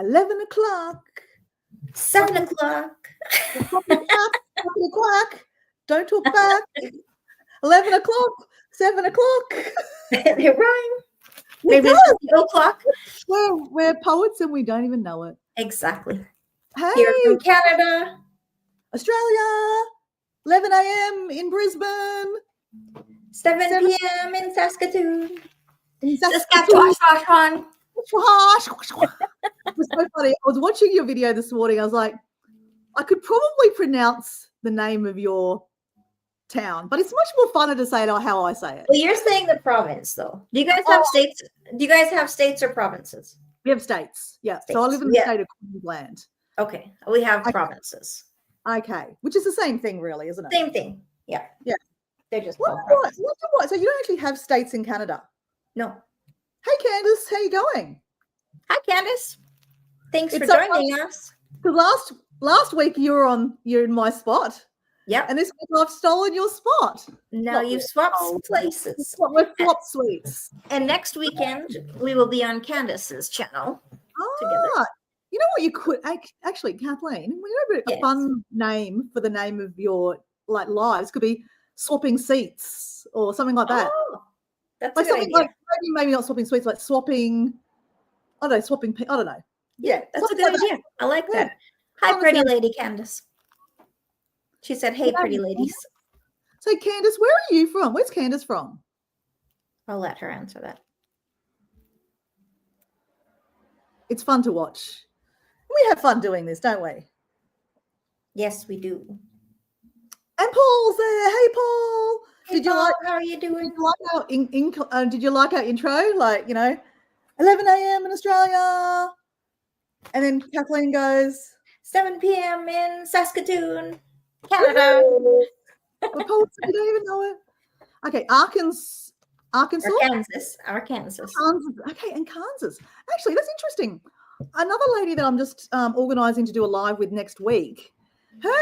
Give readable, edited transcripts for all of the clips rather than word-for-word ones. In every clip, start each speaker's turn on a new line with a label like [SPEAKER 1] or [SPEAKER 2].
[SPEAKER 1] 11 o'clock.
[SPEAKER 2] 7 o'clock.
[SPEAKER 1] Quack. Don't talk back. 11 o'clock. 7 o'clock.
[SPEAKER 2] They rhyme.
[SPEAKER 1] It
[SPEAKER 2] Maybe
[SPEAKER 1] does.
[SPEAKER 2] it's 2 o'clock.
[SPEAKER 1] We're poets and we don't even know it.
[SPEAKER 2] Exactly.
[SPEAKER 1] Hey,
[SPEAKER 2] Here from Canada.
[SPEAKER 1] Australia. 11 a.m. in Brisbane.
[SPEAKER 2] 7 p.m. in Saskatoon.
[SPEAKER 1] In
[SPEAKER 2] Saskatchewan.
[SPEAKER 1] It was so funny. I was watching your video this morning. I was like, I could probably pronounce the name of your town, but it's much more funner to say it how I say it.
[SPEAKER 2] Well, you're saying the province, though. Do you guys have states? Do you guys have states or provinces?
[SPEAKER 1] We have states. Yeah.
[SPEAKER 2] States.
[SPEAKER 1] So I live in the state of Queensland.
[SPEAKER 2] Okay. We have provinces.
[SPEAKER 1] Okay. Which is the same thing, really, isn't it?
[SPEAKER 2] Same thing. Yeah.
[SPEAKER 1] Yeah.
[SPEAKER 2] They're just
[SPEAKER 1] What? So you don't actually have states in Canada?
[SPEAKER 2] No.
[SPEAKER 1] Hey, Candace, how you going?
[SPEAKER 2] Hi, Candace. Thanks for
[SPEAKER 1] so
[SPEAKER 2] joining us.
[SPEAKER 1] Because last week you're in my spot.
[SPEAKER 2] Yep.
[SPEAKER 1] And this week I've stolen your spot.
[SPEAKER 2] Now you've swapped places.
[SPEAKER 1] We've swapped sweets.
[SPEAKER 2] And next weekend we will be on Candace's channel together.
[SPEAKER 1] You know what you could actually, Kathleen, we have a fun name for the name of your lives. Could be swapping seats or something like that.
[SPEAKER 2] Oh, that's
[SPEAKER 1] like
[SPEAKER 2] a good
[SPEAKER 1] something
[SPEAKER 2] idea.
[SPEAKER 1] like maybe not swapping sweets, like swapping. I don't know.
[SPEAKER 2] Yeah, that's a good idea. I like that. Hi, pretty lady Candace. She said, "Hey, pretty ladies."
[SPEAKER 1] So, Candace, where are you from? Where's Candace from?
[SPEAKER 2] I'll let her answer that.
[SPEAKER 1] It's fun to watch. We have fun doing this, don't we?
[SPEAKER 2] Yes, we do.
[SPEAKER 1] And Paul's there. Hey, Paul.
[SPEAKER 2] Hey, Paul, how are you doing?
[SPEAKER 1] Did you like our intro? 11 a.m. in Australia. And then Kathleen goes,
[SPEAKER 2] 7 p.m. in Saskatoon, Canada.
[SPEAKER 1] But Paul, you don't even know it. Okay, Arkansas.
[SPEAKER 2] Arkansas.
[SPEAKER 1] Okay, and Kansas. Actually, that's interesting. Another lady that I'm just organising to do a live with next week,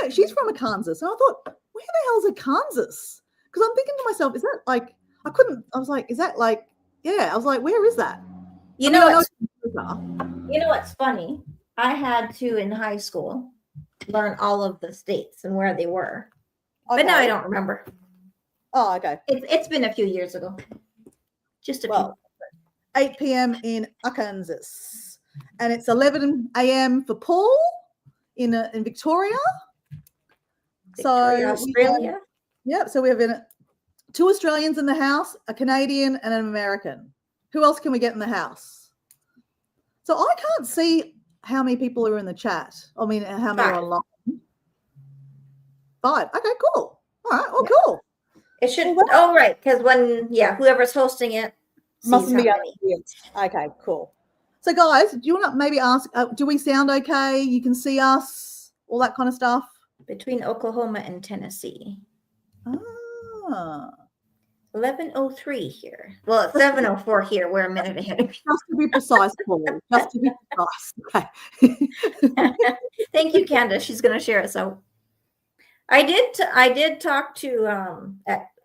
[SPEAKER 1] she's from Kansas. And I thought, where the hell is a Kansas? Because I'm thinking to myself, is that like, I was like, is that like, yeah, I was like, where is that?
[SPEAKER 2] You know what's funny? I had to, in high school, learn all of the states and where they were. Okay. But now I don't remember.
[SPEAKER 1] Oh, okay.
[SPEAKER 2] It's been a few years ago. Just a few.
[SPEAKER 1] 8 p.m. in Arkansas. And it's 11 a.m. for Paul in Victoria.
[SPEAKER 2] Australia.
[SPEAKER 1] So we have 2 Australians in the house, a Canadian and an American. Who else can we get in the house? So I can't see how many people are in the chat. I mean, how many are online? 5. Okay, cool. All right. Oh, cool.
[SPEAKER 2] It should. Oh, right. Because whoever's hosting it
[SPEAKER 1] mustn't be okay, cool. So, guys, do you want to maybe ask? Do we sound okay? You can see us, all that kind of stuff.
[SPEAKER 2] Between Oklahoma and Tennessee. 11:03 here. Well, it's 7:04 here. We're a minute ahead of you.
[SPEAKER 1] Just to be precise, Paul. Just to be precise. Okay.
[SPEAKER 2] Thank you, Candace. She's going to share us out. I did talk to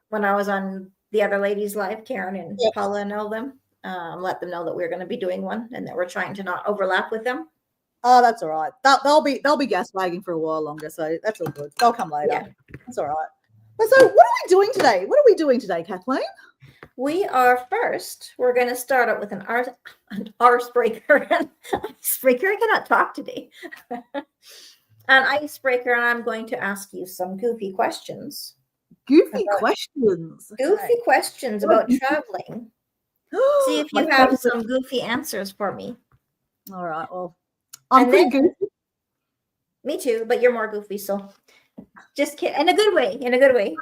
[SPEAKER 2] when I was on the other ladies' live, Karen and Paula and all them. Let them know that we're going to be doing one and that we're trying to not overlap with them.
[SPEAKER 1] Oh, that's all right. They'll be gasbagging for a while longer, so that's all good. They'll come later. Yeah. That's all right. So, what are we doing today? What are we doing today, Kathleen?
[SPEAKER 2] We're going to start out with an icebreaker. Icebreaker. I cannot talk today. An icebreaker, and I'm going to ask you some goofy questions.
[SPEAKER 1] Goofy questions
[SPEAKER 2] about traveling. See if you have some goofy answers for me.
[SPEAKER 1] All right. Well, I'm pretty goofy.
[SPEAKER 2] Me too, but you're more goofy, so just kidding. In a good way,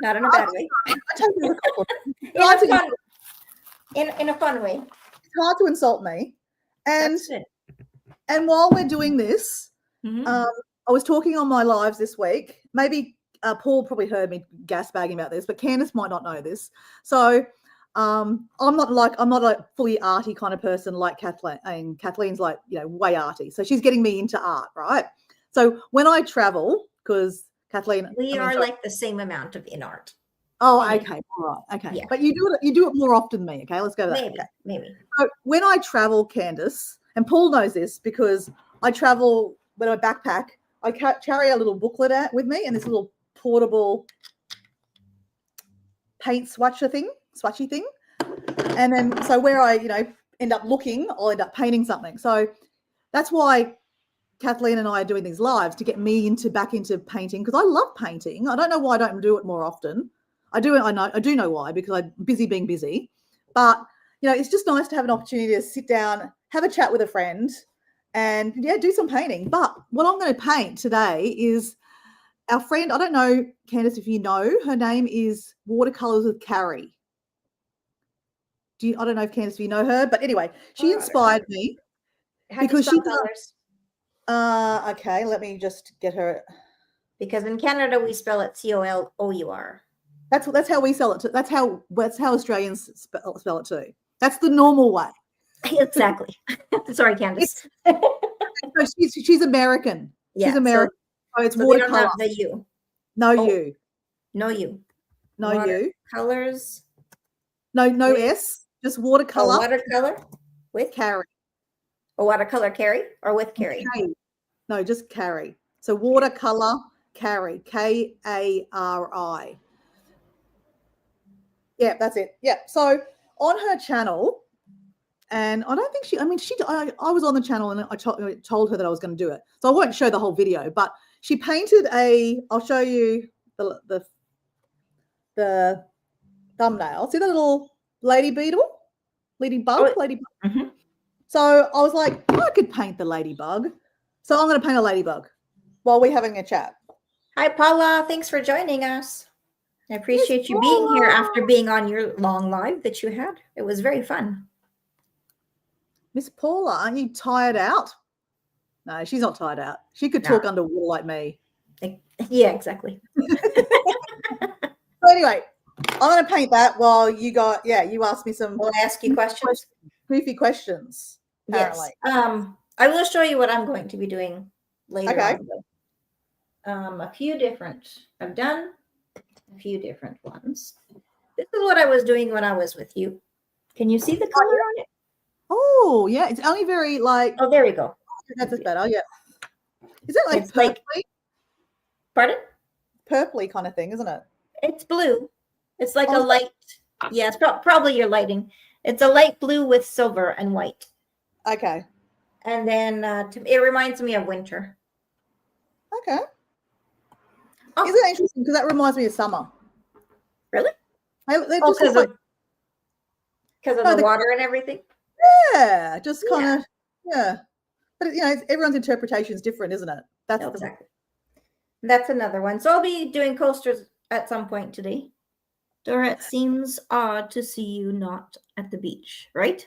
[SPEAKER 2] not in a bad way. In a fun way.
[SPEAKER 1] It's hard to insult me. And while we're doing this, I was talking on my lives this week. Maybe Paul probably heard me gasbagging about this, but Candace might not know this. So I'm not a fully arty kind of person like Kathleen. And Kathleen's like, way arty. So she's getting me into art, right? So when I travel, because Kathleen,
[SPEAKER 2] we are like the same amount of in art.
[SPEAKER 1] Oh, okay, all right, okay. Yeah. But you do it more often than me. Okay, let's go to that.
[SPEAKER 2] Maybe.
[SPEAKER 1] So when I travel, Candace, and Paul knows this because I travel when I backpack. I carry a little booklet with me and this little portable paint swatchy thing. And then so where I, end up looking, I'll end up painting something. So that's why Kathleen and I are doing these lives, to get me back into painting, because I love painting. I don't know why I don't do it more often. I do know why, because I'm busy being busy. But it's just nice to have an opportunity to sit down, have a chat with a friend, and do some painting. But what I'm going to paint today is our friend. I don't know, Candice, if you know, her name is Watercolors with Carrie. I don't know if Candice, if you know her, but anyway, she inspired me because she
[SPEAKER 2] colors.
[SPEAKER 1] Okay, let me just get her.
[SPEAKER 2] Because in Canada we spell it COLOUR.
[SPEAKER 1] That's how we spell it too. That's how Australians spell it too. That's the normal way.
[SPEAKER 2] Exactly. Sorry, Candice.
[SPEAKER 1] No, she's American.
[SPEAKER 2] Yeah,
[SPEAKER 1] she's American. So it's watercolor.
[SPEAKER 2] They don't have the U.
[SPEAKER 1] No U.
[SPEAKER 2] No U.
[SPEAKER 1] No U.
[SPEAKER 2] Colors.
[SPEAKER 1] No S. Just watercolor.
[SPEAKER 2] Watercolor with
[SPEAKER 1] Carrie.
[SPEAKER 2] A watercolor Carrie or with Carrie?
[SPEAKER 1] No, just Carrie. So watercolor Carrie. Kari. Yeah, that's it. Yeah. So on her channel, and I don't think I was on the channel and I told her that I was going to do it. So I won't show the whole video, but she painted I'll show you the thumbnail. See the little ladybug?
[SPEAKER 2] Mm-hmm.
[SPEAKER 1] So I was like, I could paint the ladybug. So I'm going to paint a ladybug while we're having a chat.
[SPEAKER 2] Hi, Paula. Thanks for joining us. I appreciate you being here after being on your long live that you had. It was very fun.
[SPEAKER 1] Miss Paula, aren't you tired out? No, she's not tired out. She could talk underwater like me.
[SPEAKER 2] Yeah, exactly.
[SPEAKER 1] So anyway, I'm going to paint that while you ask me some.
[SPEAKER 2] Will I ask you questions?
[SPEAKER 1] Goofy questions. Apparently.
[SPEAKER 2] Yes. I will show you what I'm going to be doing later.
[SPEAKER 1] Okay.
[SPEAKER 2] On. I've done a few different ones. This is what I was doing when I was with you. Can you see the color on it?
[SPEAKER 1] Oh, yeah. It's only very
[SPEAKER 2] Oh, there we go.
[SPEAKER 1] That's better. Yeah. Is it like purpley?
[SPEAKER 2] Pardon?
[SPEAKER 1] Purpley kind of thing, isn't it?
[SPEAKER 2] It's blue. It's like a light. Yeah, it's probably your lighting. It's a light blue with silver and white.
[SPEAKER 1] Okay.
[SPEAKER 2] And then it reminds me of winter.
[SPEAKER 1] Okay. Oh. Isn't it interesting? Because that reminds me of summer.
[SPEAKER 2] Really?
[SPEAKER 1] Because
[SPEAKER 2] of the water and everything?
[SPEAKER 1] Yeah, just kind of, yeah. But, everyone's interpretation is different, isn't it? That's
[SPEAKER 2] exactly. That's another one. So I'll be doing coasters at some point today. Dora, it seems odd to see you not at the beach, right?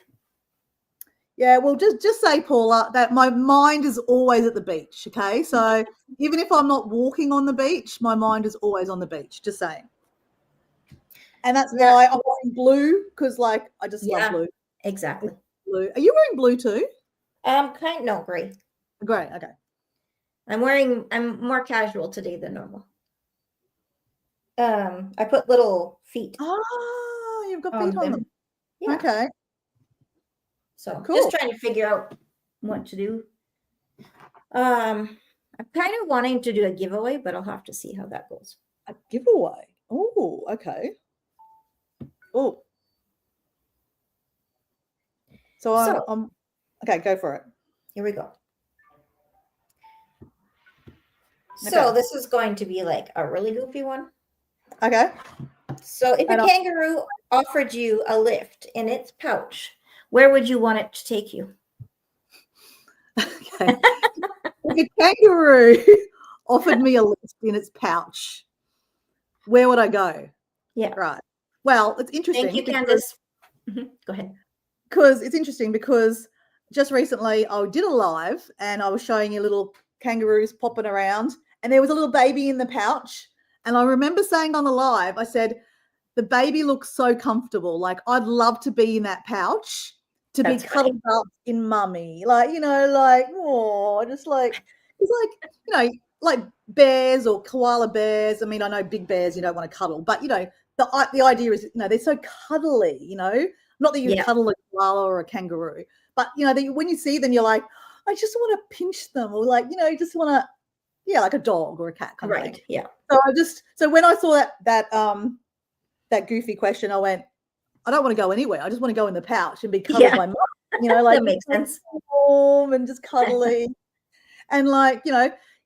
[SPEAKER 1] Yeah, well, just say, Paula, that my mind is always at the beach, okay? So even if I'm not walking on the beach, my mind is always on the beach, just saying. And that's why I'm wearing blue, because, I just love blue.
[SPEAKER 2] Exactly.
[SPEAKER 1] Blue. Are you wearing blue too?
[SPEAKER 2] No, gray.
[SPEAKER 1] Gray, okay.
[SPEAKER 2] I'm more casual today than normal. I put little feet.
[SPEAKER 1] Oh, you've got feet on them.
[SPEAKER 2] Yeah.
[SPEAKER 1] Okay.
[SPEAKER 2] So just trying to figure out what to do. I'm kind of wanting to do a giveaway, but I'll have to see how that goes.
[SPEAKER 1] A giveaway? Oh, okay. Oh. So I'm okay, go for it.
[SPEAKER 2] Here we go. So this is going to be like a really goofy one.
[SPEAKER 1] Okay.
[SPEAKER 2] So if a kangaroo offered you a lift in its pouch, where would you want it to take you?
[SPEAKER 1] Okay. If a kangaroo offered me a lift in its pouch, where would I go?
[SPEAKER 2] Yeah.
[SPEAKER 1] Right. Well, it's interesting.
[SPEAKER 2] Thank you, Candice. Go ahead.
[SPEAKER 1] Because it's interesting because just recently I did a live and I was showing you little kangaroos popping around and there was a little baby in the pouch. And I remember saying on the live, I said, the baby looks so comfortable. Like, I'd love to be in that pouch to be cuddled up in mummy. Like bears or koala bears. I mean, I know big bears you don't want to cuddle, but, the idea is, they're so cuddly, not that you cuddle a koala or a kangaroo, but, when you see them, you're like, I just want to pinch them, or like, just want to, like a dog or a cat kind of thing.
[SPEAKER 2] Yeah.
[SPEAKER 1] So when I saw that goofy question, I went, I don't want to go anywhere. I just want to go in the pouch and be cuddled by mum. Like
[SPEAKER 2] that makes sense.
[SPEAKER 1] Warm and just cuddly. And like,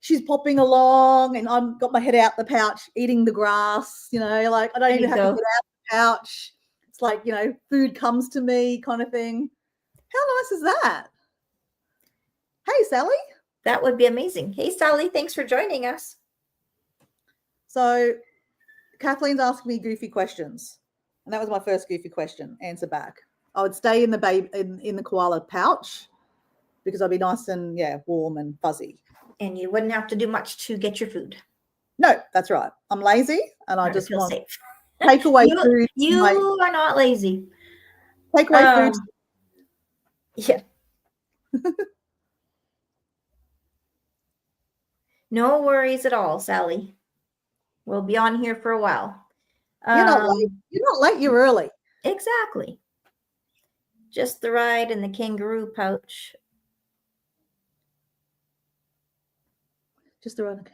[SPEAKER 1] she's popping along and I've got my head out the pouch eating the grass, like I don't even have to get out the pouch. It's like, food comes to me kind of thing. How nice is that? Hey, Sally.
[SPEAKER 2] That would be amazing. Hey, Sally, thanks for joining us.
[SPEAKER 1] So Kathleen's asking me goofy questions. And that was my first goofy question. Answer back. I would stay in the in the koala pouch because I'd be nice and warm and fuzzy.
[SPEAKER 2] And you wouldn't have to do much to get your food.
[SPEAKER 1] No, that's right. I'm lazy and I just want
[SPEAKER 2] safe.
[SPEAKER 1] Take away food.
[SPEAKER 2] You are not lazy.
[SPEAKER 1] Take away food.
[SPEAKER 2] Yeah. No worries at all, Sally. We'll be on here for a while.
[SPEAKER 1] You're not late. You're not late. You're early.
[SPEAKER 2] Exactly. Just the ride in the kangaroo pouch.
[SPEAKER 1] Just the ride.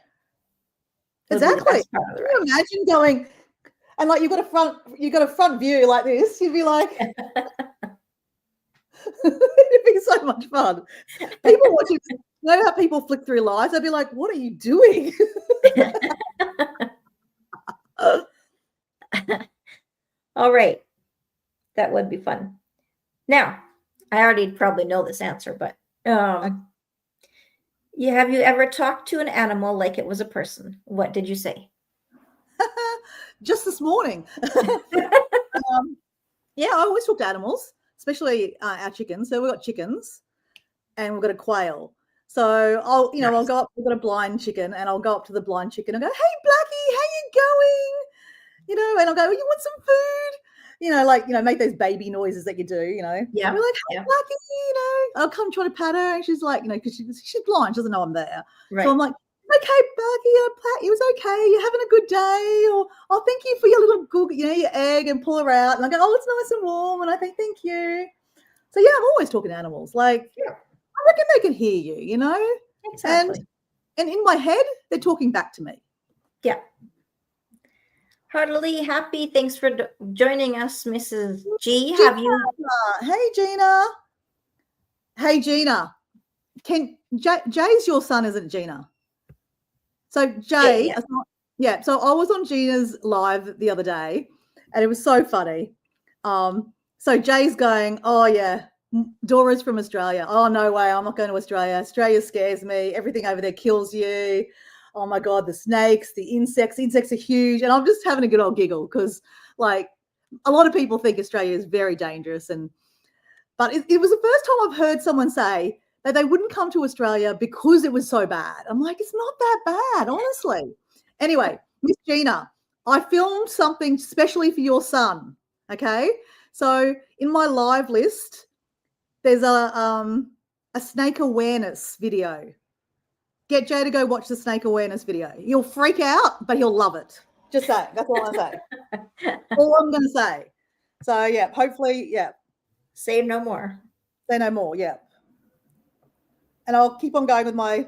[SPEAKER 1] Exactly. Can you imagine going and like you've got a front view like this? You'd be like, it'd be so much fun. People watching, how people flick through lives? They'd be like, "What are you doing?"
[SPEAKER 2] All right. That would be fun. Now, I already probably know this answer, but have you ever talked to an animal like it was a person? What did you say?
[SPEAKER 1] Just this morning. I always talk to animals, especially our chickens. So we've got chickens and we've got a quail. So I'll go up, we've got a blind chicken and I'll go up to the blind chicken and go, "Hey, Blackie, how you going?" And I'll go, "You want some food?" Make those baby noises that you do,
[SPEAKER 2] Yeah.
[SPEAKER 1] We're like, "Hey, Blackie, I'll come try to pat her. And she's like, because she's blind, she doesn't know I'm there.
[SPEAKER 2] Right.
[SPEAKER 1] So I'm like, "Okay, Blackie, I'll pat you. It's okay. You're having a good day." Or, "Oh, thank you for your little goog, your egg," and pull her out. And I go, "Oh, it's nice and warm." And I think, "Thank you." So I'm always talking to animals. Like, I reckon they can hear you,
[SPEAKER 2] Exactly.
[SPEAKER 1] And in my head, they're talking back to me.
[SPEAKER 2] Yeah. Heartily happy. Thanks for joining us, Mrs. G.
[SPEAKER 1] Gina. Hey, Gina. Hey, Gina. Jay's your son, isn't it, Gina? So Jay, so I was on Gina's live the other day, and it was so funny. So Jay's going, "Oh yeah, Dora's from Australia. Oh no way, I'm not going to Australia. Australia scares me. Everything over there kills you. Oh my God, the snakes, the insects are huge." And I'm just having a good old giggle because, like, a lot of people think Australia is very dangerous, but it was the first time I've heard someone say that they wouldn't come to Australia because it was so bad. I'm like, it's not that bad, honestly. Anyway, Miss Gina, I filmed something specially for your son. Okay, so in my live list, there's a snake awareness video. Get Jay to go watch the snake awareness video. He'll freak out, but he'll love it. Just saying. That's all I'm saying. All I'm going to say. So, hopefully,
[SPEAKER 2] Say no more.
[SPEAKER 1] Say no more, And I'll keep on going with my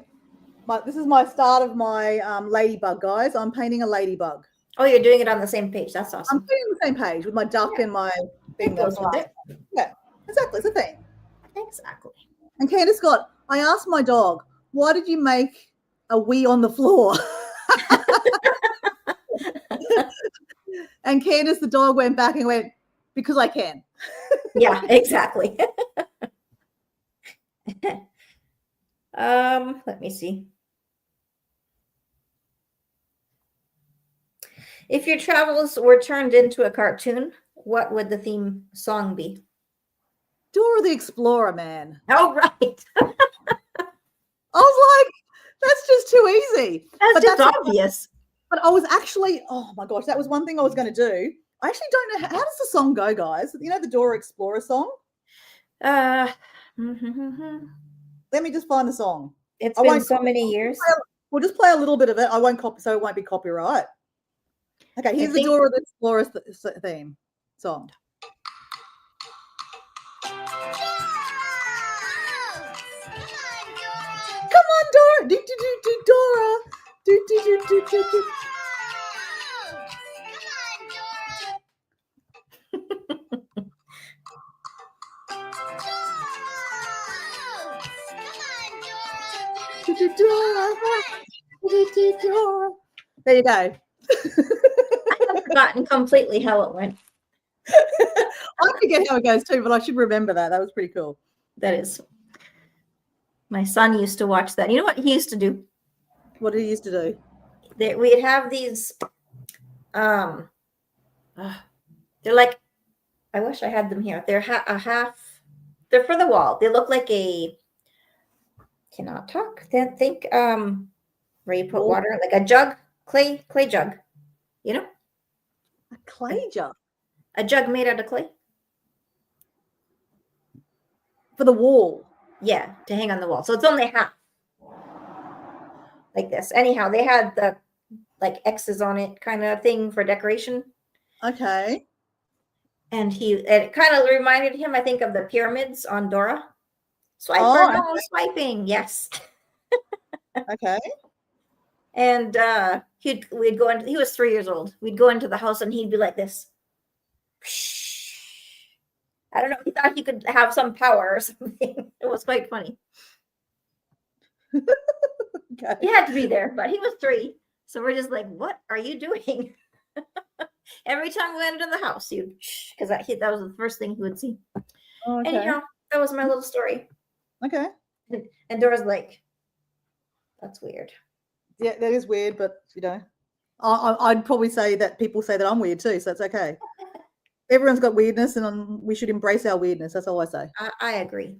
[SPEAKER 1] this is my start of my ladybug, guys. I'm painting a ladybug.
[SPEAKER 2] Oh, you're doing it on the same page. That's awesome.
[SPEAKER 1] I'm doing the same page with my duck and my thing.
[SPEAKER 2] Goes with it.
[SPEAKER 1] Yeah, exactly. It's a thing.
[SPEAKER 2] Exactly.
[SPEAKER 1] And Candace Scott, I asked my dog, "Why did you make a wee on the floor?" And Candace, the dog, went back and went, "Because I can."
[SPEAKER 2] Yeah, exactly. Let me see. If your travels were turned into a cartoon, what would the theme song be?
[SPEAKER 1] Dora the Explorer, man.
[SPEAKER 2] Oh, right.
[SPEAKER 1] I was like, that's just too easy.
[SPEAKER 2] That's just obvious.
[SPEAKER 1] But I was actually, oh my gosh, that was one thing I was going to do. I actually don't know. How does the song go, guys? You know the Dora Explorer song?
[SPEAKER 2] Let
[SPEAKER 1] me just find the song.
[SPEAKER 2] It's been so many years.
[SPEAKER 1] We'll just play a little bit of it. I won't copy, so it won't be copyright. Okay, here's the Dora the Explorer theme song. Come on, Dora. Do, do, do, do, Dora. Do, do, do, do, do, do. There you go.
[SPEAKER 2] I have forgotten completely how it went.
[SPEAKER 1] I forget how it goes too, but I should remember that. That was pretty cool.
[SPEAKER 2] That is. My son used to watch that. You know what he used to do?
[SPEAKER 1] What did he used to do?
[SPEAKER 2] We'd have these. They're like. I wish I had them here. They're a half. They're for the wall. They look like a. Cannot talk. Then think. Where you put water, like a jug, clay jug. You know.
[SPEAKER 1] A clay jug.
[SPEAKER 2] A jug made out of clay.
[SPEAKER 1] For the wall.
[SPEAKER 2] Yeah, to hang on the wall. So it's only half. Like this. Anyhow, they had the like X's on it kind of thing for decoration.
[SPEAKER 1] Okay.
[SPEAKER 2] And it kind of reminded him, I think, of the pyramids on Dora. Swiper, no, swiping. Yes.
[SPEAKER 1] Okay.
[SPEAKER 2] And we'd go into, he was 3 years old. We'd go into the house and he'd be like this. I don't know. He thought he could have some power or something. It was quite funny.
[SPEAKER 1] Okay.
[SPEAKER 2] He had to be there, but he was 3. So we're just like, what are you doing? Every time we went into the house, because that was the first thing he would see.
[SPEAKER 1] Okay.
[SPEAKER 2] Anyhow, that was my little story.
[SPEAKER 1] Okay.
[SPEAKER 2] And Dora's like, that's weird.
[SPEAKER 1] Yeah, that is weird, but I'd probably say that people say that I'm weird too, so it's okay. Everyone's got weirdness, and we should embrace our weirdness. That's all I say.
[SPEAKER 2] I agree.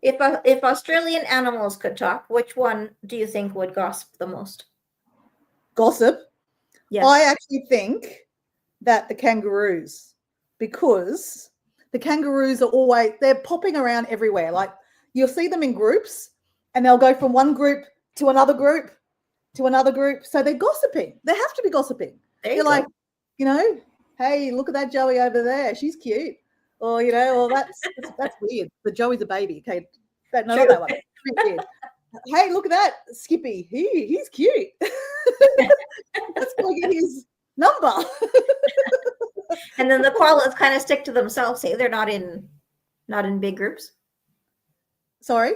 [SPEAKER 2] If Australian animals could talk, which one do you think would gossip the most?
[SPEAKER 1] Gossip?
[SPEAKER 2] Yes.
[SPEAKER 1] I actually think that the kangaroos, because the kangaroos they're popping around everywhere. Like you'll see them in groups and they'll go from one group to another group to another group. So they're gossiping. They have to be gossiping. They're like, hey, look at that Joey over there. She's cute. Or, that's weird. The Joey's a baby. Okay. Not that one. Weird. Hey, look at that Skippy. He's cute. Let's go get his number.
[SPEAKER 2] And then the koalas kind of stick to themselves. Hey, they're not in big groups.
[SPEAKER 1] Sorry?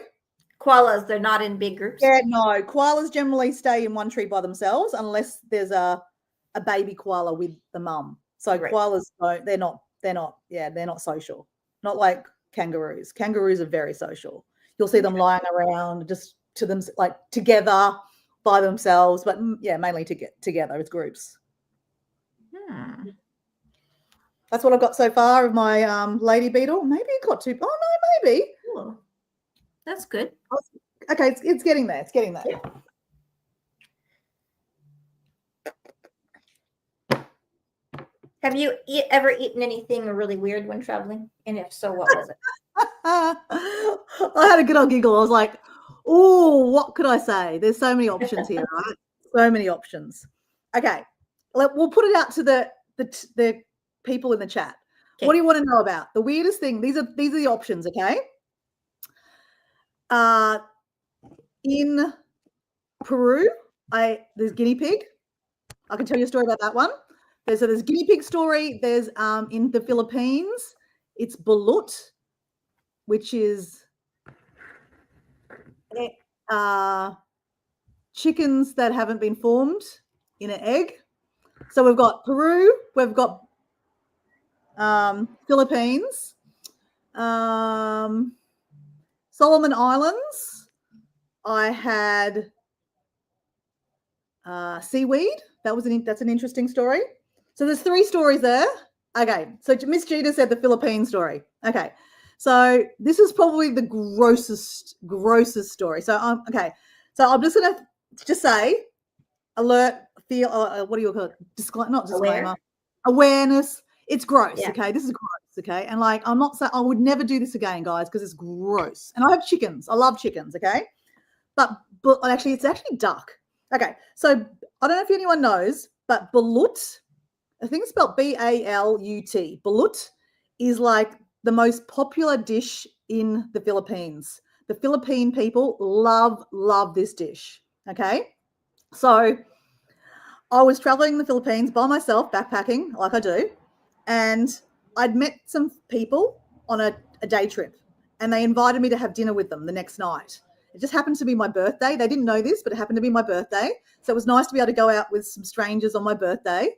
[SPEAKER 2] Koalas, they're not in big groups.
[SPEAKER 1] Yeah, no. Koalas generally stay in one tree by themselves unless there's a baby koala with the mum. So right. Koalas they're not social. Not like kangaroos. Kangaroos are very social. You'll see them lying around just to them, like together by themselves, but mainly together as groups. That's what I've got so far of my lady beetle. Maybe it got too. Oh no, maybe.
[SPEAKER 2] Cool. That's good.
[SPEAKER 1] Okay, it's getting there. It's getting there. Yeah.
[SPEAKER 2] Have you ever eaten anything really weird when traveling? And if so, what was it?
[SPEAKER 1] I had a good old giggle. I was like, oh, what could I say? There's so many options here, right? So many options. Okay, we'll put it out to the people in the chat. Okay. What do you want to know about? The weirdest thing. These are the options, okay? In Peru, there's guinea pig. I can tell you a story about that one. There's guinea pig story. There's in the Philippines, it's balut, which is chickens that haven't been formed in an egg. So we've got Peru, we've got Philippines, Solomon Islands. I had seaweed. That's an interesting story. So there's 3 stories there. Okay, so Miss Gina said the Philippine story. Okay, so this is probably the grossest story. So okay, so I'm just gonna say alert. What do you call it? Not disclaimer. Awareness. It's gross. Yeah. Okay, this is gross. Okay, and like I'm not saying I would never do this again, guys, because it's gross. And I have chickens. I love chickens. Okay, but actually, it's actually duck. Okay, so I don't know if anyone knows, but balut. I think it's spelled B-A-L-U-T. Balut is like the most popular dish in the Philippines. The Philippine people love this dish. Okay. So I was traveling in the Philippines by myself, backpacking like I do. And I'd met some people on a day trip, and they invited me to have dinner with them the next night. It just happened to be my birthday. They didn't know this, but it happened to be my birthday. So it was nice to be able to go out with some strangers on my birthday,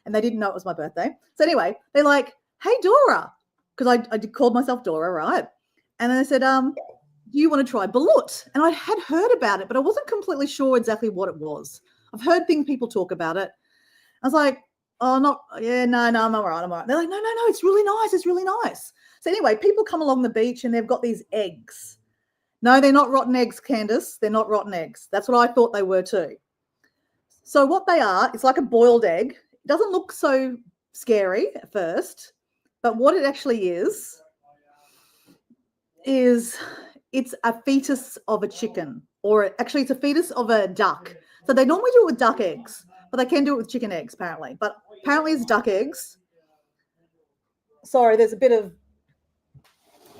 [SPEAKER 1] and they didn't know it was my birthday. So anyway, they're like, hey, Dora, because I called myself Dora, right? And then they said, do you want to try balut? And I had heard about it, but I wasn't completely sure exactly what it was. I've heard people talk about it. I was like, oh, no, I'm all right. They're like, no, it's really nice. It's really nice. So anyway, people come along the beach and they've got these eggs. No, they're not rotten eggs, Candace. They're not rotten eggs. That's what I thought they were too. So what they are, it's like a boiled egg. It doesn't look so scary at first, but what it actually is it's a fetus of a chicken, or actually it's a fetus of a duck. So they normally do it with duck eggs, but they can do it with chicken eggs apparently. But apparently it's duck eggs. Sorry, there's a bit of,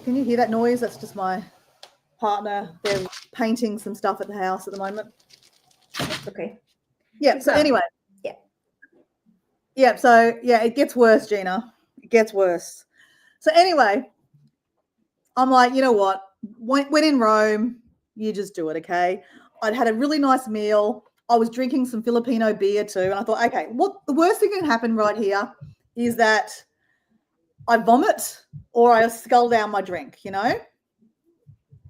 [SPEAKER 1] can you hear that noise? That's just my partner. They're painting some stuff at the house at the moment.
[SPEAKER 2] Okay.
[SPEAKER 1] Yeah, so anyway. Yeah, so yeah, it gets worse, Gina. It gets worse. So anyway, I'm like, you know what? When in Rome, you just do it, okay? I'd had a really nice meal. I was drinking some Filipino beer too. And I thought, okay, what the worst thing that can happen right here is that I vomit or I scull down my drink, you know?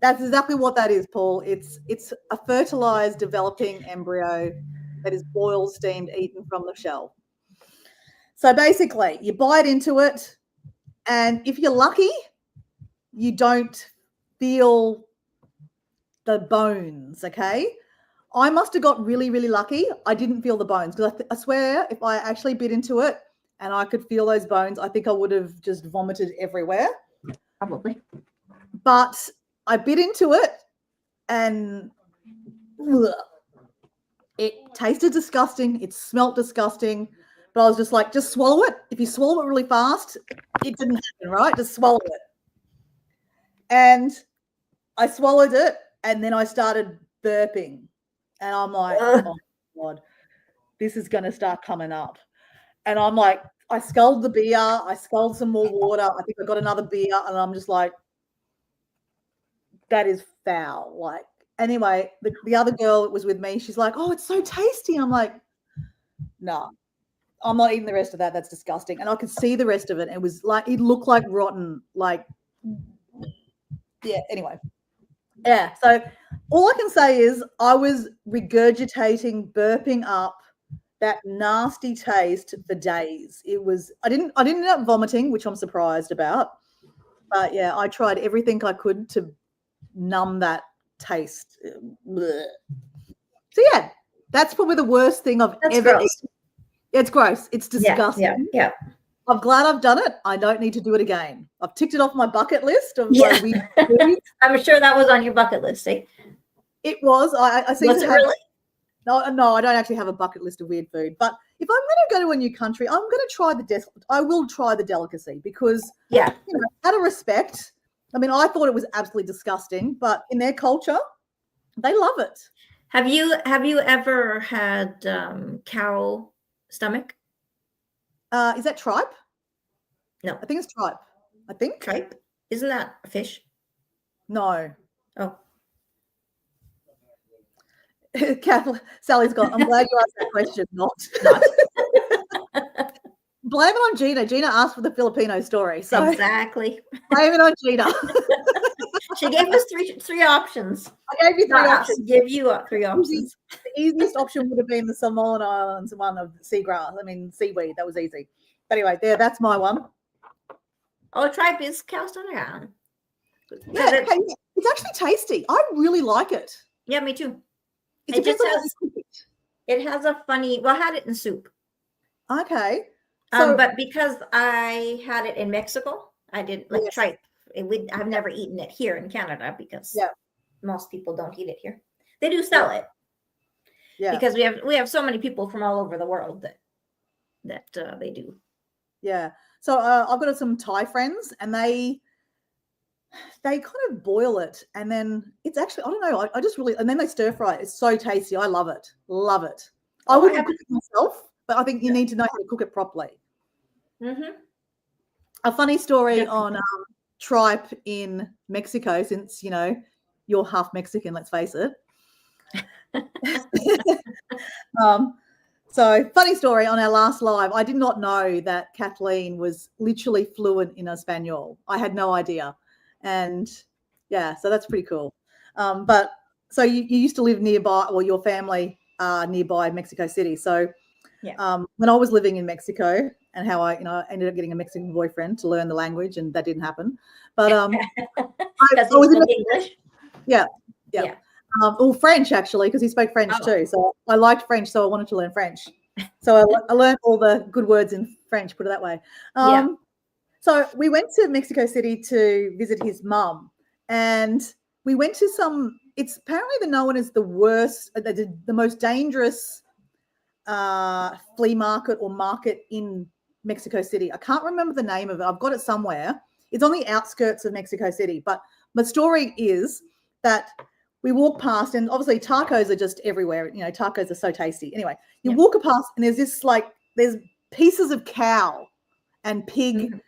[SPEAKER 1] That's exactly what that is, Paul. It's a fertilized, developing embryo that is boiled, steamed, eaten from the shell. So basically, you bite into it, and if you're lucky, you don't feel the bones, okay? I must have got really, really lucky. I didn't feel the bones because I swear if I actually bit into it and I could feel those bones, I think I would have just vomited everywhere.
[SPEAKER 2] Probably.
[SPEAKER 1] But I bit into it and it tasted disgusting. It smelt disgusting. But I was just like, just swallow it. If you swallow it really fast, it didn't happen, right? Just swallow it. And I swallowed it, and then I started burping. And I'm like, oh, my God, this is going to start coming up. And I'm like, I sculled the beer. I sculled some more water. I think I got another beer. And I'm just like, that is foul. Like, anyway, the other girl that was with me, she's like, oh, it's so tasty. I'm like, no, I'm not eating the rest of that. That's disgusting. And I could see the rest of it. It was like, it looked like rotten, like, yeah, anyway. Yeah, so all I can say is I was regurgitating, burping up that nasty taste for days. It was, I didn't end up vomiting, which I'm surprised about. But yeah, I tried everything I could to numb that taste. Blech. So yeah, that's probably the worst thing I've ever eaten. It's gross. It's disgusting.
[SPEAKER 2] Yeah.
[SPEAKER 1] I'm glad I've done it. I don't need to do it again. I've ticked it off my bucket list of my weird foods.
[SPEAKER 2] I'm sure that was on your bucket list, eh?
[SPEAKER 1] It was. I seem
[SPEAKER 2] was
[SPEAKER 1] to
[SPEAKER 2] it
[SPEAKER 1] have,
[SPEAKER 2] really?
[SPEAKER 1] No, I don't actually have a bucket list of weird food. But if I'm going to go to a new country, I'm going to try I will try the delicacy because, out of respect, I mean, I thought it was absolutely disgusting, but in their culture, they love it.
[SPEAKER 2] Have you ever had cow stomach?
[SPEAKER 1] Is that tripe?
[SPEAKER 2] No.
[SPEAKER 1] I think it's tripe. I think.
[SPEAKER 2] Tripe? Isn't that a fish?
[SPEAKER 1] No.
[SPEAKER 2] Oh.
[SPEAKER 1] Sally's gone. I'm glad you asked that question. Not. Blame it on Gina. Gina asked for the Filipino story. So
[SPEAKER 2] exactly.
[SPEAKER 1] Blame it on Gina.
[SPEAKER 2] She gave us three options.
[SPEAKER 1] I gave you three options.
[SPEAKER 2] Give you 3 options.
[SPEAKER 1] The easiest option would have been the Samoan Islands one of seagrass. I mean, seaweed. That was easy. But anyway, that's my one.
[SPEAKER 2] Oh, tripe is cow stomach.
[SPEAKER 1] Yeah, it's actually tasty. I really like it.
[SPEAKER 2] Yeah, me too.
[SPEAKER 1] It
[SPEAKER 2] has a funny. Well, I had it in soup.
[SPEAKER 1] Okay.
[SPEAKER 2] So, but because I had it in Mexico, I did like tripe. I've never eaten it here in Canada because most people don't eat it here. They do sell it. Yeah. Because we have so many people from all over the world that they do.
[SPEAKER 1] Yeah. So I've got some Thai friends, and they kind of boil it, and then it's actually, I don't know, I just really, and then they stir fry it. It's so tasty. I love it. Love it. I wouldn't cook it myself, but I think you need to know how to cook it properly.
[SPEAKER 2] Mm-hmm.
[SPEAKER 1] A funny story on tripe in Mexico, since, you know, you're half Mexican, let's face it. So funny story on our last live, I did not know that Kathleen was literally fluent in Espanol. I had no idea. And yeah, so that's pretty cool. But so you used to live nearby, well, your family nearby Mexico City. So when I was living in Mexico, and how I, you know, ended up getting a Mexican boyfriend to learn the language, and that didn't happen. But I was in
[SPEAKER 2] English.
[SPEAKER 1] Yeah. Well, French actually, because he spoke French too. So I liked French, so I wanted to learn French. So I learned all the good words in French, put it that way. So we went to Mexico City to visit his mum, and we went to it's apparently known as the worst, the most dangerous flea market or market in Mexico City. I can't remember the name of it. I've got it somewhere. It's on the outskirts of Mexico City. But my story is that we walk past, and obviously tacos are just everywhere. You know, tacos are so tasty. Anyway, you walk past, and there's this there's pieces of cow and pig,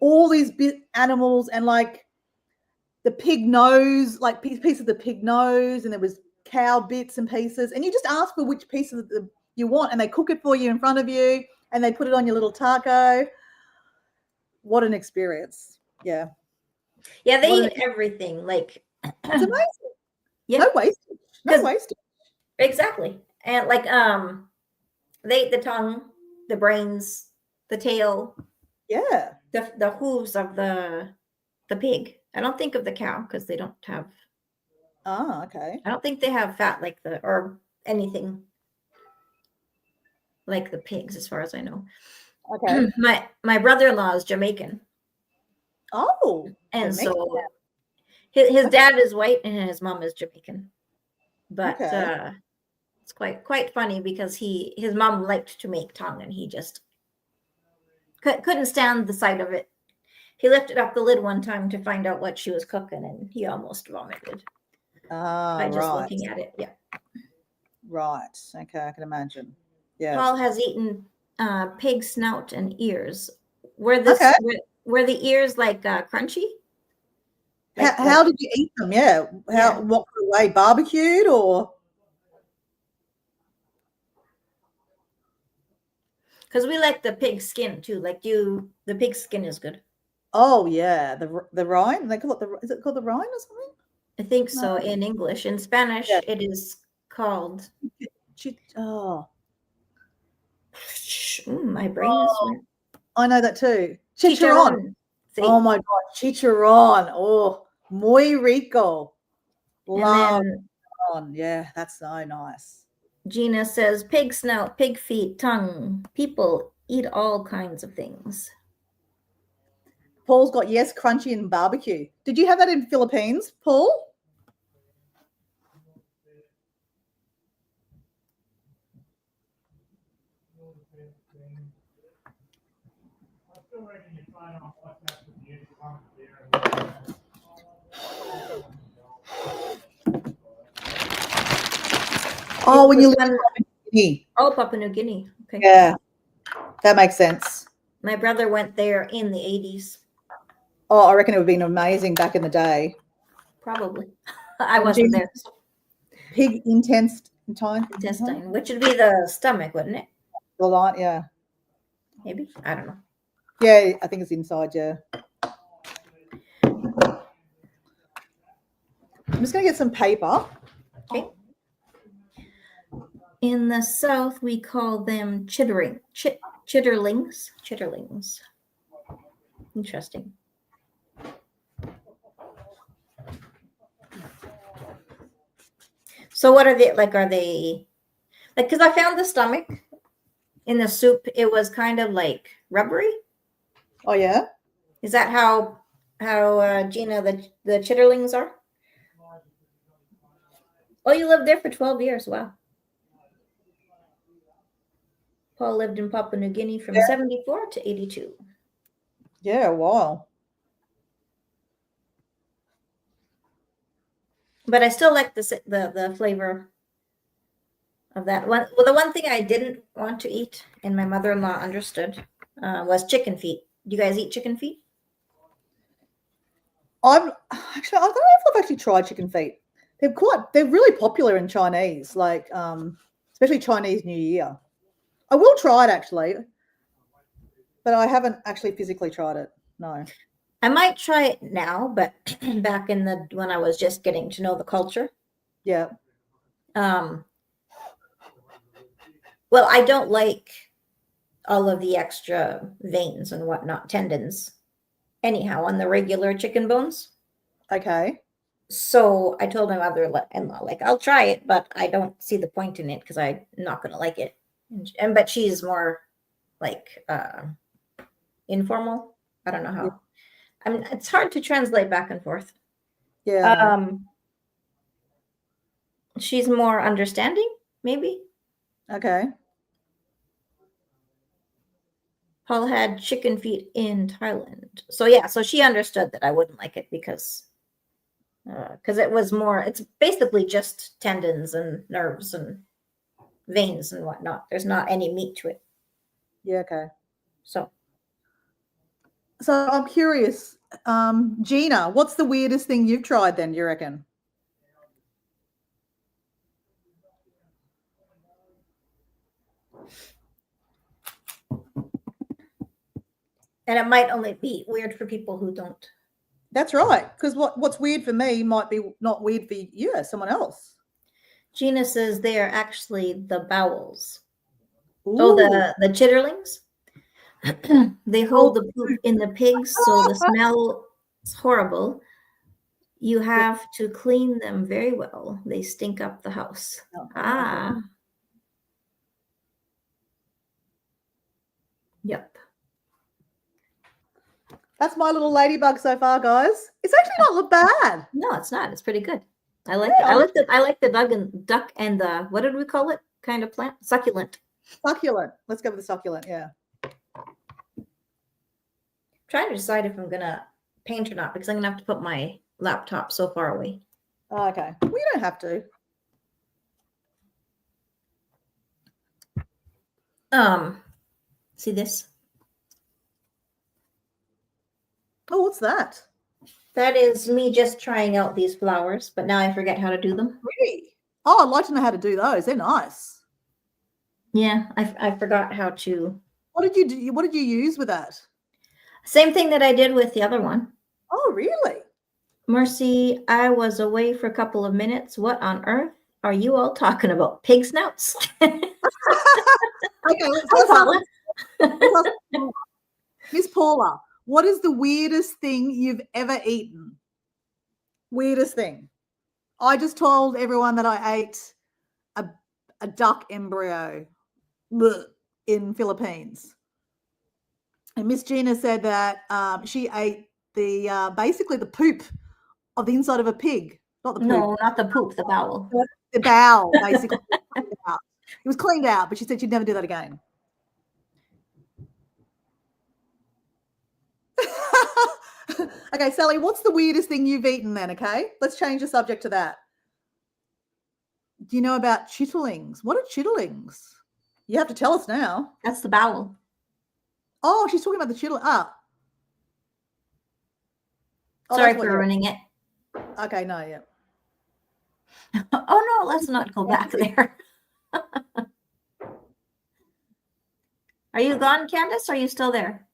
[SPEAKER 1] all these animals, and like the pig nose, like piece of the pig nose, and there was cow bits and pieces, and you just ask for which pieces you want, and they cook it for you in front of you, and they put it on your little taco. What an experience. Yeah,
[SPEAKER 2] they eat everything. Like,
[SPEAKER 1] it's amazing. No wastage.
[SPEAKER 2] Exactly. And like they eat the tongue, the brains, the tail, the hooves of the pig. I don't think of the cow, because they don't have
[SPEAKER 1] okay.
[SPEAKER 2] I don't think they have fat like or anything like the pigs, as far as I know.
[SPEAKER 1] Okay.
[SPEAKER 2] My brother-in-law is Jamaican.
[SPEAKER 1] Oh.
[SPEAKER 2] And Jamaican. So his dad is white and his mom is Jamaican. But it's quite funny, because his mom liked to make tongue, and he just couldn't stand the sight of it. He lifted up the lid one time to find out what she was cooking, and he almost vomited by just looking at it. Yeah.
[SPEAKER 1] Right. Okay, I can imagine. Yeah.
[SPEAKER 2] Paul has eaten pig snout and ears. Were the ears like crunchy?
[SPEAKER 1] Like, how did you eat them? Yeah. What way? Barbecued or?
[SPEAKER 2] Because we like the pig skin too. The pig skin is good.
[SPEAKER 1] Oh yeah, the rind. They call it is it called the rind or something?
[SPEAKER 2] I think so. In English, in Spanish, it is called. My brain is.
[SPEAKER 1] I know that too. Chicharron. Oh my god, chicharron. Oh, muy rico. Love. Yeah, that's so nice.
[SPEAKER 2] Gina says, pig snout, pig feet, tongue. People eat all kinds of things.
[SPEAKER 1] Paul's got crunchy and barbecue. Did you have that in Philippines, Paul? Oh, when you live in Papua New Guinea.
[SPEAKER 2] Oh, Papua New Guinea. Okay.
[SPEAKER 1] Yeah, that makes sense.
[SPEAKER 2] My brother went there in the 80s.
[SPEAKER 1] Oh, I reckon it would have been amazing back in the day.
[SPEAKER 2] Probably. I wasn't there.
[SPEAKER 1] Pig intestine,
[SPEAKER 2] which would be the stomach, wouldn't it?
[SPEAKER 1] The line, yeah.
[SPEAKER 2] Maybe. I don't know.
[SPEAKER 1] Yeah, I think it's inside, yeah. I'm just going to get some paper.
[SPEAKER 2] Okay. In the South, we call them chitterlings. Chitterlings. Interesting. So what are they like? Are they like, because I found the stomach in the soup, it was kind of like rubbery.
[SPEAKER 1] Oh yeah.
[SPEAKER 2] Is that how Gina, the chitterlings are? Oh, you lived there for 12 years. Wow. Paul lived in Papua New Guinea from 74 to 82.
[SPEAKER 1] Yeah, a while.
[SPEAKER 2] But I still like the flavor of that one. Well, the one thing I didn't want to eat, and my mother-in-law understood, was chicken feet. Do you guys eat chicken feet?
[SPEAKER 1] I don't know if I've actually tried chicken feet. They're really popular in Chinese, like especially Chinese New Year. I will try it actually, but I haven't actually physically tried it. No.
[SPEAKER 2] I might try it now, but back in when I was just getting to know the culture.
[SPEAKER 1] Yeah.
[SPEAKER 2] Well, I don't like all of the extra veins and whatnot, tendons, anyhow, on the regular chicken bones.
[SPEAKER 1] Okay.
[SPEAKER 2] So I told my mother-in-law, like, I'll try it, but I don't see the point in it because I'm not going to like it. But she's more like informal. I don't know how.
[SPEAKER 1] Yeah.
[SPEAKER 2] I mean, it's hard to translate back and forth.
[SPEAKER 1] Yeah.
[SPEAKER 2] She's more understanding, maybe.
[SPEAKER 1] Okay.
[SPEAKER 2] Paul had chicken feet in Thailand. So yeah, so she understood that I wouldn't like it because it was more, it's basically just tendons and nerves and veins and whatnot. There's not any meat to it.
[SPEAKER 1] Yeah, okay.
[SPEAKER 2] So
[SPEAKER 1] I'm curious, Gina, what's the weirdest thing you've tried then, do you reckon?
[SPEAKER 2] and it might only be weird for people who don't.
[SPEAKER 1] That's right, because what's weird for me might be not weird for you, someone else.
[SPEAKER 2] Gina says they are actually the bowels.
[SPEAKER 1] Ooh.
[SPEAKER 2] Oh, the chitterlings. They hold the poop in the pigs, so the smell is horrible. You have to clean them very well. They stink up the house. Okay. Yep.
[SPEAKER 1] That's my little ladybug so far, guys. It's actually not look bad.
[SPEAKER 2] No, it's not. It's pretty good. I like it. I like the duck and the, what did we call it? Kind of plant? Succulent.
[SPEAKER 1] Succulent. Let's go with the succulent, yeah.
[SPEAKER 2] I'm trying to decide if I'm gonna paint or not because I'm gonna have to put my laptop so far away.
[SPEAKER 1] Oh, okay. We don't have to.
[SPEAKER 2] See this?
[SPEAKER 1] Oh, what's that?
[SPEAKER 2] That is me just trying out these flowers, but now I forget how to do them.
[SPEAKER 1] Really? Oh, I'd like to know how to do those. They're nice.
[SPEAKER 2] Yeah, I forgot how to.
[SPEAKER 1] What did you do? What did you use with that?
[SPEAKER 2] Same thing that I did with the other one.
[SPEAKER 1] Oh, really?
[SPEAKER 2] Mercy, I was away for a couple of minutes. What on earth are you all talking about? Pig snouts? Okay,
[SPEAKER 1] let's Paula. Miss Paula, what is the weirdest thing you've ever eaten? Weirdest thing. I just told everyone that I ate a duck embryo in Philippines. And Miss Gina said that she ate the basically the poop of the inside of a pig. Not the poop.
[SPEAKER 2] No, not the poop, the bowel.
[SPEAKER 1] The bowel, basically. It was cleaned out, but she said she'd never do that again. Okay, Sally, what's the weirdest thing you've eaten then, okay? Let's change the subject to that. Do you know about chitterlings? What are chitterlings? You have to tell us now.
[SPEAKER 2] That's the bowel.
[SPEAKER 1] Oh, she's talking about the chitterling.
[SPEAKER 2] Sorry for ruining it.
[SPEAKER 1] Okay, no, yeah.
[SPEAKER 2] Oh, no, let's not go back there. Are you gone, Candace? Are you still there?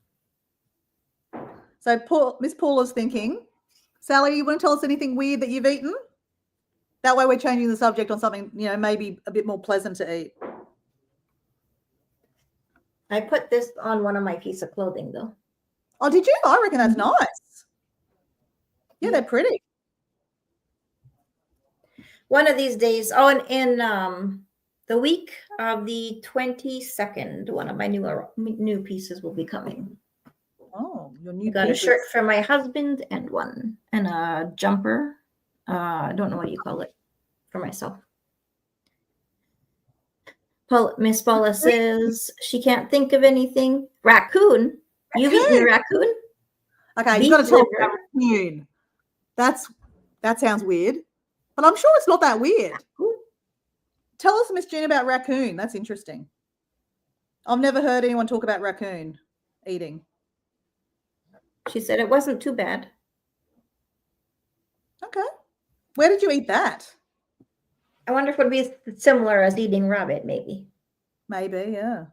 [SPEAKER 1] So Miss Paula's thinking, Sally, you want to tell us anything weird that you've eaten? That way we're changing the subject on something, maybe a bit more pleasant to eat.
[SPEAKER 2] I put this on one of my piece of clothing, though.
[SPEAKER 1] Oh, did you? I reckon that's nice. Yeah, they're pretty.
[SPEAKER 2] One of these days, in the week of the 22nd, one of my new pieces will be coming.
[SPEAKER 1] Oh, your new
[SPEAKER 2] got pieces. A shirt for my husband and a jumper. I don't know what you call it for myself. Miss Paula says she can't think of anything. Raccoon? You've eaten a raccoon?
[SPEAKER 1] Okay, you've got to tell me about raccoon. That sounds weird, but I'm sure it's not that weird. Tell us, Miss Jean, about raccoon. That's interesting. I've never heard anyone talk about raccoon eating.
[SPEAKER 2] She said it wasn't too bad.
[SPEAKER 1] Okay. Where did you eat that?
[SPEAKER 2] I wonder if it would be similar as eating rabbit, maybe.
[SPEAKER 1] Maybe, yeah.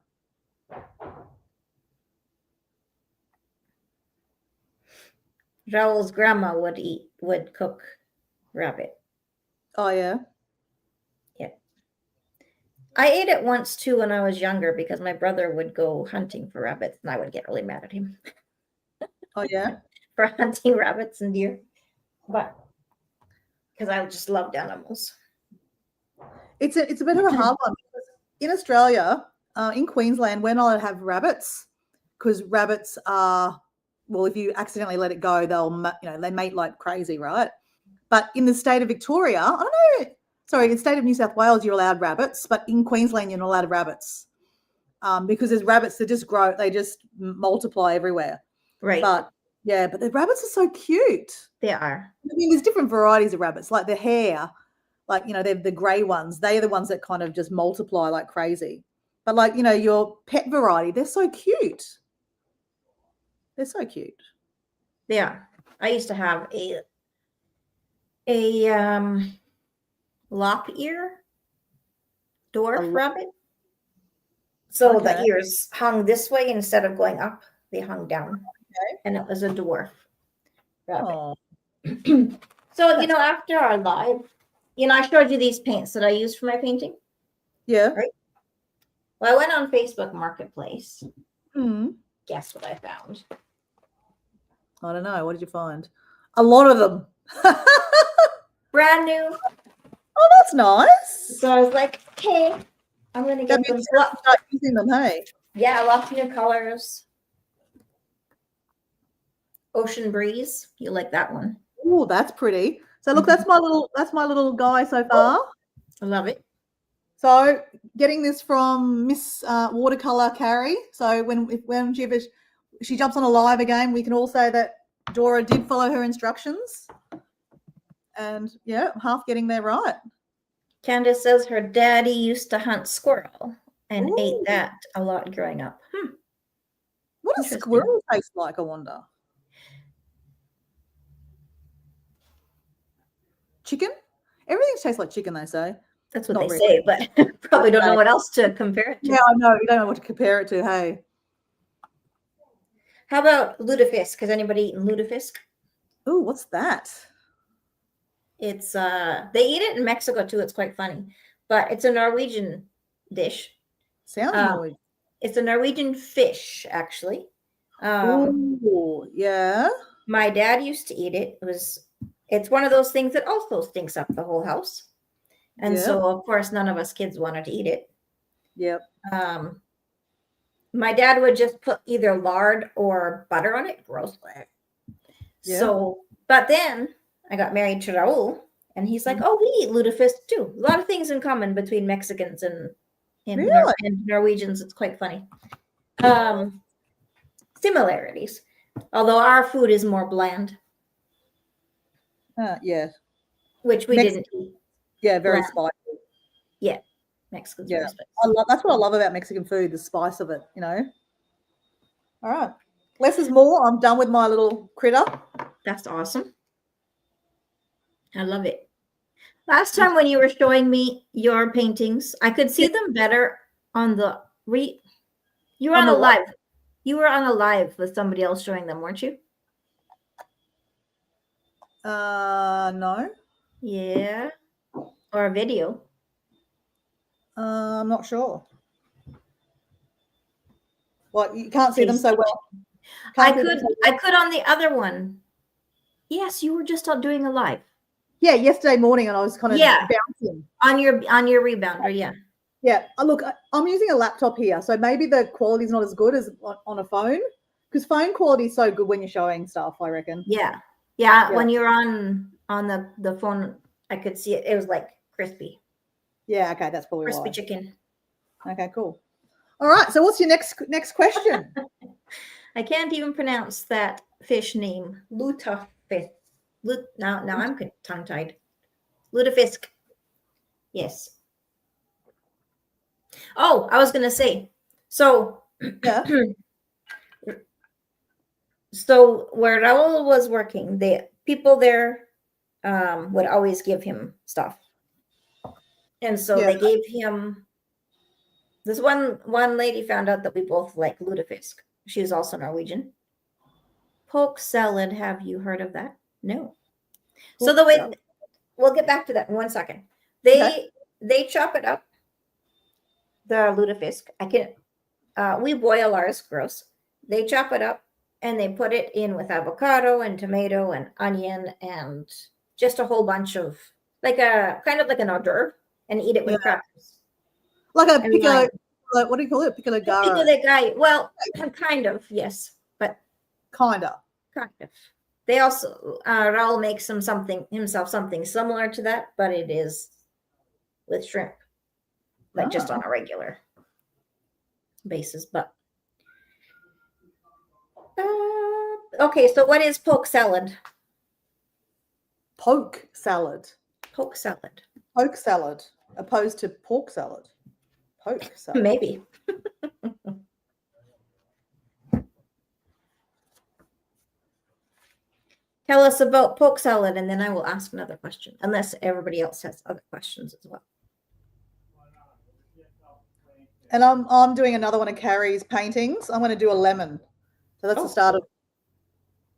[SPEAKER 2] Raul's grandma would cook rabbit.
[SPEAKER 1] Oh, yeah?
[SPEAKER 2] Yeah. I ate it once, too, when I was younger because my brother would go hunting for rabbits, and I would get really mad at him.
[SPEAKER 1] Oh, yeah?
[SPEAKER 2] For hunting rabbits and deer. But because I just loved animals.
[SPEAKER 1] It's a bit of a hard one. In Australia, in Queensland, we're not allowed to have rabbits because rabbits are, well, if you accidentally let it go, they mate like crazy, right? But in the state of Victoria, I don't know, sorry, in the state of New South Wales, you're allowed rabbits, but in Queensland, you're not allowed rabbits because there's rabbits that just grow, they just multiply everywhere.
[SPEAKER 2] Right.
[SPEAKER 1] But yeah, but the rabbits are so cute.
[SPEAKER 2] They are.
[SPEAKER 1] I mean, there's different varieties of rabbits, like the hare, like, they're the grey ones. They are the ones that kind of just multiply like crazy. But like, your pet variety, they're so cute. They're so cute.
[SPEAKER 2] They are. I used to have a lop ear dwarf rabbit. So the ears hung this way instead of going up, they hung down. Okay. And it was a dwarf rabbit. So, after our live, I showed you these paints that I used for my painting.
[SPEAKER 1] Yeah.
[SPEAKER 2] Right? Well, I went on Facebook Marketplace.
[SPEAKER 1] Mm-hmm.
[SPEAKER 2] Guess what I found?
[SPEAKER 1] I don't know. What did you find? A lot of them.
[SPEAKER 2] Brand new.
[SPEAKER 1] Oh, that's nice.
[SPEAKER 2] So I was like, okay, I'm going to get them.
[SPEAKER 1] Start using them, hey?
[SPEAKER 2] Yeah, lots of new colors. Ocean Breeze. You like that one?
[SPEAKER 1] Oh, that's pretty. So look, that's my little guy so far.
[SPEAKER 2] I love it.
[SPEAKER 1] So getting this from Miss Watercolor Carrie. So when she jumps on a live again, we can all say that Dora did follow her instructions. And yeah, I'm half getting there right.
[SPEAKER 2] Candace says her daddy used to hunt squirrel and ate that a lot growing up.
[SPEAKER 1] What does squirrel taste like, I wonder? Chicken? Everything tastes like chicken, they say.
[SPEAKER 2] That's what they say, but probably don't know what else to compare it to.
[SPEAKER 1] Yeah, I know. You don't know what to compare it to, hey.
[SPEAKER 2] How about lutefisk? Has anybody eaten lutefisk?
[SPEAKER 1] Oh, what's that?
[SPEAKER 2] It's they eat it in Mexico too. It's quite funny, but it's a Norwegian dish.
[SPEAKER 1] Sounds Norwegian.
[SPEAKER 2] It's a Norwegian fish, actually.
[SPEAKER 1] Oh, yeah.
[SPEAKER 2] My dad used to eat it. It's one of those things that also stinks up the whole house. And so, of course, none of us kids wanted to eat it.
[SPEAKER 1] Yep.
[SPEAKER 2] My dad would just put either lard or butter on it. Gross. Yep. So, but then I got married to Raul, and he's like, oh, we eat lutefisk too. A lot of things in common between Mexicans and Norwegians. It's quite funny. Similarities. Although our food is more bland.
[SPEAKER 1] Yeah.
[SPEAKER 2] Which we didn't eat.
[SPEAKER 1] Yeah, very spicy.
[SPEAKER 2] Yeah. Mexican's very spicy.
[SPEAKER 1] That's what I love about Mexican food, the spice of it, All right. Less is more. I'm done with my little critter. That's awesome.
[SPEAKER 2] I love it. Last time when you were showing me your paintings, I could see them better on the you were on a live. You were on a live with somebody else showing them, weren't you?
[SPEAKER 1] No.
[SPEAKER 2] Yeah. Or a video.
[SPEAKER 1] I'm not sure. What, you can't see them so well?
[SPEAKER 2] I could on the other one. Yes, you were just doing a live.
[SPEAKER 1] Yeah, yesterday morning, and I was kind of bouncing
[SPEAKER 2] on your rebounder. Yeah.
[SPEAKER 1] Yeah. Look, I'm using a laptop here, so maybe the quality is not as good as on a phone, because phone quality is so good when you're showing stuff, I reckon.
[SPEAKER 2] Yeah. Yeah. When you're on the phone, I could see it. It was like crispy.
[SPEAKER 1] Yeah. Okay, that's probably
[SPEAKER 2] crispy chicken.
[SPEAKER 1] Okay, cool. All right. So, what's your next question?
[SPEAKER 2] I can't even pronounce that fish name? Lutefisk. Now I'm tongue-tied. Lutefisk. Yes. Oh, I was going to say, so
[SPEAKER 1] Yeah.
[SPEAKER 2] So where Raul was working, the people there would always give him stuff. And so they gave him this one lady found out that we both like lutefisk. She was also Norwegian. Poke salad, have you heard of that? No. So the way we'll get back to that in 1 second. They chop it up, the lutefisk. We boil ours, gross. They chop it up and they put it in with avocado and tomato and onion and just a whole bunch of kind of like an hors d'oeuvre, and eat it with crackers.
[SPEAKER 1] Like a piccolo, what do you call it? Piccolo garo.
[SPEAKER 2] Piccolo guy. Well, kind of, yes, but
[SPEAKER 1] kind of.
[SPEAKER 2] They also Raul makes himself something similar to that, but it is with shrimp, like just on a regular basis. But okay, so what is poke salad?
[SPEAKER 1] Poke salad.
[SPEAKER 2] Poke salad.
[SPEAKER 1] Poke salad, opposed to pork salad. Poke salad.
[SPEAKER 2] Maybe. Tell us about poke salad, and then I will ask another question, unless everybody else has other questions as well.
[SPEAKER 1] And I'm doing another one of Carrie's paintings. I'm going to do a lemon. So that's the start of.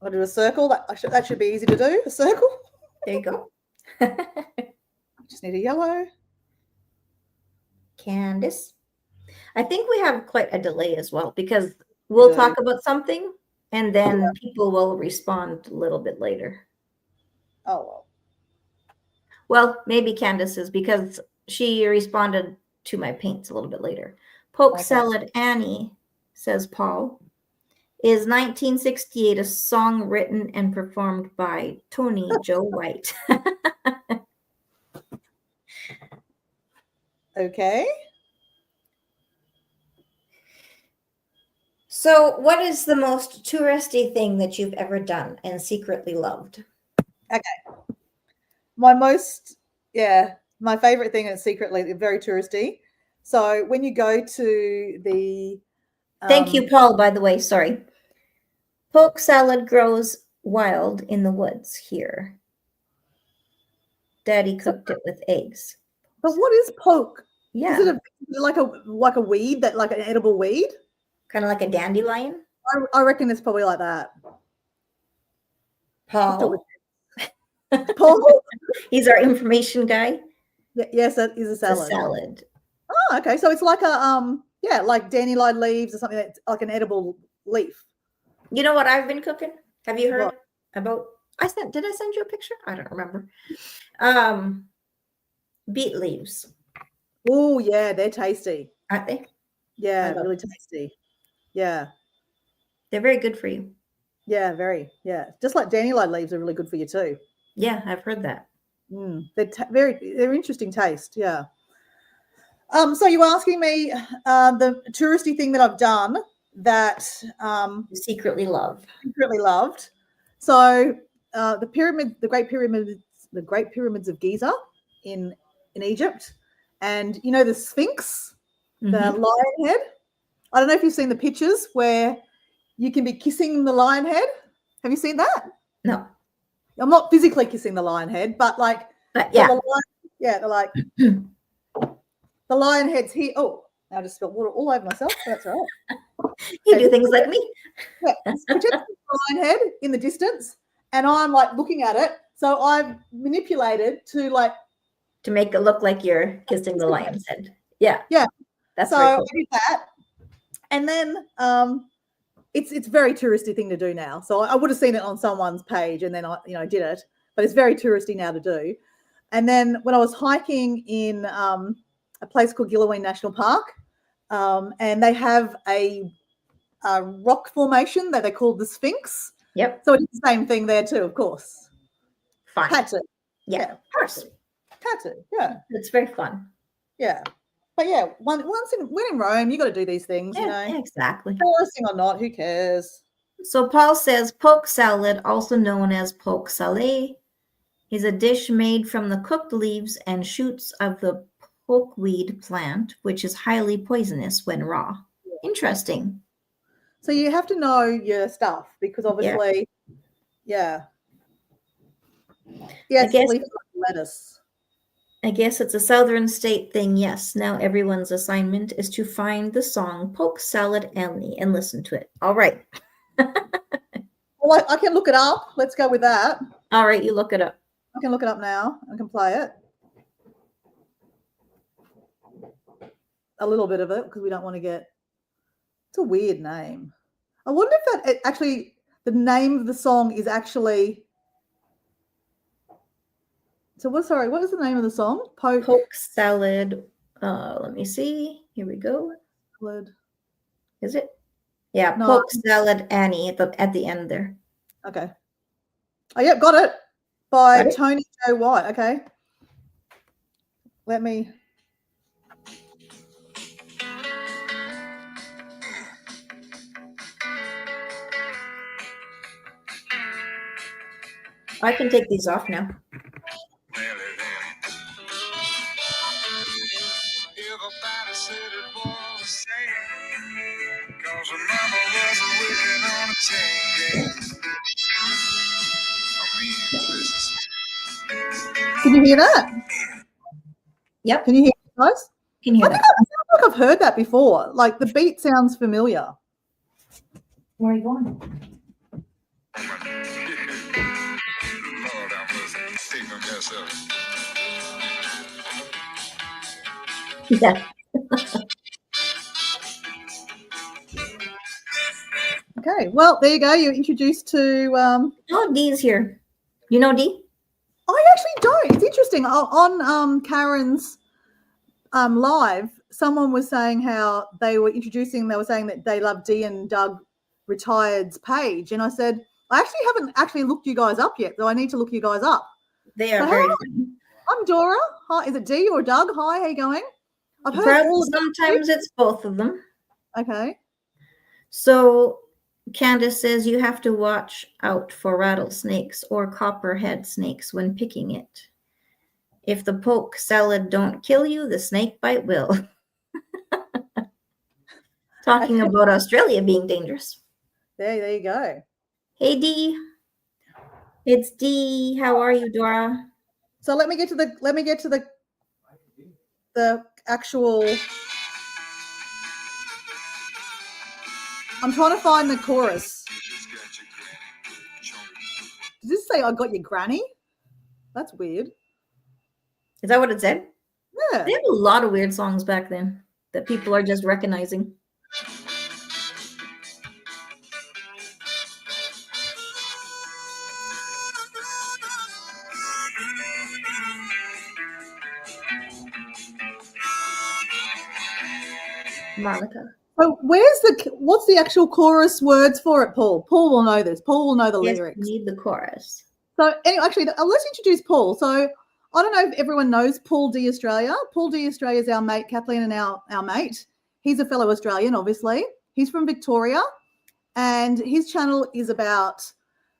[SPEAKER 1] I'll do a circle. That should be easy to do. A circle.
[SPEAKER 2] There you go.
[SPEAKER 1] Just need a yellow.
[SPEAKER 2] Candace, I think we have quite a delay as well, because we'll talk about something and then people will respond a little bit later.
[SPEAKER 1] Oh, well.
[SPEAKER 2] Well, maybe Candace's, because she responded to my paints a little bit later. Poke Salad Annie, says Paul, is 1968 a song written and performed by Tony Joe White.
[SPEAKER 1] Okay.
[SPEAKER 2] So what is the most touristy thing that you've ever done and secretly loved?
[SPEAKER 1] Okay. My favorite thing is secretly very touristy. So when you go to the...
[SPEAKER 2] Thank you, Paul, by the way. Sorry. Poke salad grows wild in the woods here. Daddy cooked it with eggs.
[SPEAKER 1] But what is poke?
[SPEAKER 2] Yeah.
[SPEAKER 1] Is it like a weed, like an edible weed?
[SPEAKER 2] Kind of like a dandelion?
[SPEAKER 1] I reckon it's probably like that.
[SPEAKER 2] Paul?
[SPEAKER 1] Paul?
[SPEAKER 2] He's our information guy.
[SPEAKER 1] Yes, that is a salad.
[SPEAKER 2] It's a salad.
[SPEAKER 1] Oh, okay. So it's like like dandelion leaves or something that's like an edible leaf.
[SPEAKER 2] You know what I've been cooking? Have you heard about? Did I send you a picture? I don't remember. Beet leaves.
[SPEAKER 1] Oh yeah, they're tasty,
[SPEAKER 2] aren't they?
[SPEAKER 1] Yeah, really tasty. Yeah,
[SPEAKER 2] they're very good for you.
[SPEAKER 1] Yeah, very. Yeah, just like dandelion leaves are really good for you too.
[SPEAKER 2] Yeah, I've heard that.
[SPEAKER 1] They're interesting taste. Yeah. So you're asking me the touristy thing that I've done that
[SPEAKER 2] you secretly love.
[SPEAKER 1] Secretly loved. So the Great Pyramids of Giza in Egypt, and you know the Sphinx, the lion head. I don't know if you've seen the pictures where you can be kissing the lion head. Have you seen that?
[SPEAKER 2] No.
[SPEAKER 1] I'm not physically kissing the lion head, but they're like the lion head's here. Oh, I just spilled water all over myself. That's all right.
[SPEAKER 2] You do things like me.
[SPEAKER 1] Yeah, the lion head in the distance, and I'm like looking at it. So I've manipulated to
[SPEAKER 2] make it look like you're kissing the lion's head. Yeah.
[SPEAKER 1] Yeah.
[SPEAKER 2] That's
[SPEAKER 1] so
[SPEAKER 2] very cool.
[SPEAKER 1] I did that. And then it's a very touristy thing to do now. So I would have seen it on someone's page and then I did it, but it's very touristy now to do. And then when I was hiking in a place called Gilloween National Park, and they have a rock formation that they call the Sphinx.
[SPEAKER 2] Yep.
[SPEAKER 1] So it's the same thing there too, of course.
[SPEAKER 2] Fun.
[SPEAKER 1] Had to.
[SPEAKER 2] Yeah, of course.
[SPEAKER 1] Had to. Yeah.
[SPEAKER 2] It's very fun.
[SPEAKER 1] Yeah. But yeah, when in Rome, you got to do these things,
[SPEAKER 2] Exactly.
[SPEAKER 1] Touristing or not, who cares?
[SPEAKER 2] So Paul says poke salad, also known as poke salé, is a dish made from the cooked leaves and shoots of the pokeweed plant, which is highly poisonous when raw. Interesting.
[SPEAKER 1] So you have to know your stuff because obviously, yeah. Yes, leaf lettuce.
[SPEAKER 2] I guess it's a southern state thing. Yes. Now everyone's assignment is to find the song Poke Salad Annie and listen to it. All right.
[SPEAKER 1] Well, I can look it up. Let's go with that.
[SPEAKER 2] All right, you look it up.
[SPEAKER 1] I can look it up now. I can play it. A little bit of it because we don't want to get. It's a weird name. I wonder if that actually the name of the song is actually. So what? Sorry, what is the name of the song?
[SPEAKER 2] Poke salad. Let me see. Here we go.
[SPEAKER 1] Salad.
[SPEAKER 2] Is it? Yeah, no. Poke salad Annie at the end there.
[SPEAKER 1] Okay. Oh, yep, got it. By Tony Joe White. Okay. Let me.
[SPEAKER 2] I can take these off now.
[SPEAKER 1] Can you hear that?
[SPEAKER 2] Yep.
[SPEAKER 1] Can you hear it, guys?
[SPEAKER 2] Can hear that.
[SPEAKER 1] I feel like I've heard that before. Like the beat sounds familiar.
[SPEAKER 2] Where are you going? Yeah.
[SPEAKER 1] Okay, well, there you go. You're introduced to.
[SPEAKER 2] Oh, Dee's here. You know Dee?
[SPEAKER 1] I actually don't. It's interesting. On Karen's live, someone was saying how they were saying that they love Dee and Doug Retired's page. And I said, I actually haven't actually looked you guys up yet, though I need to look you guys up.
[SPEAKER 2] They are very funny.
[SPEAKER 1] I'm Dora. Hi, is it Dee or Doug? Hi, how you going? I've heard
[SPEAKER 2] sometimes it's both of them.
[SPEAKER 1] Okay.
[SPEAKER 2] So Candace says you have to watch out for rattlesnakes or copperhead snakes when picking it. If the poke salad don't kill you, the snake bite will. Talking about Australia being dangerous.
[SPEAKER 1] There you go.
[SPEAKER 2] Hey Dee. It's Dee. How are you, Dora?
[SPEAKER 1] So let me get to the actual. I'm trying to find the chorus. Does this say I got your granny? That's weird.
[SPEAKER 2] Is that what it said?
[SPEAKER 1] Yeah.
[SPEAKER 2] They had a lot of weird songs back then that people are just recognizing. Monica.
[SPEAKER 1] So what's the actual chorus words for it, Paul? Paul will know this. Paul will know the lyrics.
[SPEAKER 2] You need the chorus.
[SPEAKER 1] So anyway, actually, let's introduce Paul. So I don't know if everyone knows Paul D. Australia. Paul D. Australia is our mate, Kathleen, and our mate. He's a fellow Australian, obviously. He's from Victoria, and his channel is about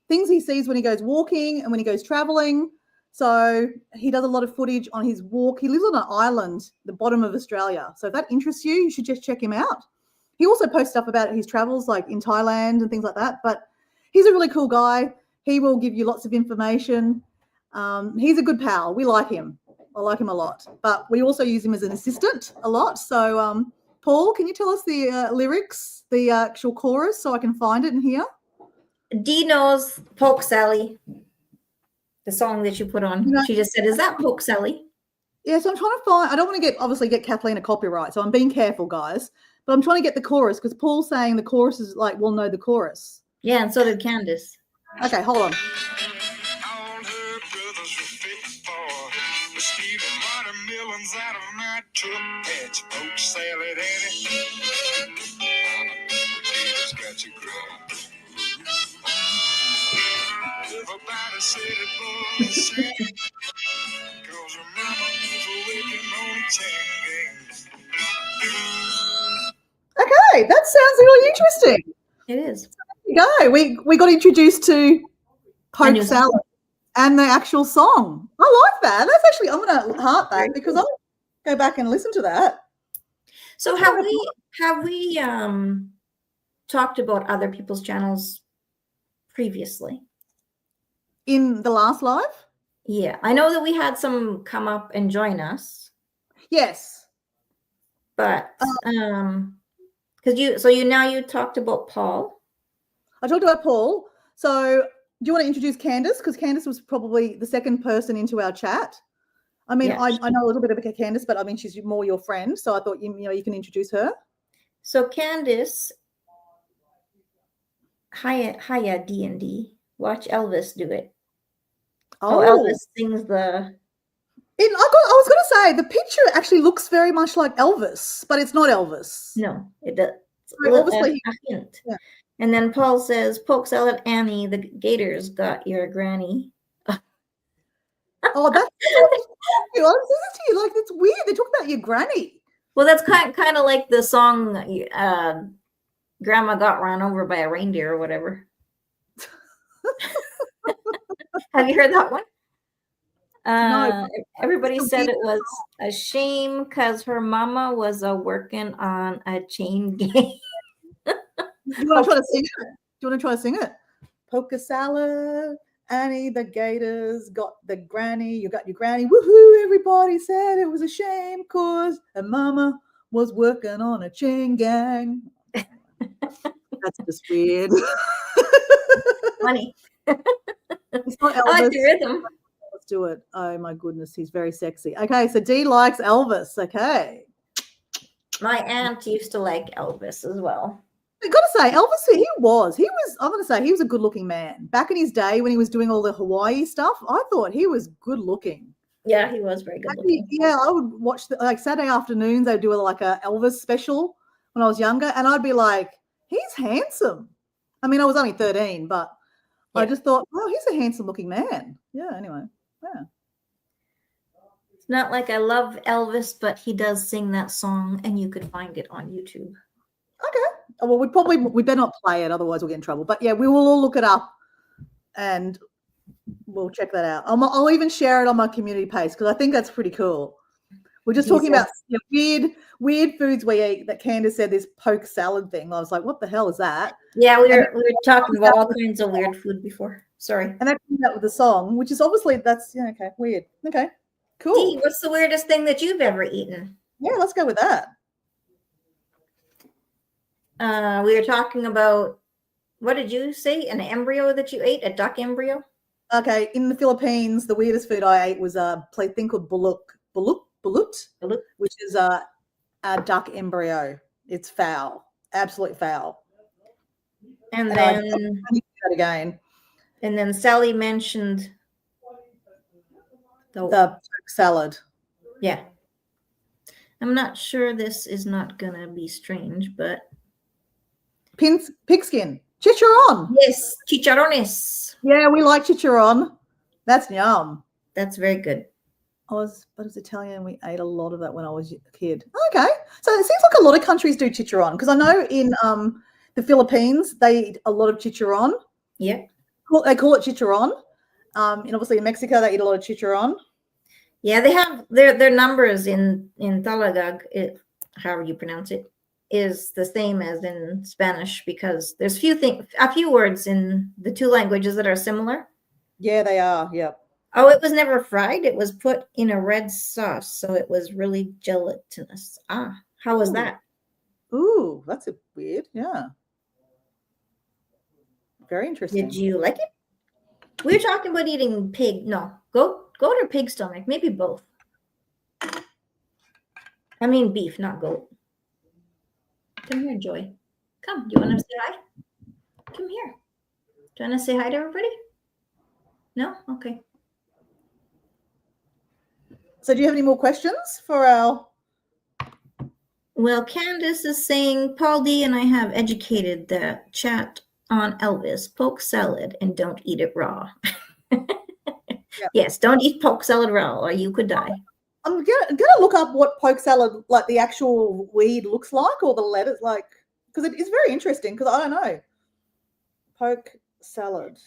[SPEAKER 1] things he sees when he goes walking and when he goes traveling. So he does a lot of footage on his walk. He lives on an island, the bottom of Australia. So if that interests you, you should just check him out. He also posts stuff about his travels, like in Thailand and things like that. But he's a really cool guy. He will give you lots of information. He's a good pal. We like him. I like him a lot. But we also use him as an assistant a lot. So, Paul, can you tell us the lyrics, the actual chorus, so I can find it in here?
[SPEAKER 2] Dee knows Poke Sally, the song that you put on. You know, she just said, is that Poke Sally?
[SPEAKER 1] Yeah, so I'm trying to find, I don't want to get Kathleen a copyright, so I'm being careful, guys. But I'm trying to get the chorus because Paul's saying the chorus is like, we'll know the chorus.
[SPEAKER 2] Yeah, and so did Candace.
[SPEAKER 1] Okay, hold on. Okay, that sounds really interesting.
[SPEAKER 2] It is.
[SPEAKER 1] you go. We got introduced to poke salad and the actual song. I like that. That's actually, I'm going to heart that because I'll go back and listen to that.
[SPEAKER 2] So have we talked about other people's channels previously?
[SPEAKER 1] In the last live?
[SPEAKER 2] Yeah, I know that we had some come up and join us.
[SPEAKER 1] Yes.
[SPEAKER 2] But because you talked about Paul.
[SPEAKER 1] I talked about Paul. So do you want to introduce Candace? Because Candace was probably the second person into our chat. I mean, yeah. I know a little bit about Candace, but I mean, she's more your friend. So I thought, you can introduce her.
[SPEAKER 2] So Candace, hiya D&D. Watch Elvis do it. Oh, Elvis sings the...
[SPEAKER 1] I was going to say, the picture actually looks very much like Elvis, but it's not Elvis.
[SPEAKER 2] No, it does.
[SPEAKER 1] So obviously,
[SPEAKER 2] a hint. Yeah. And then Paul says, poke salad Annie, the gators got your granny.
[SPEAKER 1] Oh, that's like, it's weird. They talk about your granny.
[SPEAKER 2] Well, that's kind of like the song Grandma Got Run Over by a Reindeer or whatever. Have you heard that one?
[SPEAKER 1] No.
[SPEAKER 2] Everybody said it was a shame because her mama was working on a chain gang.
[SPEAKER 1] You want to try to sing it? Do you want to try to sing it? Poke salad, Annie, the gators got the granny. You got your granny. Woohoo! Everybody said it was a shame because her mama was working on a chain gang. That's just weird.
[SPEAKER 2] Funny.
[SPEAKER 1] It's not Elvis.
[SPEAKER 2] I like the rhythm.
[SPEAKER 1] Let's do it. Oh my goodness, he's very sexy. Okay, so Dee likes Elvis. Okay.
[SPEAKER 2] My aunt used to like Elvis as well.
[SPEAKER 1] I got to say, Elvis, I'm going to say he was a good looking man. Back in his day when he was doing all the Hawaii stuff, I thought he was good looking.
[SPEAKER 2] Yeah, he was very good looking.
[SPEAKER 1] Yeah, I would watch Saturday afternoons. They'd do like a Elvis special when I was younger, and I'd be like, he's handsome. I mean, I was only 13, but yeah. I just thought, oh, he's a handsome looking man. Yeah, anyway, yeah.
[SPEAKER 2] It's not like I love Elvis, but he does sing that song, and you could find it on YouTube.
[SPEAKER 1] Okay. Well, we better not play it, otherwise we'll get in trouble. But yeah, we will all look it up and we'll check that out. I'll even share it on my community page because I think that's pretty cool. We're just talking about weird foods we eat. That Candace said this poke salad thing. I was like, what the hell is that?
[SPEAKER 2] Yeah, we were talking about all kinds of weird food before. Sorry.
[SPEAKER 1] And that comes out with the song, which is obviously okay, weird. Okay, cool.
[SPEAKER 2] Dee, what's the weirdest thing that you've ever eaten?
[SPEAKER 1] Yeah, let's go with that.
[SPEAKER 2] We were talking about, what did you say? An embryo that you ate? A duck embryo?
[SPEAKER 1] Okay, in the Philippines, the weirdest food I ate was a thing called balut, which is a duck embryo. It's foul, absolute foul.
[SPEAKER 2] And then I
[SPEAKER 1] do that again.
[SPEAKER 2] And then Sally mentioned
[SPEAKER 1] the salad.
[SPEAKER 2] Yeah. I'm not sure this is not gonna be strange, but
[SPEAKER 1] pigskin, chicharron.
[SPEAKER 2] Yes, chicharrones.
[SPEAKER 1] Yeah, we like chicharron. That's yum.
[SPEAKER 2] That's very good.
[SPEAKER 1] I was Italian. We ate a lot of that when I was a kid. Okay, so it seems like a lot of countries do chicharron because I know in the Philippines they eat a lot of chicharron.
[SPEAKER 2] Yeah,
[SPEAKER 1] they call it chicharron. And obviously in Mexico they eat a lot of chicharron.
[SPEAKER 2] Yeah, they have their numbers in Tagalog. However you pronounce it, is the same as in Spanish because there's a few words in the two languages that are similar.
[SPEAKER 1] Yeah, they are. Yep.
[SPEAKER 2] Oh, it was never fried. It was put in a red sauce, so it was really gelatinous. How was that?
[SPEAKER 1] Ooh, that's weird. Yeah. Very interesting.
[SPEAKER 2] Did you like it? We were talking about eating pig. No, goat or pig stomach, maybe both. I mean beef, not goat. Come here, Joy. Come. Do you want to say hi? Come here. Do you want to say hi to everybody? No? Okay.
[SPEAKER 1] So do you have any more questions for our...
[SPEAKER 2] Well, Candace is saying, Paul D and I have educated the chat on Elvis. Poke salad and don't eat it raw. Yep. Yes, don't eat poke salad raw or you could die.
[SPEAKER 1] I'm gonna look up what poke salad, like the actual weed looks like or the letters, like, because it is very interesting because I don't know. Poke salad.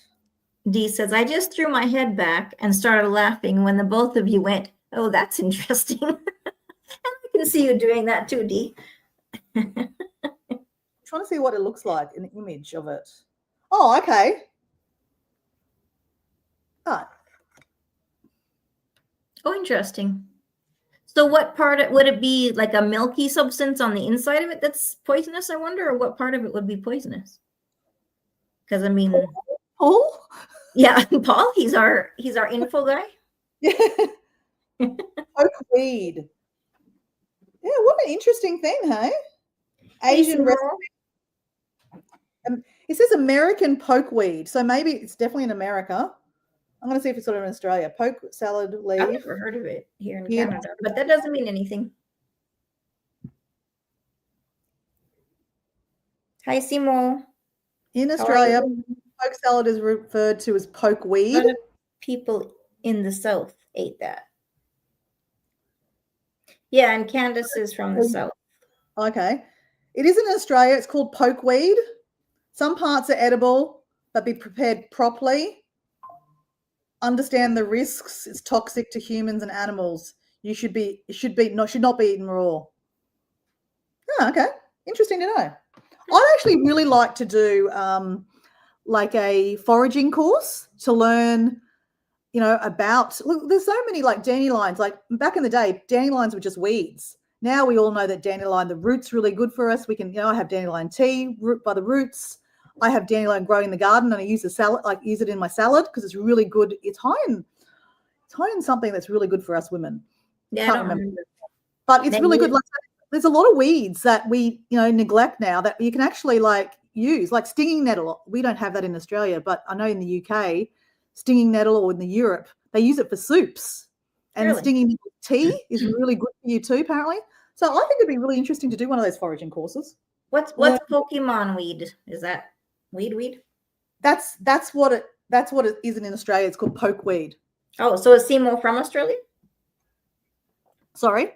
[SPEAKER 2] Dee says, I just threw my head back and started laughing when the both of you went, oh, that's interesting. And I can see you doing that too, Dee.
[SPEAKER 1] I'm trying to see what it looks like, an image of it. Oh, okay. Oh.
[SPEAKER 2] Oh, interesting. So what part would it be, like a milky substance on the inside of it that's poisonous, I wonder, or what part of it would be poisonous? Because I mean,
[SPEAKER 1] Paul?
[SPEAKER 2] Yeah, Paul, he's our info guy.
[SPEAKER 1] Yeah. Pokeweed. Yeah, what an interesting thing, hey? Asian recipe. It says American pokeweed, so maybe it's definitely in America. I'm going to see if it's sort of in Australia. Poke salad leaf.
[SPEAKER 2] I've never heard of it here in Canada, but that doesn't mean anything. Hi, Simo.
[SPEAKER 1] In Australia, poke salad is referred to as pokeweed.
[SPEAKER 2] A lot of people in the South ate that. Yeah, and Candace is from the South.
[SPEAKER 1] Okay. It is in Australia. It's called pokeweed. Some parts are edible, but be prepared properly. Understand the risks. It's toxic to humans and animals. Should not be eaten raw. Oh, okay. Interesting to know. I'd actually really like to do like a foraging course to learn, about, look, there's so many like dandelions. Like back in the day, dandelions were just weeds. Now we all know that dandelion, the root's really good for us. We can, I have dandelion tea root by the roots. I have dandelion growing in the garden, and I use use it in my salad because it's really good. It's high in something that's really good for us women.
[SPEAKER 2] Yeah,
[SPEAKER 1] Can't remember. But it's really good. Like, there's a lot of weeds that we, neglect now that you can actually like use, like stinging nettle. We don't have that in Australia, but I know in the UK, stinging nettle, or in the Europe, they use it for soups. And
[SPEAKER 2] really?
[SPEAKER 1] Stinging nettle tea is really good for you too, apparently. So I think it'd be really interesting to do one of those foraging courses.
[SPEAKER 2] What's Pokemon weed? Is that weed?
[SPEAKER 1] That's what it isn't in Australia. It's called pokeweed.
[SPEAKER 2] Oh, so is Simo from Australia?
[SPEAKER 1] Sorry?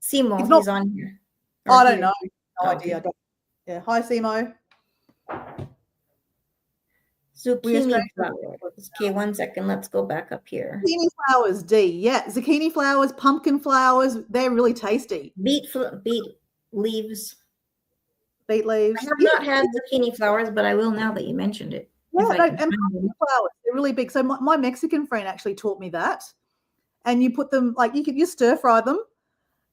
[SPEAKER 2] Simo, he's on here.
[SPEAKER 1] I don't know. No idea. Yeah. Hi, Simo.
[SPEAKER 2] Zucchini flowers. Okay, 1 second. Let's go back up here.
[SPEAKER 1] Zucchini flowers, D. Yeah, zucchini flowers, pumpkin flowers. They're really tasty.
[SPEAKER 2] Beet leaves.
[SPEAKER 1] Beet leaves.
[SPEAKER 2] I have not had zucchini flowers, but I will now that you mentioned it.
[SPEAKER 1] Yeah, and pumpkin flowers. They're really big. So my Mexican friend actually taught me that. And you put them, like, you stir fry them.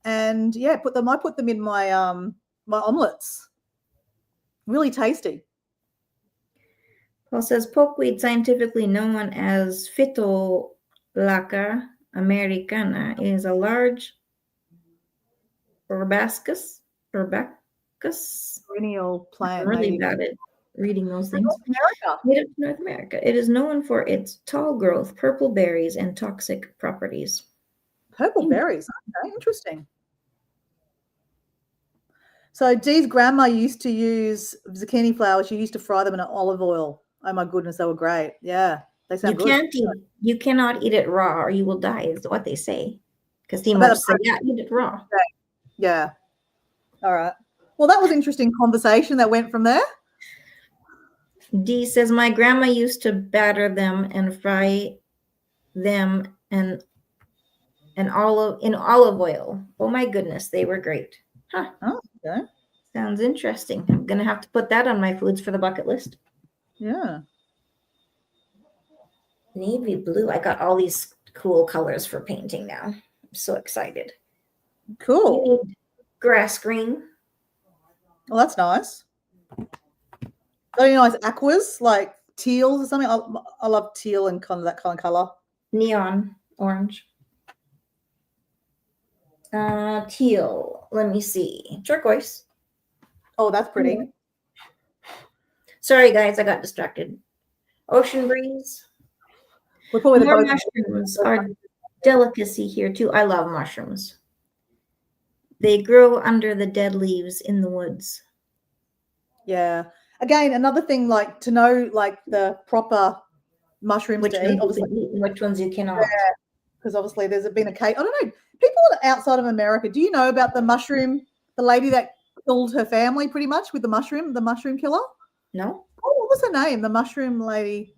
[SPEAKER 1] And yeah, I put them in my my omelets. Really tasty.
[SPEAKER 2] Paul says pokeweed, scientifically known as Phytolacca americana, is a large herbaceous
[SPEAKER 1] perennial plant.
[SPEAKER 2] I'm really bad at reading those things. Native to North America. It is known for its tall growth, purple berries, and toxic properties.
[SPEAKER 1] Purple berries. Okay, interesting. So Dee's grandma used to use zucchini flowers. She used to fry them in olive oil. Oh my goodness, they were great. Yeah, they sound good.
[SPEAKER 2] You cannot eat it raw, or you will die, is what they say. Because the most say, yeah, eat it raw.
[SPEAKER 1] Yeah. All right. Well, that was interesting conversation that went from there.
[SPEAKER 2] Dee says, my grandma used to batter them and fry them in olive oil. Oh my goodness, they were great. Huh.
[SPEAKER 1] Oh, okay.
[SPEAKER 2] Sounds interesting. I'm gonna have to put that on my foods for the bucket list.
[SPEAKER 1] Yeah.
[SPEAKER 2] Navy blue. I got all these cool colors for painting now. I'm so excited.
[SPEAKER 1] Cool.
[SPEAKER 2] You need grass green.
[SPEAKER 1] Well, that's nice. Don't you know, it's aquas, like teals or something? I love teal and kind of that kind of color.
[SPEAKER 2] Neon orange. Teal. Let me see. Turquoise.
[SPEAKER 1] Oh, that's pretty.
[SPEAKER 2] Sorry, guys, I got distracted. Ocean breeze.
[SPEAKER 1] We're probably
[SPEAKER 2] More mushrooms are delicacy here too. I love mushrooms. They grow under the dead leaves in the woods.
[SPEAKER 1] Yeah. Again, another thing, like to know, like the proper mushrooms to eat.
[SPEAKER 2] Which ones you cannot.
[SPEAKER 1] Yeah, because obviously there's been a case. I don't know. People outside of America, do you know about the lady that killed her family pretty much with the mushroom killer?
[SPEAKER 2] No.
[SPEAKER 1] Oh, what was her name? The mushroom lady.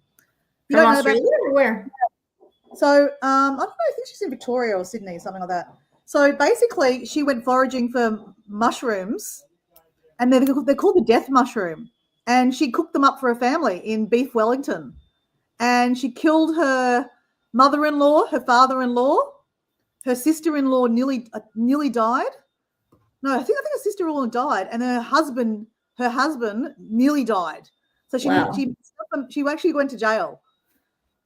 [SPEAKER 1] You
[SPEAKER 2] From
[SPEAKER 1] don't
[SPEAKER 2] Australia
[SPEAKER 1] know about,
[SPEAKER 2] or where?
[SPEAKER 1] so I don't know, I think she's in Victoria or Sydney, something like that. So basically she went foraging for mushrooms, and they're called the death mushroom, and she cooked them up for her family in beef Wellington, and she killed her mother-in-law, her father-in-law, her sister-in-law nearly died. No, I think her sister-in-law died, and her husband nearly died. So she actually went to jail.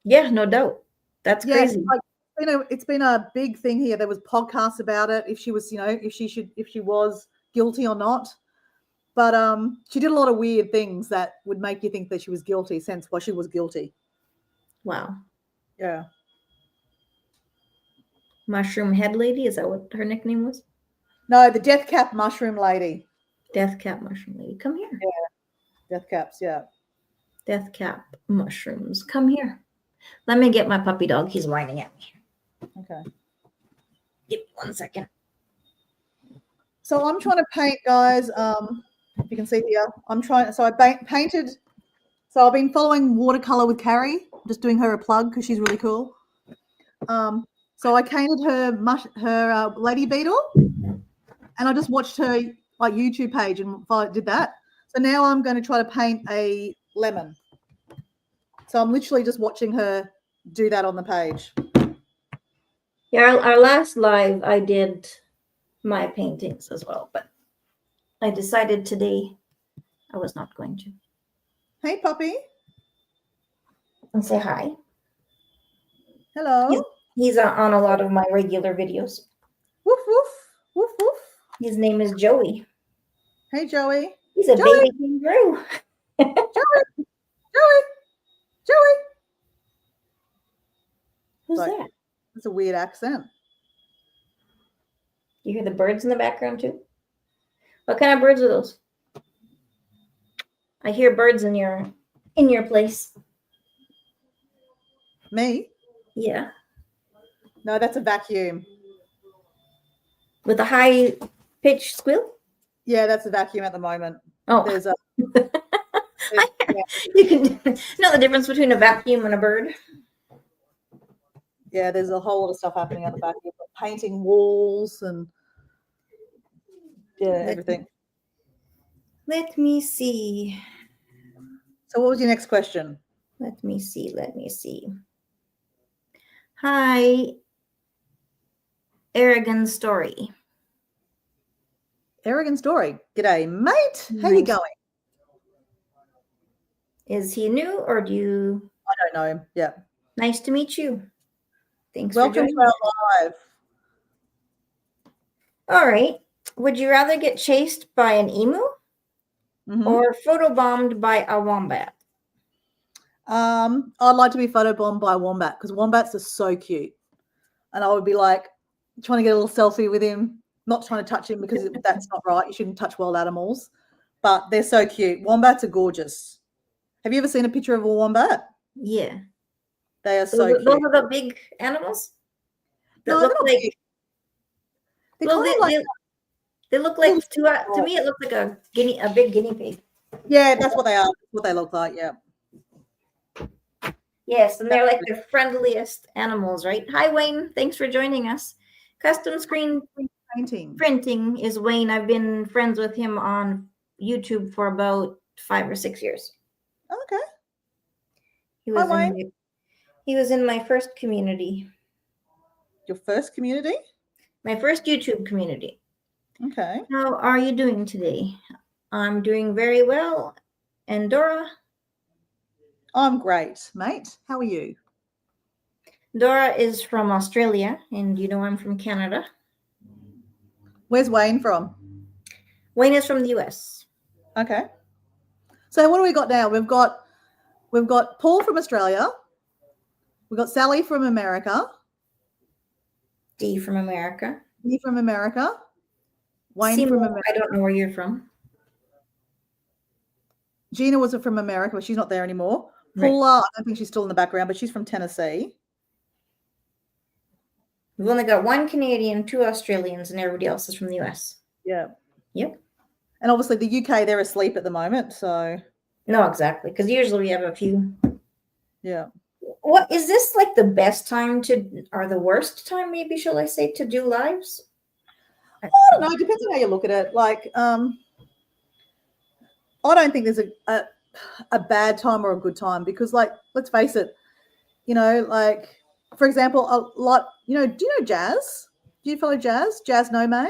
[SPEAKER 2] Yeah, no doubt. That's crazy.
[SPEAKER 1] It's been a big thing here. There was podcasts about it, if she was, if she was guilty or not. But she did a lot of weird things that would make you think that she was guilty, since she was guilty.
[SPEAKER 2] Wow.
[SPEAKER 1] Yeah.
[SPEAKER 2] Mushroom head lady, is that what her nickname was?
[SPEAKER 1] No, the death cap mushroom lady.
[SPEAKER 2] Death cap mushroom lady. Come here.
[SPEAKER 1] Yeah. Death caps, yeah.
[SPEAKER 2] Death cap mushrooms. Come here. Let me get my puppy dog. He's whining at me.
[SPEAKER 1] Okay.
[SPEAKER 2] Give me 1 second.
[SPEAKER 1] So I'm trying to paint, guys. If you can see here, I painted. So I've been following watercolor with Carrie, just doing her a plug because she's really cool. So I painted her lady beetle, and I just watched her YouTube page and did that. So now I'm going to try to paint a lemon. So I'm literally just watching her do that on the page.
[SPEAKER 2] Yeah, our last live, I did my paintings as well, but I decided today I was not going to.
[SPEAKER 1] Hey, puppy.
[SPEAKER 2] And say hi.
[SPEAKER 1] Hello.
[SPEAKER 2] He's on a lot of my regular videos.
[SPEAKER 1] Woof, woof. Woof, woof.
[SPEAKER 2] His name is Joey.
[SPEAKER 1] Hey, Joey.
[SPEAKER 2] He's a baby kangaroo.
[SPEAKER 1] Joey.
[SPEAKER 2] Who's that?
[SPEAKER 1] That's a weird accent.
[SPEAKER 2] You hear the birds in the background too? What kind of birds are those? I hear birds in your place.
[SPEAKER 1] Me?
[SPEAKER 2] Yeah.
[SPEAKER 1] No, that's a vacuum.
[SPEAKER 2] With a high pitched squeal?
[SPEAKER 1] Yeah, that's a vacuum at the moment.
[SPEAKER 2] Oh.
[SPEAKER 1] There's a
[SPEAKER 2] You can know the difference between a vacuum and a bird.
[SPEAKER 1] Yeah, there's a whole lot of stuff happening at the back here, painting walls and everything.
[SPEAKER 2] Let me see.
[SPEAKER 1] So what was your next question?
[SPEAKER 2] Let me see. Hi, Aragon Story.
[SPEAKER 1] Aragon Story. G'day, mate. How you going?
[SPEAKER 2] Is he new or do you?
[SPEAKER 1] I don't know him. Yeah.
[SPEAKER 2] Nice to meet you. Thanks.
[SPEAKER 1] Welcome to our live.
[SPEAKER 2] All right. Would you rather get chased by an emu or photobombed by a wombat?
[SPEAKER 1] I'd like to be photobombed by a wombat because wombats are so cute. And I would be like trying to get a little selfie with him, not trying to touch him because that's not right. You shouldn't touch wild animals, but they're so cute. Wombats are gorgeous. Have you ever seen a picture of a wombat?
[SPEAKER 2] Yeah.
[SPEAKER 1] They are so cute.
[SPEAKER 2] Those are the big animals? That look like big. They look like to me it looks like a big guinea pig.
[SPEAKER 1] Yeah, that's what they are. What they look like, yeah.
[SPEAKER 2] Yes, and they're like the friendliest animals, right? Hi, Wayne. Thanks for joining us. Custom screen printing is Wayne. I've been friends with him on YouTube for about 5 or 6 years.
[SPEAKER 1] Okay.
[SPEAKER 2] He was in my first community.
[SPEAKER 1] Your first community?
[SPEAKER 2] My first YouTube community.
[SPEAKER 1] Okay.
[SPEAKER 2] How are you doing today? I'm doing very well. And Dora?
[SPEAKER 1] I'm great, mate. How are you?
[SPEAKER 2] Dora is from Australia, and you know I'm from Canada.
[SPEAKER 1] Where's Wayne from?
[SPEAKER 2] Wayne is from the US.
[SPEAKER 1] Okay. So what do we got now? We've got Paul from Australia. We've got Sally from America.
[SPEAKER 2] D from America.
[SPEAKER 1] D from America. Wayne from America.
[SPEAKER 2] I don't know where you're from.
[SPEAKER 1] Gina was from America, but she's not there anymore.
[SPEAKER 2] Right.
[SPEAKER 1] Paula, I don't think she's still in the background, but she's from Tennessee.
[SPEAKER 2] We've only got 1 Canadian, 2 Australians, and everybody else is from the US.
[SPEAKER 1] Yeah.
[SPEAKER 2] Yep.
[SPEAKER 1] And obviously the UK, they're asleep at the moment, so.
[SPEAKER 2] No, exactly. Because usually we have a few.
[SPEAKER 1] Yeah.
[SPEAKER 2] What is this like the best time or the worst time, maybe, shall I say, to do lives?
[SPEAKER 1] I don't know. It depends on how you look at it. Like, I don't think there's a bad time or a good time because, like, let's face it, like, for example, a lot, do you know Jazz? Do you follow Jazz? Jazz Nomad?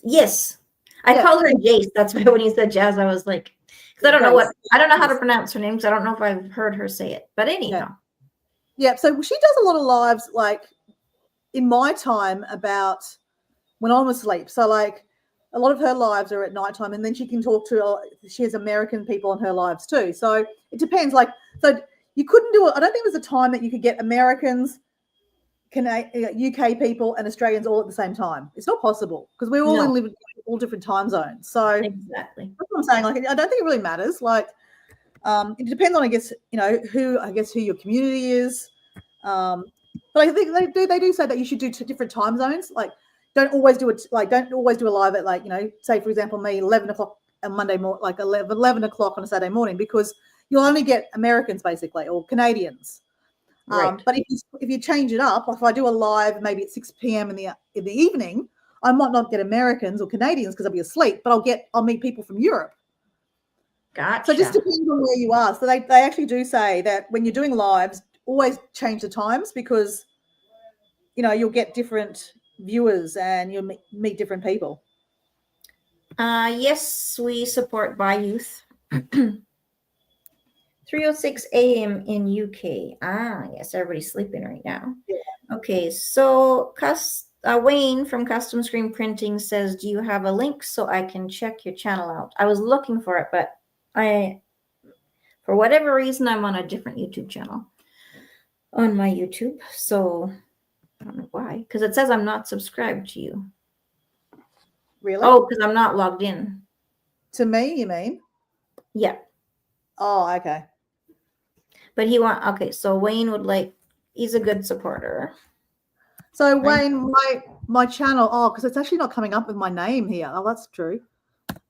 [SPEAKER 2] Yes. I call her Jace. That's why when you said Jazz, I was like, because I don't know how to pronounce her name, because I don't know if I've heard her say it. But anyhow.
[SPEAKER 1] Yeah. So she does a lot of lives, like, in my time about when I'm asleep. So, like, a lot of her lives are at nighttime, and then she can talk to, she has American people on her lives too. So it depends. Like, so you couldn't do it. I don't think there was a time that you could get Americans, UK people, and Australians all at the same time. It's not possible because we're all in all different time zones. So
[SPEAKER 2] exactly,
[SPEAKER 1] that's what I'm saying. Like, I don't think it really matters. Like, it depends on, I guess, who your community is. But I think they do say that you should do 2 different time zones. Like, don't always do it. Like, don't always do a live at, like, say for example me 11 o'clock on Monday morning, like 11 o'clock on a Saturday morning, because you'll only get Americans basically, or Canadians.
[SPEAKER 2] Right.
[SPEAKER 1] But if you change it up, if I do a live maybe at 6 p.m. in the evening, I might not get Americans or Canadians because I'll be asleep, but I'll meet people from Europe.
[SPEAKER 2] Gotcha.
[SPEAKER 1] So it just depends on where you are. So they actually do say that when you're doing lives, always change the times, because you'll get different viewers and you'll meet different people.
[SPEAKER 2] Yes, we support By Youth. 3:06 a.m. in UK. Yes, everybody's sleeping right now.
[SPEAKER 1] Yeah.
[SPEAKER 2] Okay, so Wayne from Custom Screen Printing says, do you have a link so I can check your channel out? I was looking for it, but for whatever reason, I'm on a different YouTube channel on my YouTube. So I don't know why, because it says I'm not subscribed to you.
[SPEAKER 1] Really?
[SPEAKER 2] Oh, because I'm not logged in.
[SPEAKER 1] To me, you mean?
[SPEAKER 2] Yeah.
[SPEAKER 1] Oh, okay.
[SPEAKER 2] But okay, so Wayne he's a good supporter.
[SPEAKER 1] So Wayne, my channel, because it's actually not coming up with my name here. Oh, that's true.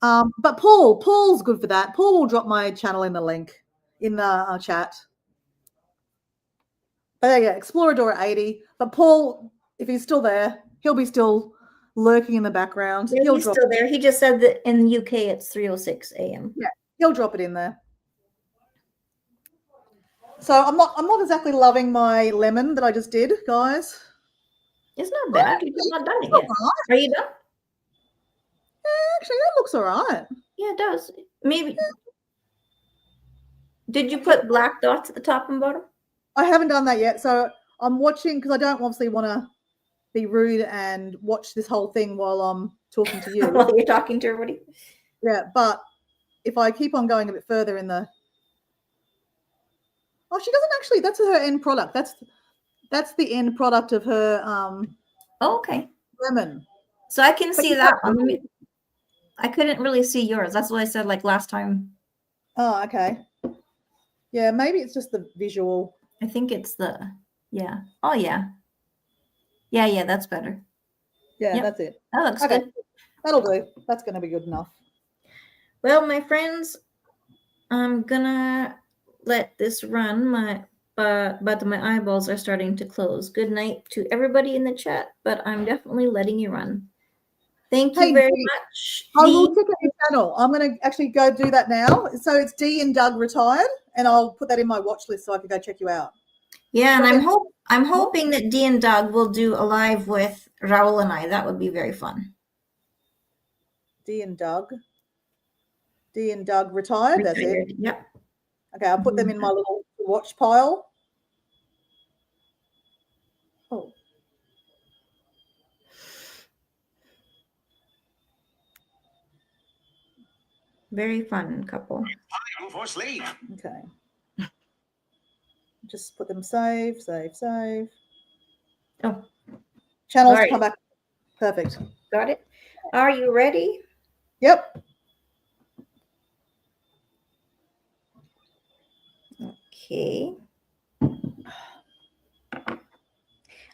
[SPEAKER 1] But Paul's good for that. Paul will drop my channel in the link in the chat. But yeah, Exploradora 80. But Paul, if he's still there, he'll be still lurking in the background.
[SPEAKER 2] Yeah, he's still there. He just said that in the UK it's 3:06 a.m.
[SPEAKER 1] Yeah, he'll drop it in there. So I'm not exactly loving my lemon that I just did, guys.
[SPEAKER 2] It's not bad. You've not done it yet. Right. Are you done?
[SPEAKER 1] Yeah, actually, that looks all right.
[SPEAKER 2] Yeah, it does. Maybe. Yeah. Did you put black dots at the top and bottom?
[SPEAKER 1] I haven't done that yet. So I'm watching, because I don't obviously want to be rude and watch this whole thing while I'm talking to you.
[SPEAKER 2] While you're talking to everybody?
[SPEAKER 1] Yeah, but if I keep on going a bit further in the... Oh, she doesn't actually... That's her end product. That's the end product of her...
[SPEAKER 2] okay.
[SPEAKER 1] Lemon.
[SPEAKER 2] So I can see that one. I couldn't really see yours. That's what I said like last time.
[SPEAKER 1] Oh, okay. Yeah, maybe it's just the visual.
[SPEAKER 2] I think it's yeah. Oh, yeah. Yeah, that's better.
[SPEAKER 1] Yeah, That's it.
[SPEAKER 2] That looks good.
[SPEAKER 1] That'll do. That's going to be good enough.
[SPEAKER 2] Well, my friends, I'm going to let this run. But my eyeballs are starting to close. Good night to everybody in the chat, but I'm definitely letting you run. Thank you very much.
[SPEAKER 1] I will check out your channel. I'm going to actually go do that now. So it's D and Doug Retired, and I'll put that in my watch list so I can go check you out.
[SPEAKER 2] Yeah, and I'm hoping that D and Doug will do a live with Raul and I. That would be very fun.
[SPEAKER 1] D and Doug Retired. That's it.
[SPEAKER 2] Yep.
[SPEAKER 1] Okay, I'll put them in my little watch pile. Oh.
[SPEAKER 2] Very fun couple.
[SPEAKER 3] Time for sleep.
[SPEAKER 1] Okay. Just put them save.
[SPEAKER 2] Oh.
[SPEAKER 1] Channels come back. Perfect.
[SPEAKER 2] Got it. Are you ready?
[SPEAKER 1] Yep.
[SPEAKER 2] Okay.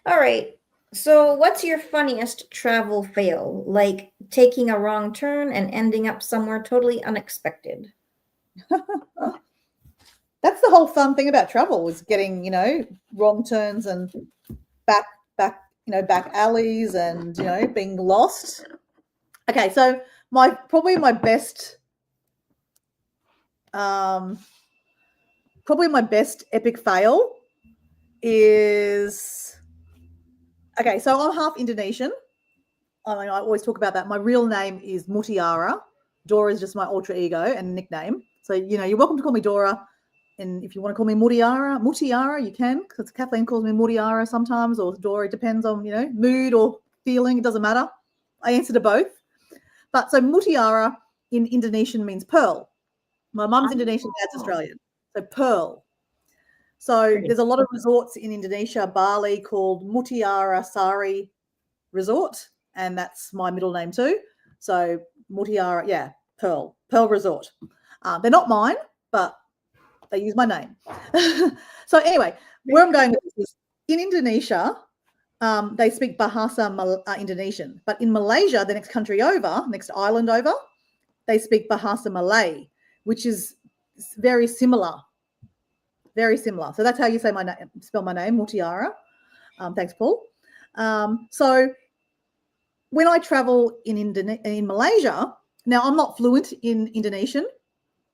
[SPEAKER 2] All right. So what's your funniest travel fail? Like taking a wrong turn and ending up somewhere totally unexpected?
[SPEAKER 1] That's the whole fun thing about travel, is getting, you know, wrong turns and back, back alleys, and, you know, being lost. Okay, so probably my best epic fail is, okay, so I'm half Indonesian. I mean, I always talk about that. My real name is Mutiara. Dora is just my alter ego and nickname. So, you know, you're welcome to call me Dora. And if you want to call me Mutiara, you can, because Kathleen calls me Mutiara sometimes, or Dora. It depends on, you know, mood or feeling. It doesn't matter. I answer to both. But so Mutiara in Indonesian means pearl. My mum's Indonesian, dad's Australian. So pearl. So there's a lot of resorts in Indonesia, Bali, called Mutiara Sari Resort, and that's my middle name too. So Mutiara, yeah, Pearl Resort. They're not mine, but they use my name. So anyway, where I'm going with this is, in Indonesia, they speak Bahasa Indonesian, but in Malaysia, the next country over, next island over, they speak Bahasa Malay, which is very similar. Very similar. So that's how you say my name, spell my name, Mutiara. Thanks, Paul. So when I travel in Malaysia, now I'm not fluent in Indonesian,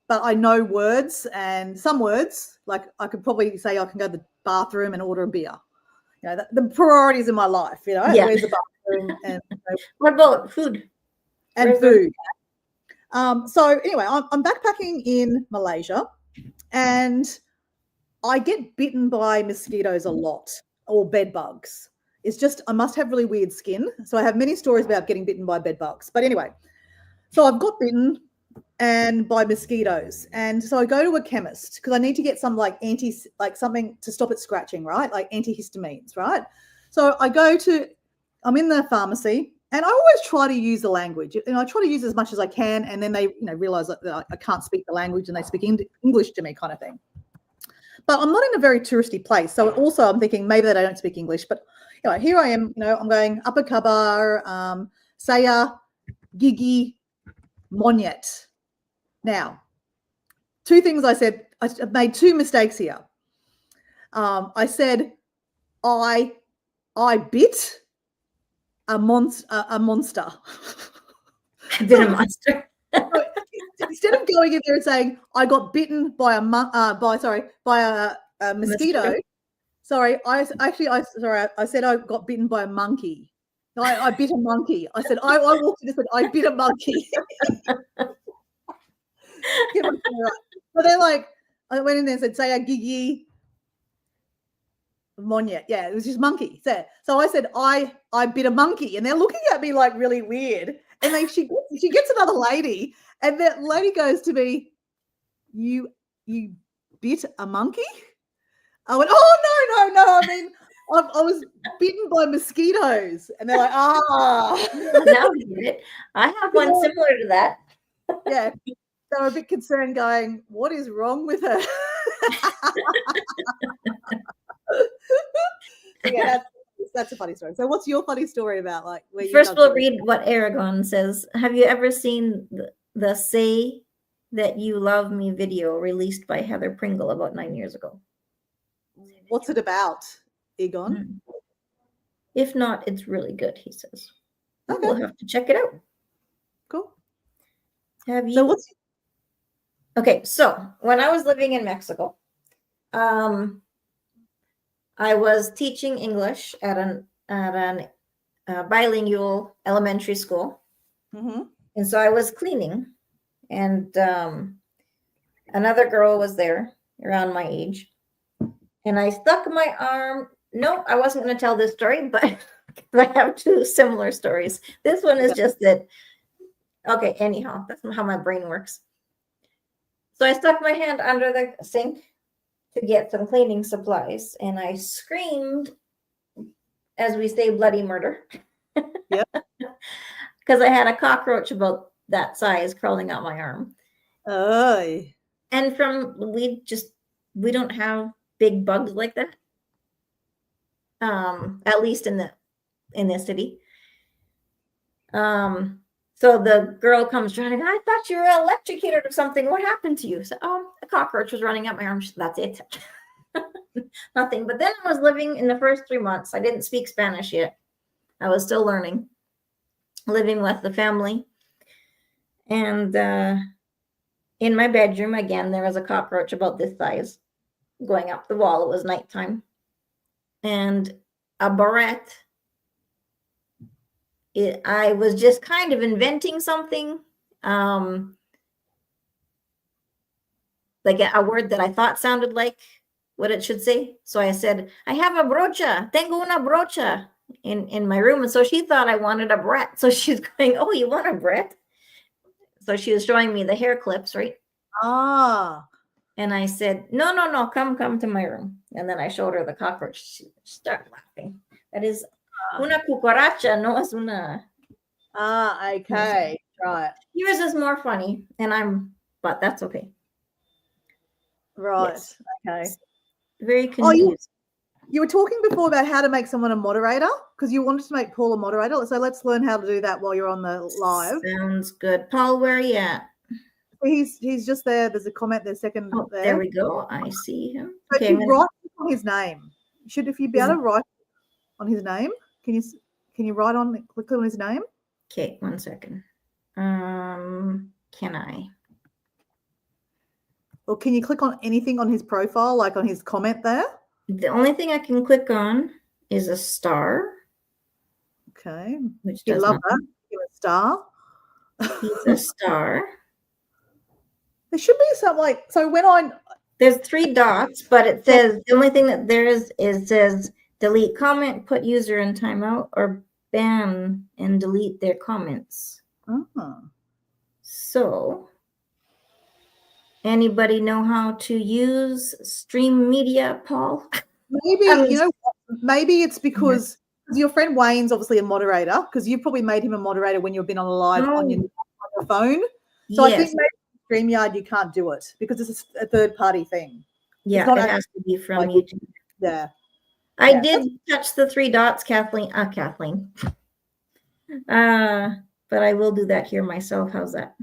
[SPEAKER 1] but I know words, and some words, like I could probably say I can go to the bathroom and order a beer. You know, the priorities in my life, you know, where's the bathroom, and you know,
[SPEAKER 2] what about food?
[SPEAKER 1] And food. So anyway, I'm backpacking in Malaysia, and I get bitten by mosquitoes a lot, or bed bugs. It's just, I must have really weird skin. So I have many stories about getting bitten by bed bugs. But anyway, so I've got bitten and by mosquitoes. And so I go to a chemist because I need to get some like something to stop it scratching, right? Like antihistamines, right? So I'm in the pharmacy, and I always try to use the language. And I try to use as much as I can. And then they, you know, realize that I can't speak the language, and they speak English to me, kind of thing. But I'm not in a very touristy place. So also I'm thinking maybe that I don't speak English, but you know, here I am, you know, I'm going apa kabar, saya gigi monyet. Now, two things I said, I've made two mistakes here. I said, I bit a monster.
[SPEAKER 2] I bit a monster.
[SPEAKER 1] Instead of going in there and saying I got bitten by a mosquito. Sorry, I said I got bitten by a monkey. No, I bit a monkey. I said I walked in and said I bit a monkey. So they're like, I went in there and said, say a gigi monyet. Yeah, it was just monkey. So I said I bit a monkey, and they're looking at me like really weird. And then she gets another lady, and that lady goes to me, you bit a monkey? I went, oh, no. I mean, I was bitten by mosquitoes. And they're like,
[SPEAKER 2] Now we get it. I have one similar to that.
[SPEAKER 1] Yeah. They were a bit concerned, going, what is wrong with her? Yeah, that's a funny story. So what's your funny story about? Like, where
[SPEAKER 2] first we'll read what Aragon says. Have you ever seen the Say That You Love Me video released by Heather Pringle about 9 years ago?
[SPEAKER 1] What's it about, Egon?
[SPEAKER 2] If not, it's really good, he says.
[SPEAKER 1] Okay.
[SPEAKER 2] We'll have to check it out.
[SPEAKER 1] Cool.
[SPEAKER 2] Have you? Okay, so when I was living in Mexico, I was teaching English at an bilingual elementary school.
[SPEAKER 1] Mm-hmm.
[SPEAKER 2] And so I was cleaning, and another girl was there around my age. And I stuck my arm. No, I wasn't going to tell this story, but I have two similar stories. This one is just that. Okay, anyhow, that's how my brain works. So I stuck my hand under the sink to get some cleaning supplies, and I screamed, as we say, bloody murder.
[SPEAKER 1] Yep.
[SPEAKER 2] Because I had a cockroach about that size crawling out my arm.
[SPEAKER 1] Oh.
[SPEAKER 2] And we don't have big bugs like that. At least in the city. So the girl comes running. I thought you were electrocuted or something. What happened to you? So, a cockroach was running up my arm. That's it. Nothing. But then I was living in the first 3 months. I didn't speak Spanish yet. I was still learning, living with the family. And in my bedroom, again, there was a cockroach about this size going up the wall. It was nighttime. And a barrette. I was just kind of inventing something, like a word that I thought sounded like what it should say. So I said, I have a brocha, tengo una brocha in my room. And so she thought I wanted a barrette. So she's going, oh, you want a barrette? So she was showing me the hair clips, right?
[SPEAKER 1] Ah.
[SPEAKER 2] And I said, no, come to my room. And then I showed her the cockroach. She started laughing. That is una cucaracha, no es una.
[SPEAKER 1] Ah, okay. Right.
[SPEAKER 2] Yours is more funny, but that's okay.
[SPEAKER 1] Right.
[SPEAKER 2] Yes.
[SPEAKER 1] Okay.
[SPEAKER 2] Very confused.
[SPEAKER 1] You were talking before about how to make someone a moderator because you wanted to make Paul a moderator. So let's learn how to do that while you're on the live.
[SPEAKER 2] Sounds good. Paul, where are you at?
[SPEAKER 1] He's just there. There's a comment there, second there.
[SPEAKER 2] There we go. I see him.
[SPEAKER 1] So if you write on his name, if you be able to write on his name, can you write on click on his name?
[SPEAKER 2] Okay, 1 second. Can I?
[SPEAKER 1] Or can you click on anything on his profile, like on his comment there?
[SPEAKER 2] The only thing I can click on is a star.
[SPEAKER 1] Okay.
[SPEAKER 2] Which
[SPEAKER 1] you
[SPEAKER 2] does
[SPEAKER 1] love
[SPEAKER 2] nothing.
[SPEAKER 1] that. Give a star.
[SPEAKER 2] He's a star.
[SPEAKER 1] There should be some
[SPEAKER 2] there's 3 dots, but it says the only thing that there is says delete comment, put user in timeout, or ban and delete their comments. So anybody know how to use Stream Media, Paul?
[SPEAKER 1] Maybe maybe it's because your friend Wayne's obviously a moderator because you probably made him a moderator when you've been on a live on your phone. So I think maybe StreamYard you can't do it because it's a third-party thing.
[SPEAKER 2] Yeah, it has to be from YouTube.
[SPEAKER 1] Yeah.
[SPEAKER 2] I did touch the 3 dots, Kathleen. But I will do that here myself. How's that?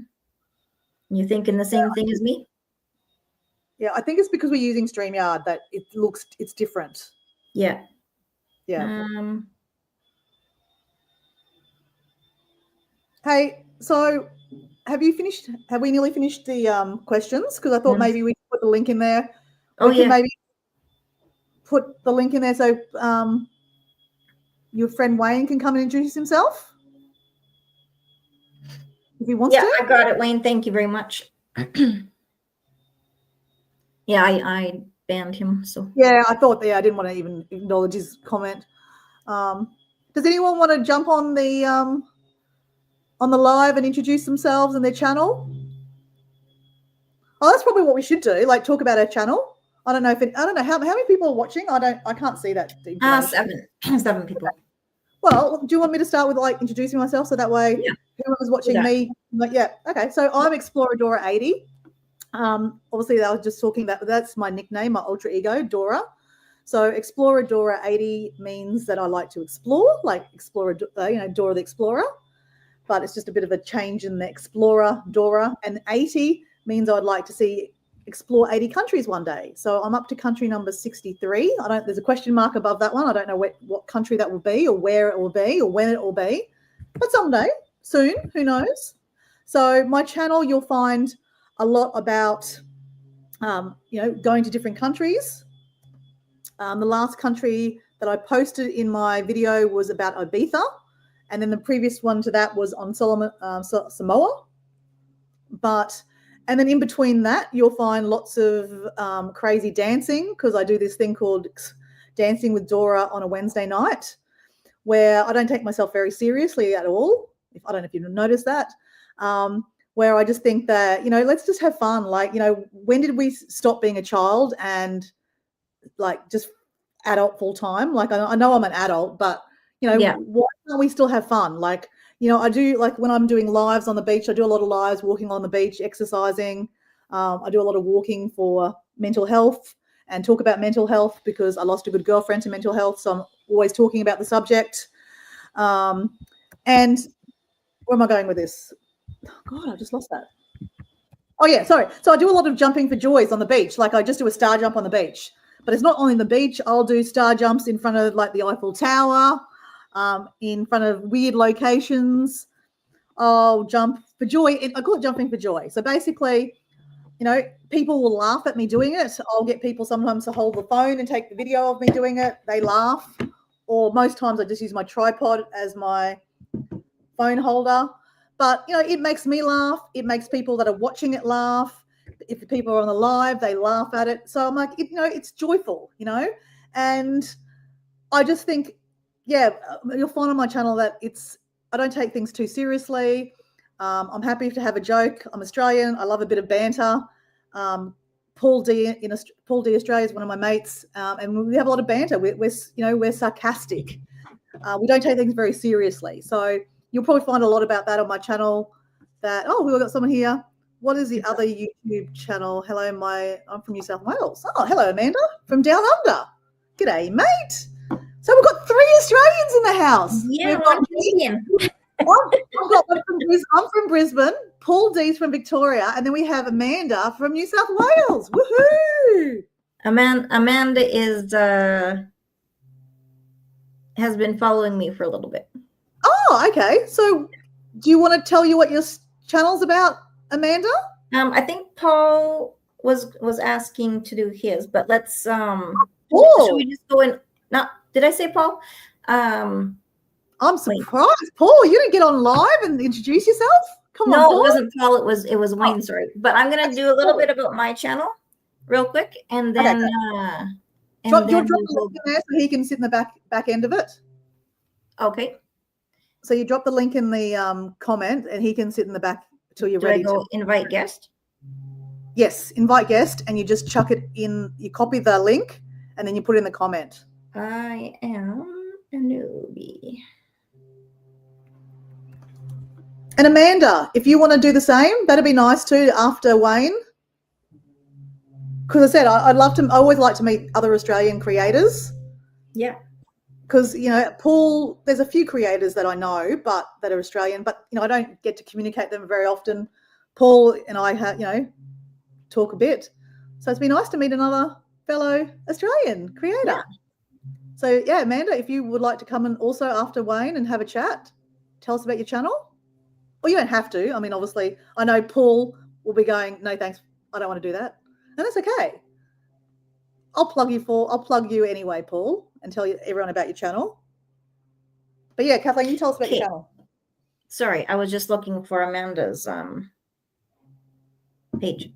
[SPEAKER 2] You thinking the same thing as me?
[SPEAKER 1] Yeah, I think it's because we're using StreamYard that it's different.
[SPEAKER 2] Yeah.
[SPEAKER 1] Yeah. Hey, so have we nearly finished the questions? Because I thought maybe we could put the link in there. Maybe put the link in there so your friend Wayne can come and introduce himself if he wants to.
[SPEAKER 2] Yeah, I got it, Wayne. Thank you very much. Yeah, I banned him. So
[SPEAKER 1] yeah, I thought I didn't want to even acknowledge his comment. Does anyone want to jump on the live and introduce themselves and their channel? Oh, that's probably what we should do. Like talk about our channel. I don't know how many people are watching. I can't see that.
[SPEAKER 2] 7 people.
[SPEAKER 1] Well, do you want me to start with introducing myself so that way whoever's watching me, okay. So I'm Exploradora 80. Obviously I was just talking about that's my nickname, my alter ego, Dora. So Exploradora 80 means that I like to explore, like Dora the Explorer. But it's just a bit of a change in the Explorer, Dora, and 80 means I'd like to explore 80 countries one day. So I'm up to country number 63. There's a question mark above that one. I don't know what country that will be or where it will be or when it will be, but someday, soon, who knows? So my channel, you'll find a lot about, going to different countries. The last country that I posted in my video was about Ibiza. And then the previous one to that was on Samoa. And then in between that, you'll find lots of crazy dancing because I do this thing called Dancing with Dora on a Wednesday night where I don't take myself very seriously at all. I don't know if you've noticed that. Where I just think that, let's just have fun. When did we stop being a child and just adult full time? I know I'm an adult, but why can't we still have fun? I do when I'm doing lives on the beach, I do a lot of lives walking on the beach, exercising. I do a lot of walking for mental health and talk about mental health because I lost a good girlfriend to mental health. So I'm always talking about the subject. And where am I going with this? Oh, God, I just lost that. Oh, yeah, sorry. So I do a lot of jumping for joys on the beach. Like I just do a star jump on the beach. But it's not only the beach. I'll do star jumps in front of like the Eiffel Tower, in front of weird locations. I'll jump for joy. I call it jumping for joy. So basically, you know, people will laugh at me doing it. I'll get people sometimes to hold the phone and take the video of me doing it. They laugh. Or most times I just use my tripod as my phone holder. But, you know, it makes me laugh. It makes people that are watching it laugh. If the people are on the live, they laugh at it. So I'm like, you know, it's joyful, you know. And I just think, yeah, you'll find on my channel that I don't take things too seriously. I'm happy to have a joke. I'm Australian. I love a bit of banter. Paul D Australia is one of my mates, and we have a lot of banter. We're sarcastic. We don't take things very seriously. So you'll probably find a lot about that on my channel. We've got someone here. What is the other YouTube channel? Hello, I'm from New South Wales. Oh, hello, Amanda from Down Under. G'day, mate. So we've got 3 Australians in the house.
[SPEAKER 2] Yeah, one Canadian.
[SPEAKER 1] I'm from Brisbane. Paul D's from Victoria, and then we have Amanda from New South Wales. Woohoo!
[SPEAKER 2] Amanda has been following me for a little bit.
[SPEAKER 1] Oh, okay. So, do you want to tell you what your channel's about, Amanda?
[SPEAKER 2] I think Paul was asking to do his, but let's should we just go in? No, did I say Paul?
[SPEAKER 1] I'm surprised, Paul. You didn't get on live and introduce yourself. Come on, Paul.
[SPEAKER 2] It wasn't Paul. It was Wayne. Sorry, but I'm gonna do a little bit about my channel, real quick, and then
[SPEAKER 1] drop the link in there so he can sit in the back end of it.
[SPEAKER 2] Okay.
[SPEAKER 1] So you drop the link in the comment, and he can sit in the back till you're ready.
[SPEAKER 2] Do I go invite guest?
[SPEAKER 1] Yes, invite guest, and you just chuck it in. You copy the link, and then you put it in the comment.
[SPEAKER 2] I am a newbie.
[SPEAKER 1] And Amanda, if you want to do the same, that'd be nice too after Wayne. Because I said I always like to meet other Australian creators.
[SPEAKER 2] Yeah.
[SPEAKER 1] Because, you know, Paul, there's a few creators that I know, but that are Australian, but, you know, I don't get to communicate them very often. Paul and I have, you know, talk a bit. So it's been nice to meet another fellow Australian creator. Yeah. So, yeah, Amanda, if you would like to come and also after Wayne and have a chat, tell us about your channel. Well, you don't have to. I mean, obviously, I know Paul will be going, no, thanks, I don't want to do that. And that's okay. I'll plug you anyway, Paul, and tell everyone about your channel. But yeah, Kathleen, you tell us about your channel.
[SPEAKER 2] Sorry, I was just looking for Amanda's page.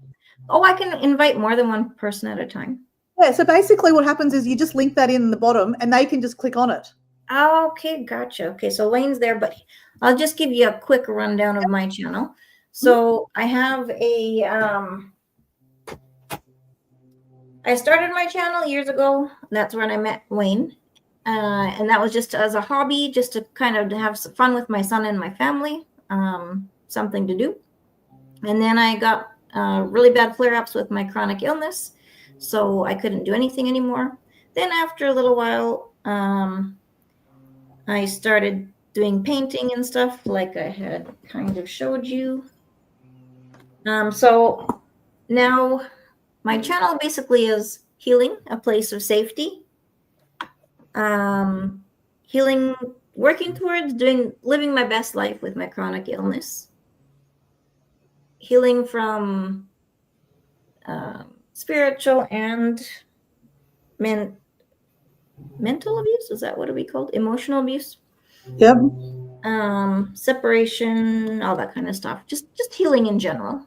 [SPEAKER 2] Oh, I can invite more than one person at a time.
[SPEAKER 1] Yeah, so basically what happens is you just link that in the bottom and they can just click on it.
[SPEAKER 2] Oh, okay, gotcha. Okay, so Wayne's there, but I'll just give you a quick rundown of my channel. So I have I started my channel years ago. That's when I met Wayne. And that was just as a hobby, just to kind of have some fun with my son and my family, something to do. And then I got really bad flare-ups with my chronic illness, so I couldn't do anything anymore. Then after a little while, I started doing painting and stuff like I had kind of showed you. So now my channel basically is healing, a place of safety. Healing, working towards living my best life with my chronic illness. Healing from spiritual and mental abuse. Is that what we called? Emotional abuse.
[SPEAKER 1] Yep.
[SPEAKER 2] Separation, all that kind of stuff. Just healing in general.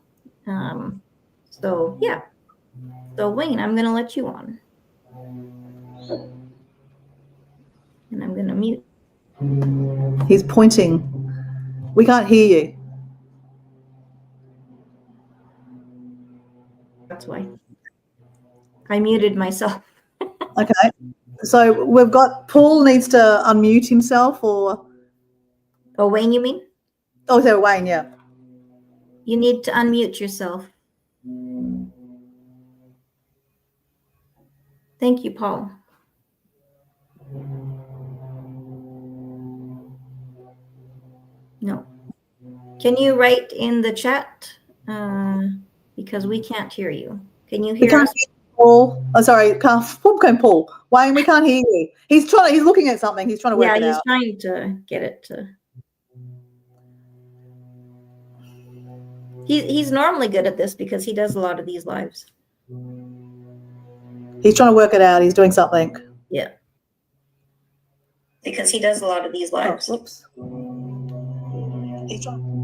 [SPEAKER 2] So yeah. So Wayne, I'm gonna let you on. And I'm gonna mute.
[SPEAKER 1] He's pointing. We can't hear you.
[SPEAKER 2] That's why. I muted myself.
[SPEAKER 1] Okay. So we've got Paul needs to unmute himself or.
[SPEAKER 2] Oh, Wayne, you mean?
[SPEAKER 1] Oh, so Wayne, yeah.
[SPEAKER 2] You need to unmute yourself. Thank you, Paul. No. Can you write in the chat? Because we can't hear you. Can you hear us?
[SPEAKER 1] Paul. Oh, sorry, Paul. Wayne, we can't hear you. He's looking at something. He's trying to work it out.
[SPEAKER 2] Yeah, he's trying to get it to. He's normally good at this because he does a lot of these lives.
[SPEAKER 1] He's trying to work it out. He's doing something.
[SPEAKER 2] Yeah. Because he does a lot of these lives.
[SPEAKER 1] Oh, whoops. He's trying.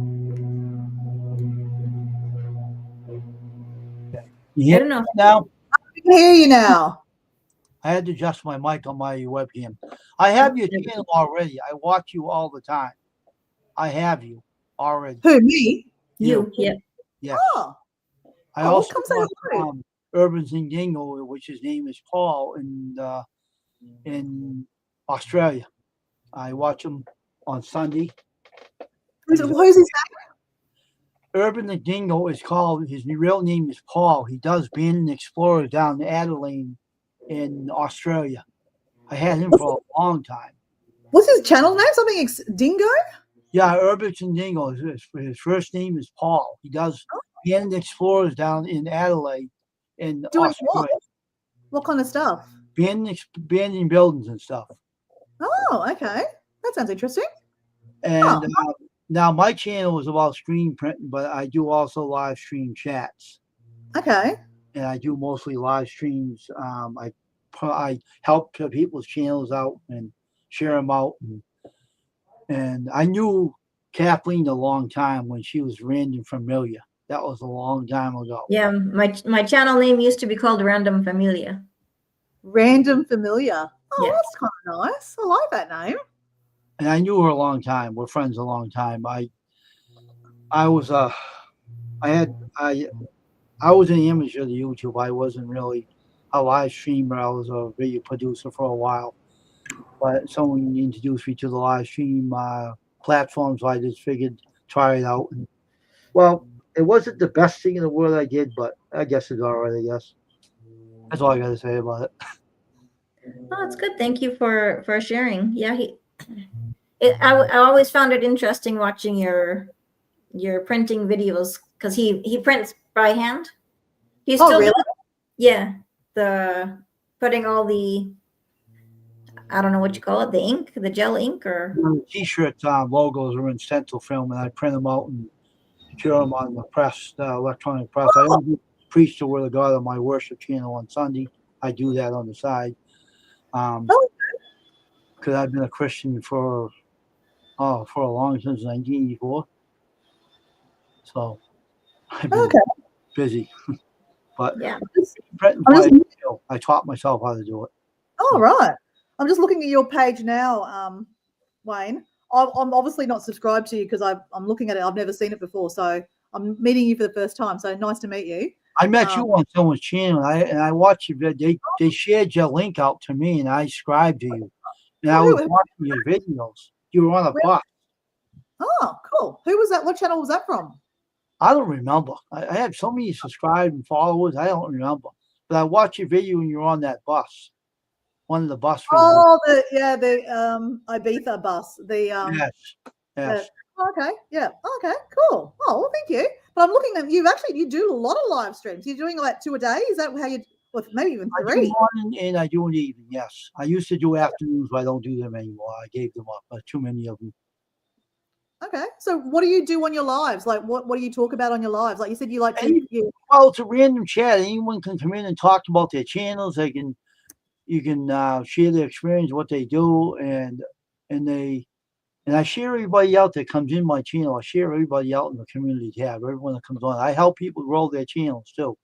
[SPEAKER 3] You
[SPEAKER 2] I don't know.
[SPEAKER 3] now?
[SPEAKER 1] I can hear you now.
[SPEAKER 3] I had to adjust my mic on my webcam. I have your channel already. I watch you all the time. I have you already.
[SPEAKER 1] Who, me?
[SPEAKER 2] You. Yeah.
[SPEAKER 3] Yes.
[SPEAKER 1] Oh.
[SPEAKER 3] I also watch Urban Zingingo, which his name is Paul, in Australia. I watch him on Sunday.
[SPEAKER 1] Who's his name?
[SPEAKER 3] Urban Zingingo is called. His real name is Paul. He does being an explorer down in Adelaide in Australia. I had him for a long time.
[SPEAKER 1] What's his channel name? Something Dingo?
[SPEAKER 3] Yeah, Urban Zingingo. His first name is Paul. He does being explorers down in Adelaide in
[SPEAKER 1] Doing
[SPEAKER 3] Australia.
[SPEAKER 1] What kind of stuff?
[SPEAKER 3] Abandoned buildings and stuff.
[SPEAKER 1] Oh, okay. That sounds interesting.
[SPEAKER 3] And now my channel is about screen printing, but I do also live stream chats.
[SPEAKER 1] Okay.
[SPEAKER 3] And I do mostly live streams. I help people's channels out and share them out. And I knew Kathleen a long time when she was Random Familia. That was a long time ago.
[SPEAKER 2] Yeah, my channel name used to be called Random Familia.
[SPEAKER 1] Random Familia. Oh,
[SPEAKER 2] Yeah.
[SPEAKER 1] That's kind of nice. I like that name.
[SPEAKER 3] And I knew her a long time. We're friends a long time. I was an amateur of YouTube. I wasn't really a live streamer. I was a video producer for a while. But someone introduced me to the live stream platform, so I just figured try it out. And, well, it wasn't the best thing in the world I did, but I guess it's all right, I guess. That's all I got to say about it.
[SPEAKER 2] Oh, it's good. Thank you for sharing. Yeah, I always found it interesting watching your printing videos because he prints by hand. He's still
[SPEAKER 1] really?
[SPEAKER 2] Yeah, the putting all the, I don't know what you call it, the ink, the gel ink, or
[SPEAKER 3] T-shirt logos are in stencil film, and I print them out and share them on the press, electronic press. I don't preach the word of God on my worship channel on Sunday. I do that on the side. Because I've been a Christian for a long time, since 1984. So I've been busy. But
[SPEAKER 2] yeah,
[SPEAKER 3] I taught myself how to do it.
[SPEAKER 1] Oh, right. I'm just looking at your page now, Wayne. I'm obviously not subscribed to you because I'm looking at it. I've never seen it before. So I'm meeting you for the first time. So nice to meet you.
[SPEAKER 3] I met you on someone's channel, and I watched your video. They shared your link out to me, and I subscribed to you. And I was watching your videos. You were on a bus.
[SPEAKER 1] Oh, cool. Who was that? What channel was that from?
[SPEAKER 3] I don't remember. I had so many subscribed and followers. I don't remember. But I watched your video when you were on that bus. One of the bus videos.
[SPEAKER 1] Oh, the Ibiza bus.
[SPEAKER 3] Yes.
[SPEAKER 1] Okay. Yeah. Okay. Cool. Oh, well, thank you. But I'm looking at you do a lot of live streams. You're doing like 2 a day. Is that how you? Well, maybe even 3.
[SPEAKER 3] I do morning and I do in the evening. Yes, I used to do afternoons, but I don't do them anymore. I gave them up. Too many of them.
[SPEAKER 1] Okay. So what do you do on your lives? Like what do you talk about on your lives? Like you said, you like to.
[SPEAKER 3] Well, it's a random chat. Anyone can come in and talk about their channels. You can share their experience, what they do, and I share everybody out that comes in my channel. I share everybody out in the community tab. Everyone that comes on, I help people grow their channels too.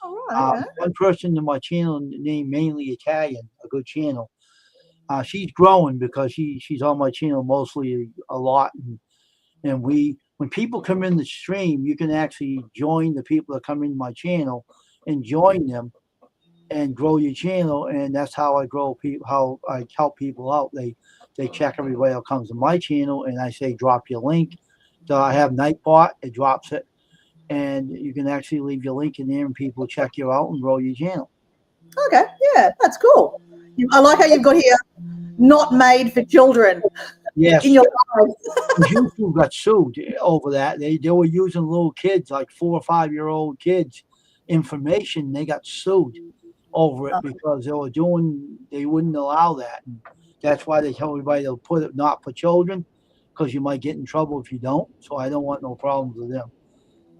[SPEAKER 1] Oh, right, okay.
[SPEAKER 3] One person in my channel named Mainly Italian, a good channel. She's growing because she's on my channel mostly a lot, and when people come in the stream, you can actually join the people that come in my channel and join them and grow your channel. And that's how I grow people, how I help people out. They check everybody that comes to my channel, and I say drop your link. So I have Nightbot, it drops it, and you can actually leave your link in there, and people check you out and grow your channel.
[SPEAKER 1] Okay, yeah, that's cool. I like how you've got here, not made for children.
[SPEAKER 3] Yes.
[SPEAKER 1] in your life.
[SPEAKER 3] YouTube got sued over that. They were using little kids, like 4 or 5-year-old kids, information. They got sued over it because they wouldn't allow that. And that's why they tell everybody to put it not for children, because you might get in trouble if you don't. So I don't want no problems with them.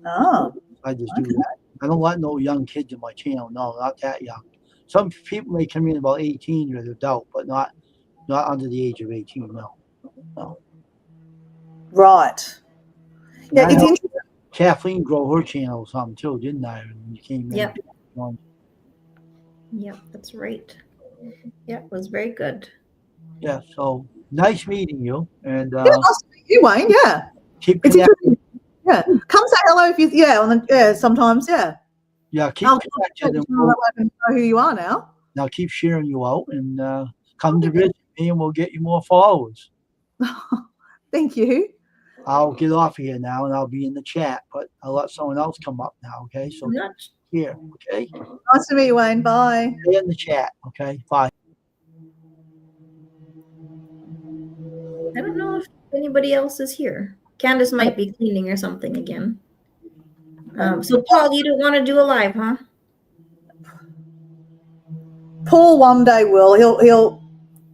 [SPEAKER 1] Oh,
[SPEAKER 3] I just do that. I don't let no young kids in my channel. No, not that young. Some people may come in about 18 or an adult, but not under the age of 18. No.
[SPEAKER 1] right. Yeah, it's interesting.
[SPEAKER 3] Kathleen grow her channel or something too, didn't I? When you came in.
[SPEAKER 2] Yep. Yep, that's right. Yeah, it was very good.
[SPEAKER 3] Yeah, so nice meeting you. And
[SPEAKER 1] Yeah, nice to meet you, Wayne. Yeah.
[SPEAKER 3] keep
[SPEAKER 1] It's
[SPEAKER 3] connecting.
[SPEAKER 1] interesting. Yeah. Come say hello if you sometimes, yeah.
[SPEAKER 3] Yeah, keep
[SPEAKER 1] I'll
[SPEAKER 3] connected. And
[SPEAKER 1] know who you are now.
[SPEAKER 3] I'll keep sharing you out and come to visit me and we'll get you more followers.
[SPEAKER 1] Thank you.
[SPEAKER 3] I'll get off here now and I'll be in the chat, but I'll let someone else come up now, okay? So here, okay?
[SPEAKER 1] Nice to meet you, Wayne. Bye.
[SPEAKER 3] Stay in the chat, okay? Bye.
[SPEAKER 2] I don't know if anybody else is here. Candace might be cleaning or something again. So Paul, you don't want to do a live, huh?
[SPEAKER 1] Paul one day will. He'll.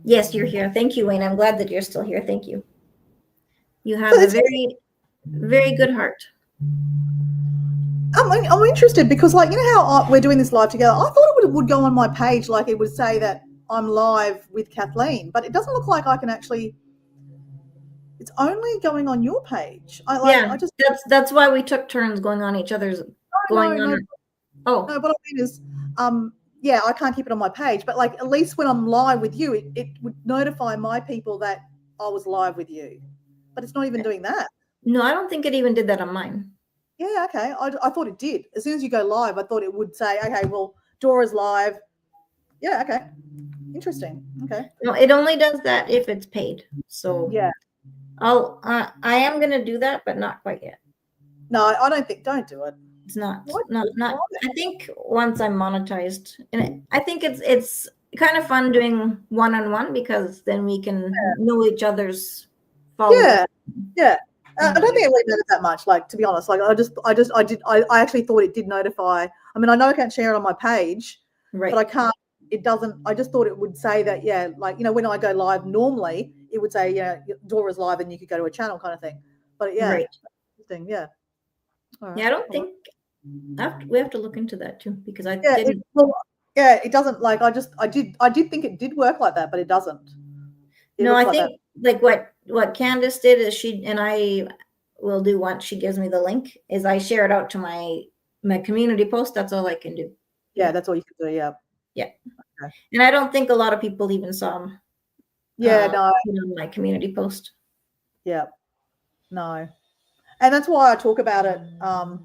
[SPEAKER 2] Yes, you're here. Thank you, Wayne. I'm glad that you're still here. Thank you. You have a very, very good heart.
[SPEAKER 1] I'm interested because, like, you know how we're doing this live together. I thought it would go on my page, like it would say that I'm live with Kathleen, but it doesn't look like I can actually. It's only going on your page.
[SPEAKER 2] That's why we took turns going on each other's.
[SPEAKER 1] No, what I mean is, yeah, I can't keep it on my page, but like at least when I'm live with you, it would notify my people that I was live with you. But it's not even doing that.
[SPEAKER 2] No, I don't think it even did that on mine.
[SPEAKER 1] Yeah, okay. I thought it did. As soon as you go live, I thought it would say, okay, well, Dora's live. Yeah, okay. Interesting. Okay.
[SPEAKER 2] No, it only does that if it's paid. So
[SPEAKER 1] yeah,
[SPEAKER 2] I am gonna do that, but not quite yet.
[SPEAKER 1] No, I don't do it.
[SPEAKER 2] It's not. I think once I'm monetized, and I think it's kind of fun doing one-on-one because then we can know each other's followers.
[SPEAKER 1] Yeah. I don't think it really matters that much. Like, to be honest, like I actually thought it did notify. I mean, I know I can't share it on my page,
[SPEAKER 2] right?
[SPEAKER 1] But I can't. It doesn't. I just thought it would say that. Yeah, like when I go live normally, it would say Dora's live and you could go to a channel kind of thing. But yeah,
[SPEAKER 2] right.
[SPEAKER 1] Interesting. Yeah.
[SPEAKER 2] Right. Yeah, I don't think we have to look into that too because I
[SPEAKER 1] didn't. It doesn't. Like I did think it did work like that, but it doesn't.
[SPEAKER 2] No, I think like what Candace did is she and I will do once she gives me the link is I share it out to my community post. That's all I can do.
[SPEAKER 1] Yeah, that's all you can do. Yeah.
[SPEAKER 2] Yeah. Okay. And I don't think a lot of people even saw them.
[SPEAKER 1] Yeah, no.
[SPEAKER 2] My community post.
[SPEAKER 1] Yeah. No. And that's why I talk about it on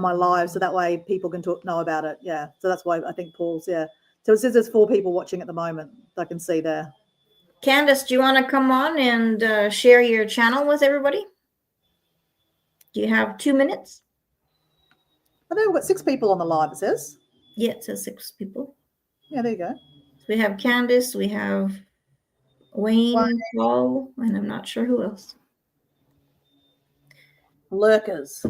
[SPEAKER 1] my live, so that way people can know about it. Yeah. So that's why I think Paul's, yeah. So it says there's 4 people watching at the moment. I can see there.
[SPEAKER 2] Candace, do you want to come on and share your channel with everybody? Do you have 2 minutes?
[SPEAKER 1] I think we've got 6 people on the live, it says.
[SPEAKER 2] Yeah, it says 6 people.
[SPEAKER 1] Yeah, there you go.
[SPEAKER 2] So we have Candace, we have Wayne, Paul, and I'm not sure who else.
[SPEAKER 1] Lurkers.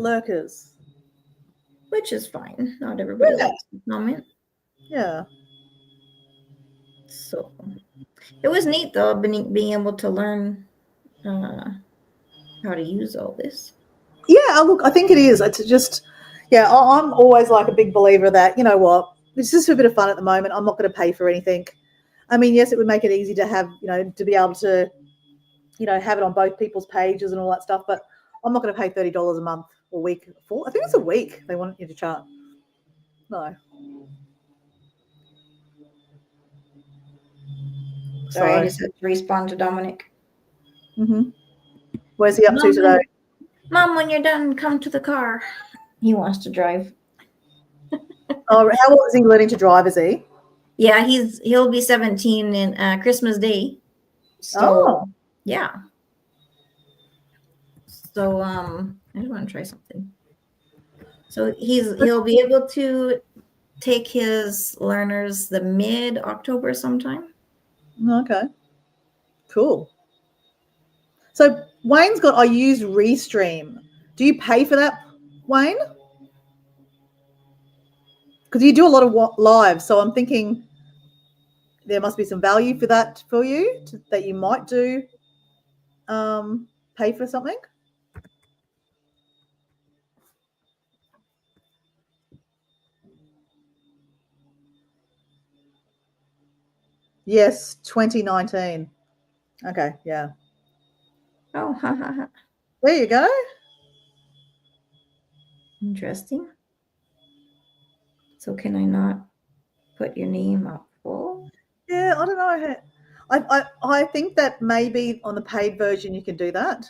[SPEAKER 2] Which is fine. Not everybody likes to comment.
[SPEAKER 1] Yeah.
[SPEAKER 2] So it was neat though, being able to learn how to use all this.
[SPEAKER 1] Yeah, look, I think it is. It's just, yeah, I'm always like a big believer that, you know what, it's just a bit of fun at the moment. I'm not going to pay for anything. I mean, yes, it would make it easy to have, to be able to, have it on both people's pages and all that stuff, but I'm not going to pay $30 a month or week for. I think it's a week they want you to charge. No.
[SPEAKER 2] Sorry, I just had to respond to Dominic.
[SPEAKER 1] Mm-hmm. Where's he up to today?
[SPEAKER 2] Mom, when you're done, come to the car. He wants to drive.
[SPEAKER 1] Oh, how old is he learning to drive, is he?
[SPEAKER 2] Yeah, he'll be 17 in Christmas Day. So, yeah. So, I just want to try something. So he'll be able to take his learners the mid-October sometime.
[SPEAKER 1] Okay. Cool. So Wayne's got, I use Restream. Do you pay for that, Wayne? Because you do a lot of live, so I'm thinking there must be some value for that for you that you might do pay for something. Yes, 2019. Okay, yeah.
[SPEAKER 2] Oh,
[SPEAKER 1] There you go.
[SPEAKER 2] Interesting. So can I not put your name up full?
[SPEAKER 1] Yeah, I don't know. I think that maybe on the paid version you can do that.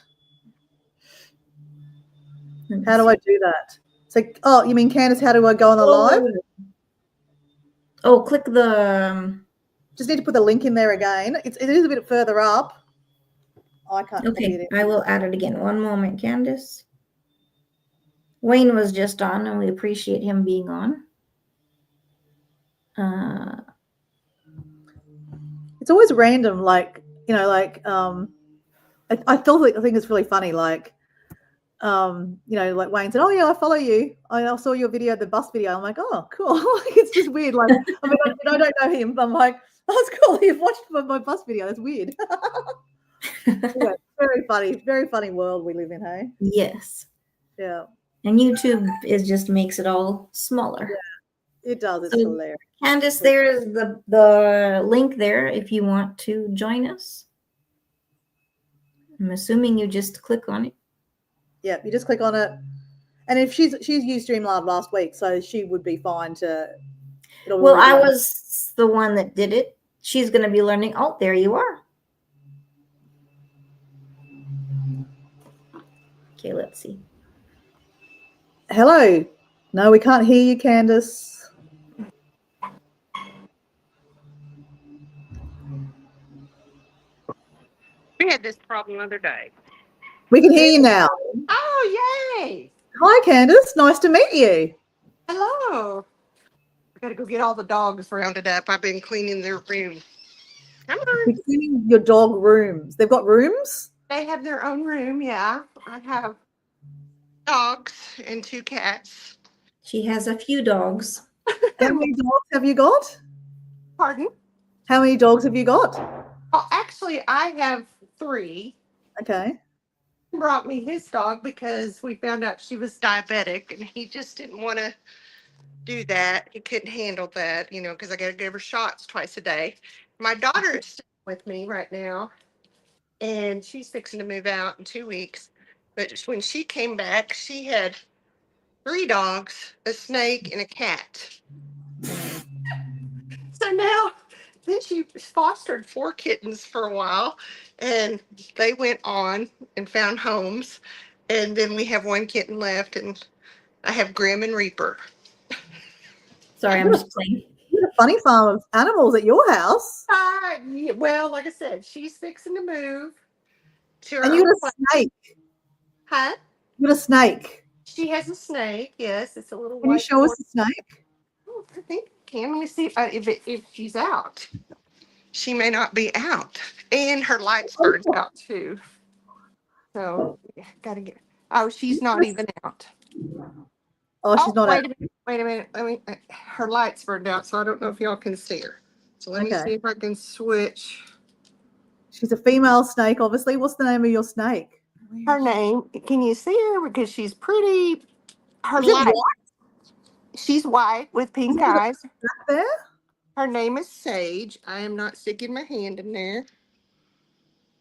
[SPEAKER 1] How do I do that? So, oh, you mean Candace? How do I go on the live?
[SPEAKER 2] Oh, click the.
[SPEAKER 1] Just need to put the link in there again. It is a bit further up. I can't.
[SPEAKER 2] Okay, I will add it again. One moment, Candace. Wayne was just on, and we appreciate him being on.
[SPEAKER 1] It's always random, like I think it's really funny, like like Wayne said, oh yeah, I follow you. I saw your video, the bus video. I'm like, oh cool. It's just weird. Like, I mean, I don't know him, but I'm like, oh, that's cool. You've watched my bus video. That's weird. Yeah, very funny world we live in, hey?
[SPEAKER 2] Yes.
[SPEAKER 1] Yeah.
[SPEAKER 2] And YouTube just makes it all smaller.
[SPEAKER 1] Yeah, it does. It's hilarious.
[SPEAKER 2] Candace, there is the link there if you want to join us. I'm assuming you just click on it.
[SPEAKER 1] Yeah, you just click on it. And if she's used Streamlab last week, so she would be fine to.
[SPEAKER 2] Well, I was the one that did it. She's going to be learning. Oh, there you are. Okay, let's see.
[SPEAKER 1] Hello. No, we can't hear you, Candace.
[SPEAKER 4] We had this problem the other day.
[SPEAKER 1] We can hear you now.
[SPEAKER 4] Oh, yay.
[SPEAKER 1] Hi, Candace. Nice to meet you.
[SPEAKER 4] Hello. I got to go get all the dogs rounded up. I've been cleaning their room.
[SPEAKER 1] You're cleaning your dog rooms. They've got rooms?
[SPEAKER 4] They have their own room, yeah. I have dogs and 2 cats.
[SPEAKER 2] She has a few dogs.
[SPEAKER 1] How many dogs have you got?
[SPEAKER 4] Pardon?
[SPEAKER 1] How many dogs have you got?
[SPEAKER 4] Oh, actually, I have 3.
[SPEAKER 1] Okay.
[SPEAKER 4] He brought me his dog because we found out she was diabetic, and he just didn't want to do that. He couldn't handle that, because I got to give her shots twice a day. My daughter is staying with me right now, and she's fixing to move out in 2 weeks. But when she came back, she had 3 dogs, a snake, and a cat. So now, then she fostered 4 kittens for a while, and they went on and found homes. And then we have 1 kitten left, and I have Grim and Reaper.
[SPEAKER 2] Sorry, I'm just playing.
[SPEAKER 1] You have a funny farm of animals at your house.
[SPEAKER 4] Yeah, well, like I said, she's fixing to move to her
[SPEAKER 1] And you
[SPEAKER 4] own
[SPEAKER 1] got a
[SPEAKER 4] place.
[SPEAKER 1] snake.
[SPEAKER 4] Huh?
[SPEAKER 1] You got a snake.
[SPEAKER 4] She has a snake. Yes, it's a little.
[SPEAKER 1] Can you show us the snake?
[SPEAKER 4] Oh, I think I can. Let me see if she's out. She may not be out, and her lights burned out too. So gotta get. Oh, she's not even out.
[SPEAKER 1] Oh, she's not out.
[SPEAKER 4] Wait a minute. Her lights burned out, so I don't know if y'all can see her. So let me see if I can switch.
[SPEAKER 1] She's a female snake, obviously. What's the name of your snake?
[SPEAKER 4] Her name. Can you see her? Because she's pretty. Her light. She's white with pink eyes.
[SPEAKER 1] Back there?
[SPEAKER 4] Her name is Sage. I am not sticking my hand in there.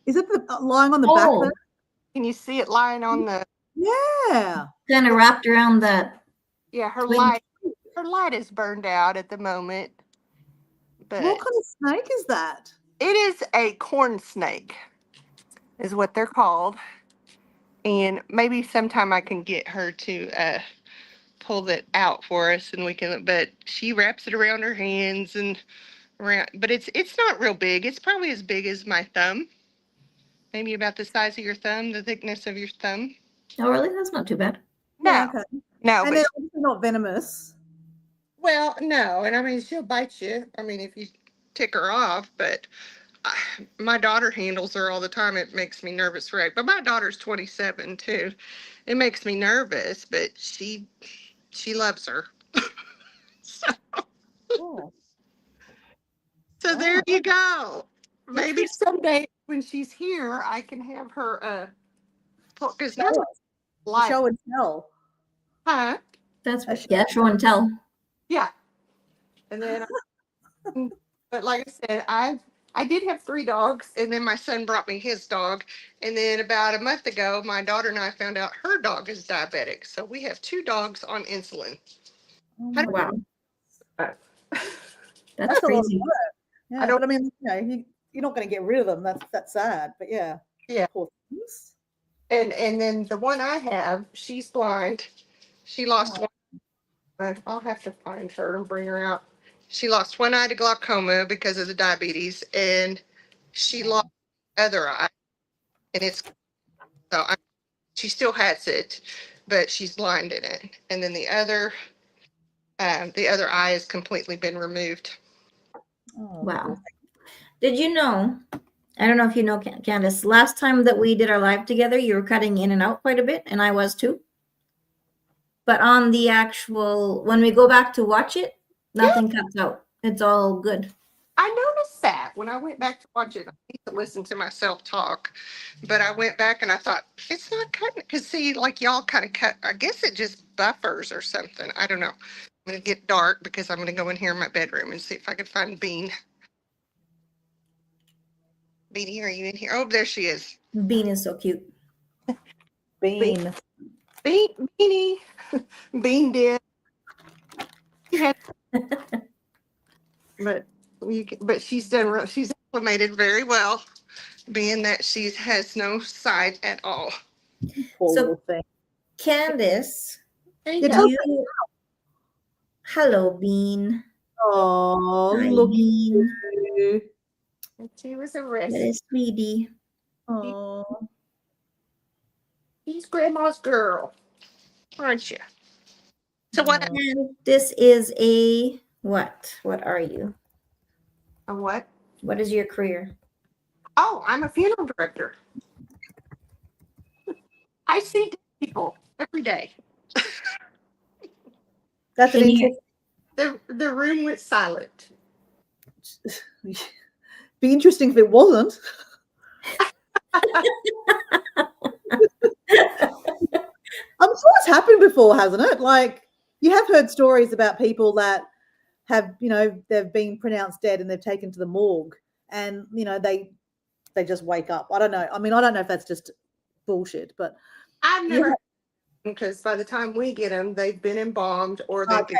[SPEAKER 1] Is it lying on the back there?
[SPEAKER 4] Can you see it lying on the?
[SPEAKER 1] Yeah.
[SPEAKER 2] Kind of wrapped around that.
[SPEAKER 4] Yeah, her light is burned out at the moment. But
[SPEAKER 1] what kind of snake is that?
[SPEAKER 4] It is a corn snake, is what they're called. And maybe sometime I can get her to pull that out for us, and we can. But she wraps it around her hands and around. But it's not real big. It's probably as big as my thumb. Maybe about the size of your thumb, the thickness of your thumb.
[SPEAKER 2] Oh, really? That's not too bad.
[SPEAKER 4] No,
[SPEAKER 1] yeah, okay.
[SPEAKER 4] No,
[SPEAKER 1] and they're obviously not venomous.
[SPEAKER 4] Well, no, and I mean she'll bite you. I mean if you tick her off, but my daughter handles her all the time. It makes me nervous, right? But my daughter's 27 too. It makes me nervous, but she loves her. So,
[SPEAKER 1] Oh,
[SPEAKER 4] so there
[SPEAKER 1] wow.
[SPEAKER 4] you go. Maybe someday when she's here, I can have her because
[SPEAKER 1] Show us.
[SPEAKER 4] like,
[SPEAKER 1] Show and tell.
[SPEAKER 4] huh?
[SPEAKER 2] That's
[SPEAKER 1] A show
[SPEAKER 2] yeah, show and tell.
[SPEAKER 4] Yeah. And then but like I said, I did have 3 dogs, and then my son brought me his dog. And then about a month ago, my daughter and I found out her dog is diabetic. So we have 2 dogs on insulin.
[SPEAKER 1] Oh my
[SPEAKER 2] Wow,
[SPEAKER 1] goodness.
[SPEAKER 2] that's
[SPEAKER 1] That's a lot of
[SPEAKER 2] crazy.
[SPEAKER 1] work.
[SPEAKER 4] I
[SPEAKER 1] Yeah,
[SPEAKER 4] don't,
[SPEAKER 1] but I mean, you're not going to get rid of them. That's sad. But yeah,
[SPEAKER 4] yeah.
[SPEAKER 1] poor things.
[SPEAKER 4] And then the one I have, she's blind. She lost
[SPEAKER 1] Oh,
[SPEAKER 4] one. I'll have to find her and bring her out. She lost one eye to glaucoma because of the diabetes, and she lost the other eye. And she still has it, but she's blind in it. And then the other eye has completely been removed.
[SPEAKER 1] oh,
[SPEAKER 2] Wow. Did you know? I don't know if you know, Candace. Last time that we did our live together, you were cutting in and out quite a bit, and I was too. But on the actual, when we go back to watch it, nothing cuts out. It's all good.
[SPEAKER 4] I noticed that when I went back to watch it. I need to listen to myself talk, but I went back and I thought it's not cutting. Because see, like y'all kind of cut. I guess it just buffers or something. I don't know. I'm gonna get dark because I'm gonna go in here in my bedroom and see if I can find Bean. Beanie, are you in here? Oh, there she is.
[SPEAKER 2] Bean is so cute.
[SPEAKER 1] Bean.
[SPEAKER 4] Beanie. Bean did. But she's done. She's acclimated very well, being that she has no sight at all.
[SPEAKER 1] Poor
[SPEAKER 2] So-
[SPEAKER 1] little thing.
[SPEAKER 2] Candace,
[SPEAKER 1] You tell
[SPEAKER 2] hello, Bean.
[SPEAKER 1] Oh,
[SPEAKER 2] Hi,
[SPEAKER 1] look
[SPEAKER 2] Bean.
[SPEAKER 1] at you.
[SPEAKER 4] She was a
[SPEAKER 2] That
[SPEAKER 4] risk.
[SPEAKER 2] is sweetie.
[SPEAKER 1] Oh,
[SPEAKER 4] She's grandma's girl, aren't you? So what?
[SPEAKER 2] And this is a what? What are you?
[SPEAKER 4] A what?
[SPEAKER 2] What is your career?
[SPEAKER 4] Oh, I'm a funeral director. I see dead people every day.
[SPEAKER 1] that's an
[SPEAKER 2] Can you-
[SPEAKER 1] interesting.
[SPEAKER 4] The room went silent.
[SPEAKER 1] Be interesting if it wasn't. I'm sure it's happened before, hasn't it? Like you have heard stories about people that have, they've been pronounced dead and they've taken to the morgue, and they just wake up. I don't know. I mean, I don't know if that's just bullshit, but
[SPEAKER 4] I've never, because by the time we get them, they've been embalmed or they've
[SPEAKER 1] okay.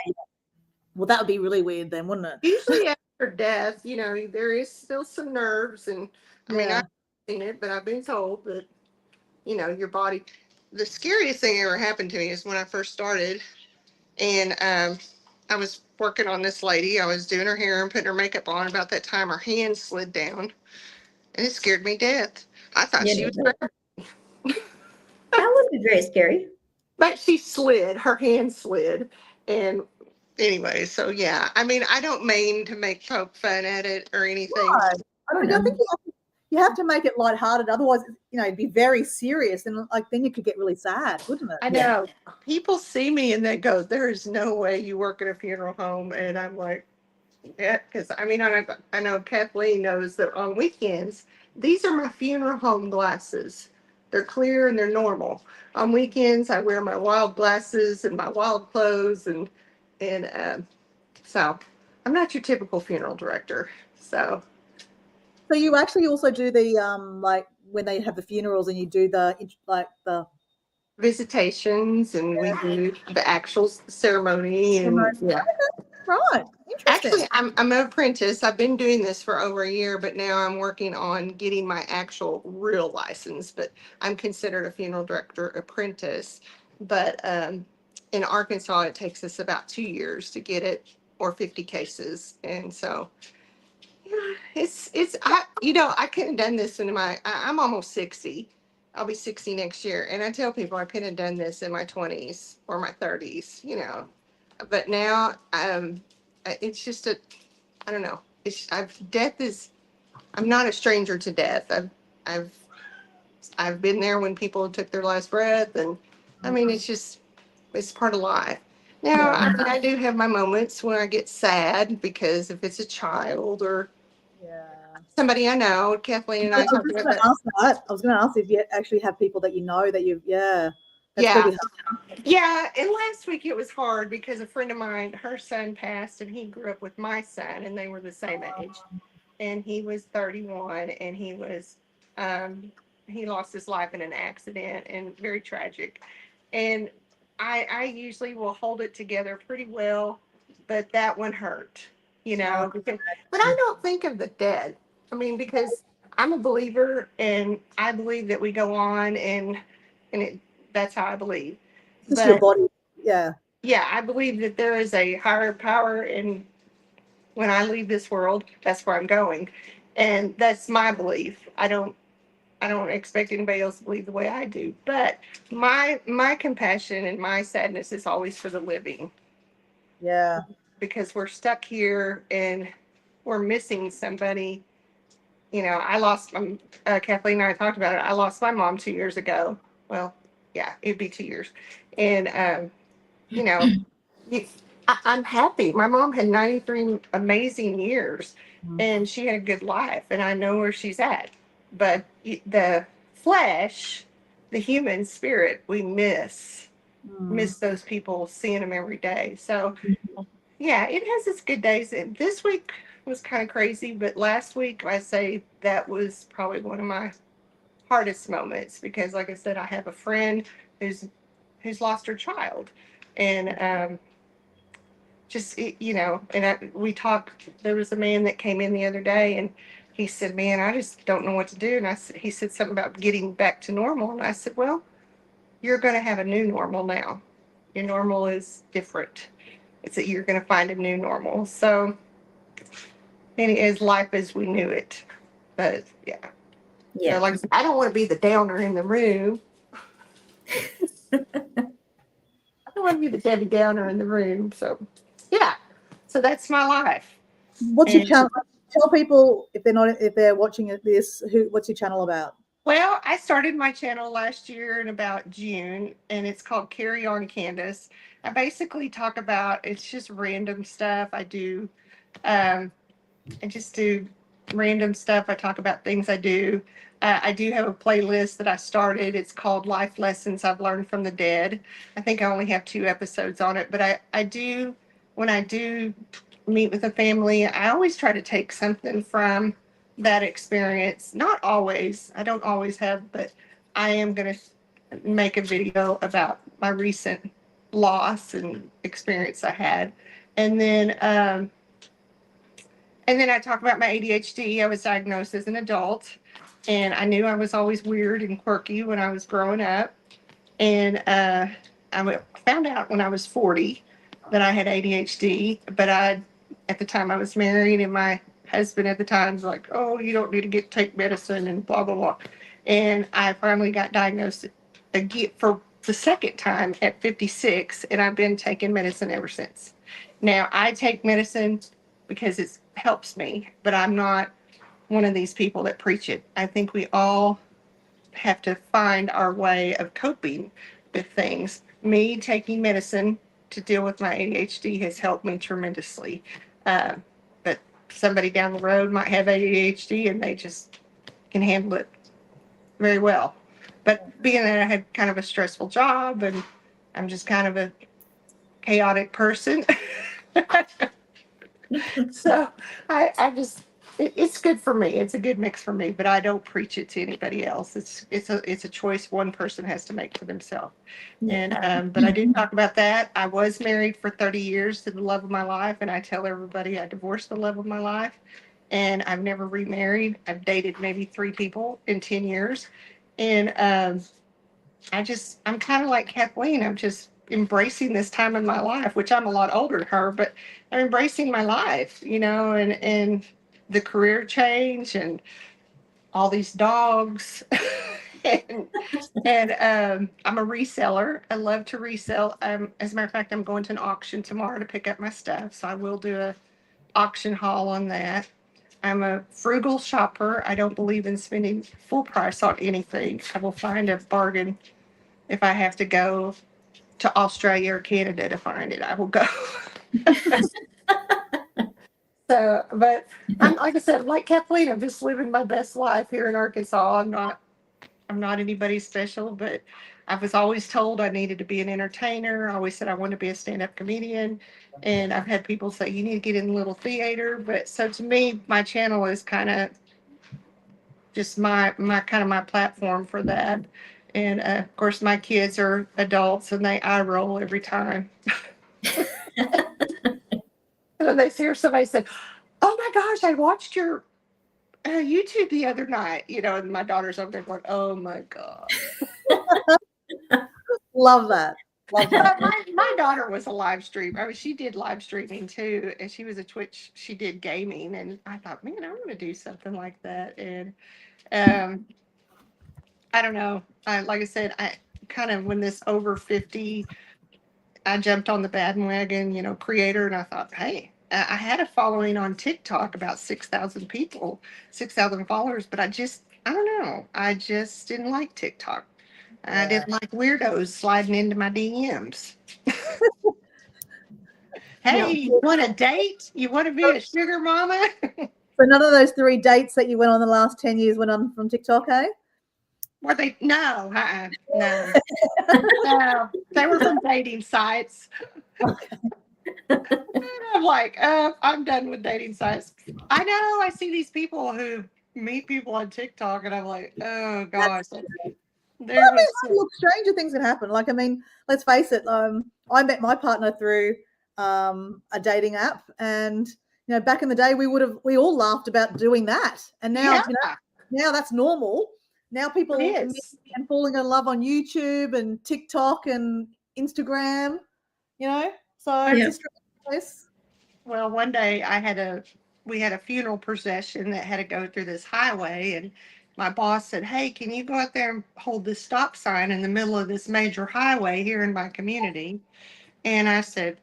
[SPEAKER 1] Well, that would be really weird then, wouldn't it?
[SPEAKER 4] usually after death. There is still some nerves, and I mean,
[SPEAKER 1] Yeah.
[SPEAKER 4] I've seen it, but I've been told that your body. The scariest thing ever happened to me is when I first started, and I was working on this lady. I was doing her hair and putting her makeup on. About that time, her hand slid down, and it scared me to death. I thought she was,
[SPEAKER 2] that would be very scary.
[SPEAKER 4] but she slid. Her hand slid, and anyway, so yeah. I mean, I don't mean to poke fun at it or anything.
[SPEAKER 1] Right. I mean, I think you have to make it lighthearted. Otherwise, it'd be very serious, and then you could get really sad, wouldn't it?
[SPEAKER 4] I know. People see me and they go, "There is no way you work at a funeral home," and I'm like, "Yeah," because I mean, I know Kathleen knows that on weekends these are my funeral home glasses. They're clear and they're normal. On weekends, I wear my wild glasses and my wild clothes, and so I'm not your typical funeral director. So
[SPEAKER 1] you actually also do the like when they have the funerals and you do the
[SPEAKER 4] visitations, and we do the actual ceremony, and yeah.
[SPEAKER 1] Right. Interesting.
[SPEAKER 4] Actually, I'm an apprentice. I've been doing this for over a year, but now I'm working on getting my actual real license. But I'm considered a funeral director apprentice. But in Arkansas, it takes us about 2 years to get it, or 50 cases. And so, yeah, I couldn't have done this I'm almost 60. I'll be 60 next year. And I tell people I couldn't have done this in my 20s or my 30s, But now, it's just I don't know. Death is I'm not a stranger to death. I've I've been there when people took their last breath, and I mean, it's part of life. Now,
[SPEAKER 1] Yeah.
[SPEAKER 4] I mean, I do have my moments when I get sad because if it's a child or
[SPEAKER 1] Yeah.
[SPEAKER 4] somebody I know, Kathleen and
[SPEAKER 1] I
[SPEAKER 4] I
[SPEAKER 1] was
[SPEAKER 4] talked
[SPEAKER 1] just
[SPEAKER 4] about
[SPEAKER 1] going to
[SPEAKER 4] that.
[SPEAKER 1] ask that. I was going to ask if you actually have people that you know that you've, yeah, that's
[SPEAKER 4] Yeah.
[SPEAKER 1] got to be
[SPEAKER 4] Yeah, and last week it was hard because a friend of mine, her son passed, and he grew up with my son, and they were the same age. And he was 31, and um, he lost his life in an accident, and very tragic. And I usually will hold it together pretty well, but that one hurt,
[SPEAKER 1] hard.
[SPEAKER 4] because, but I don't think of the dead. I mean, because I'm a believer, and I believe that we go on, and that's how I believe.
[SPEAKER 1] Just your
[SPEAKER 4] But
[SPEAKER 1] body. Yeah.
[SPEAKER 4] yeah, I believe that there is a higher power, and when I leave this world, that's where I'm going. And that's my belief. I don't expect anybody else to believe the way I do. But my compassion and my sadness is always for the living,
[SPEAKER 1] Yeah.
[SPEAKER 4] because we're stuck here and we're missing somebody. I lost Kathleen and I talked about it. I lost my mom 2 years ago. Well, yeah, it'd be 2 years. And you know, I'm happy. My mom had 93 amazing years, and she had a good life, and I know where she's at. But the flesh, the human spirit, we miss those people, seeing them every day. So yeah, it has its good days. And this week was kind of crazy, but last week I say that was probably one of my hardest moments because, like I said, I have a friend who's lost her child, and just and we talked. There was a man that came in the other day, and he said, man, I just don't know what to do. And he said something about getting back to normal, and I said, well, you're going to have a new normal now. Your normal is different. It's that you're going to find a new normal. So and it is life as we knew it. But yeah,
[SPEAKER 2] Yeah.
[SPEAKER 4] like I said, I don't want to be the downer in the room. I don't want to be the Debbie Downer in the room. So yeah, so that's my life.
[SPEAKER 1] What's your channel? Tell people if they're watching this, what's your channel about?
[SPEAKER 4] Well, I started my channel last year in about June, and it's called Carry On Candace. I basically talk about, it's just random stuff. I just do random stuff. I talk about things I do. I do have a playlist that I started. It's called Life Lessons I've Learned from the Dead. I think I only have 2 episodes on it, but I do, when I do meet with a family, I always try to take something from that experience. Not always. I don't always have, but I am going to make a video about my recent loss and experience I had. And then, I talk about my ADHD. I was diagnosed as an adult, and I knew I was always weird and quirky when I was growing up. And found out when I was 40 that I had ADHD, but at the time I was married, and my husband at the time was like, oh, you don't need to take medicine and blah, blah, blah. And I finally got diagnosed again for the second time at 56, and I've been taking medicine ever since. Now, I take medicine because it helps me, but I'm not one of these people that preach it. I think we all have to find our way of coping with things. Me taking medicine to deal with my ADHD has helped me tremendously. But somebody down the road might have ADHD and they just can handle it very well. But being that I had kind of a stressful job and I'm just kind of a chaotic person, so I just it's good for me. It's a good mix for me, but I don't preach it to anybody else. It's a choice one person has to make for themselves. And but I do talk about that. I was married for 30 years to the love of my life, and I tell everybody I divorced the love of my life, and I've never remarried. I've dated maybe 3 people in 10 years, and I'm kind of like Kathleen. I'm just embracing this time in my life, which I'm a lot older than her, but I'm embracing my life, and the career change and all these dogs. and I'm a reseller. I love to resell. As a matter of fact, I'm going to an auction tomorrow to pick up my stuff. So I will do a auction haul on that. I'm a frugal shopper. I don't believe in spending full price on anything. I will find a bargain if I have to go to Australia or Canada to find it. I will go. So, but I'm like I said, like Kathleen, I'm just living my best life here in Arkansas. I'm not anybody special, but I was always told I needed to be an entertainer. I always said I wanted to be a stand-up comedian. And I've had people say, you need to get in a little theater. But so to me, my channel is kind of just my platform for that. And of course, my kids are adults and they eye roll every time. And they hear somebody say, "Oh my gosh, I watched your YouTube the other night," and my daughter's over there going, "Oh my god."
[SPEAKER 1] Love that. Love that.
[SPEAKER 4] My daughter was a live stream. I mean, she did live streaming too, and she was a Twitch. She did gaming, and I thought, man, I want to do something like that. And I don't know. Like I said, I kind of when this over 50, I jumped on the bandwagon, creator, and I thought, hey, I had a following on TikTok, about 6,000 people, 6,000 followers, but I don't know. I just didn't like TikTok. I didn't like weirdos sliding into my DMs. Hey, you want a date? You want to be a sugar mama?
[SPEAKER 1] So none of those 3 dates that you went on the last 10 years went on from TikTok, eh?
[SPEAKER 4] Were they? No, no. No, they were from dating sites.
[SPEAKER 1] Okay.
[SPEAKER 4] I'm like, I'm done with dating sites. I know I see these people who meet people on TikTok, and I'm like, oh gosh.
[SPEAKER 1] Look, stranger things can happen. Like, I mean, let's face it. I met my partner through a dating app, and back in the day, we all laughed about doing that, and now now that's normal. Now people meet and falling in love on YouTube and TikTok and Instagram. So it's just place.
[SPEAKER 4] Well, one day we had a funeral procession that had to go through this highway, and my boss said, "Hey, can you go out there and hold this stop sign in the middle of this major highway here in my community?" And I said,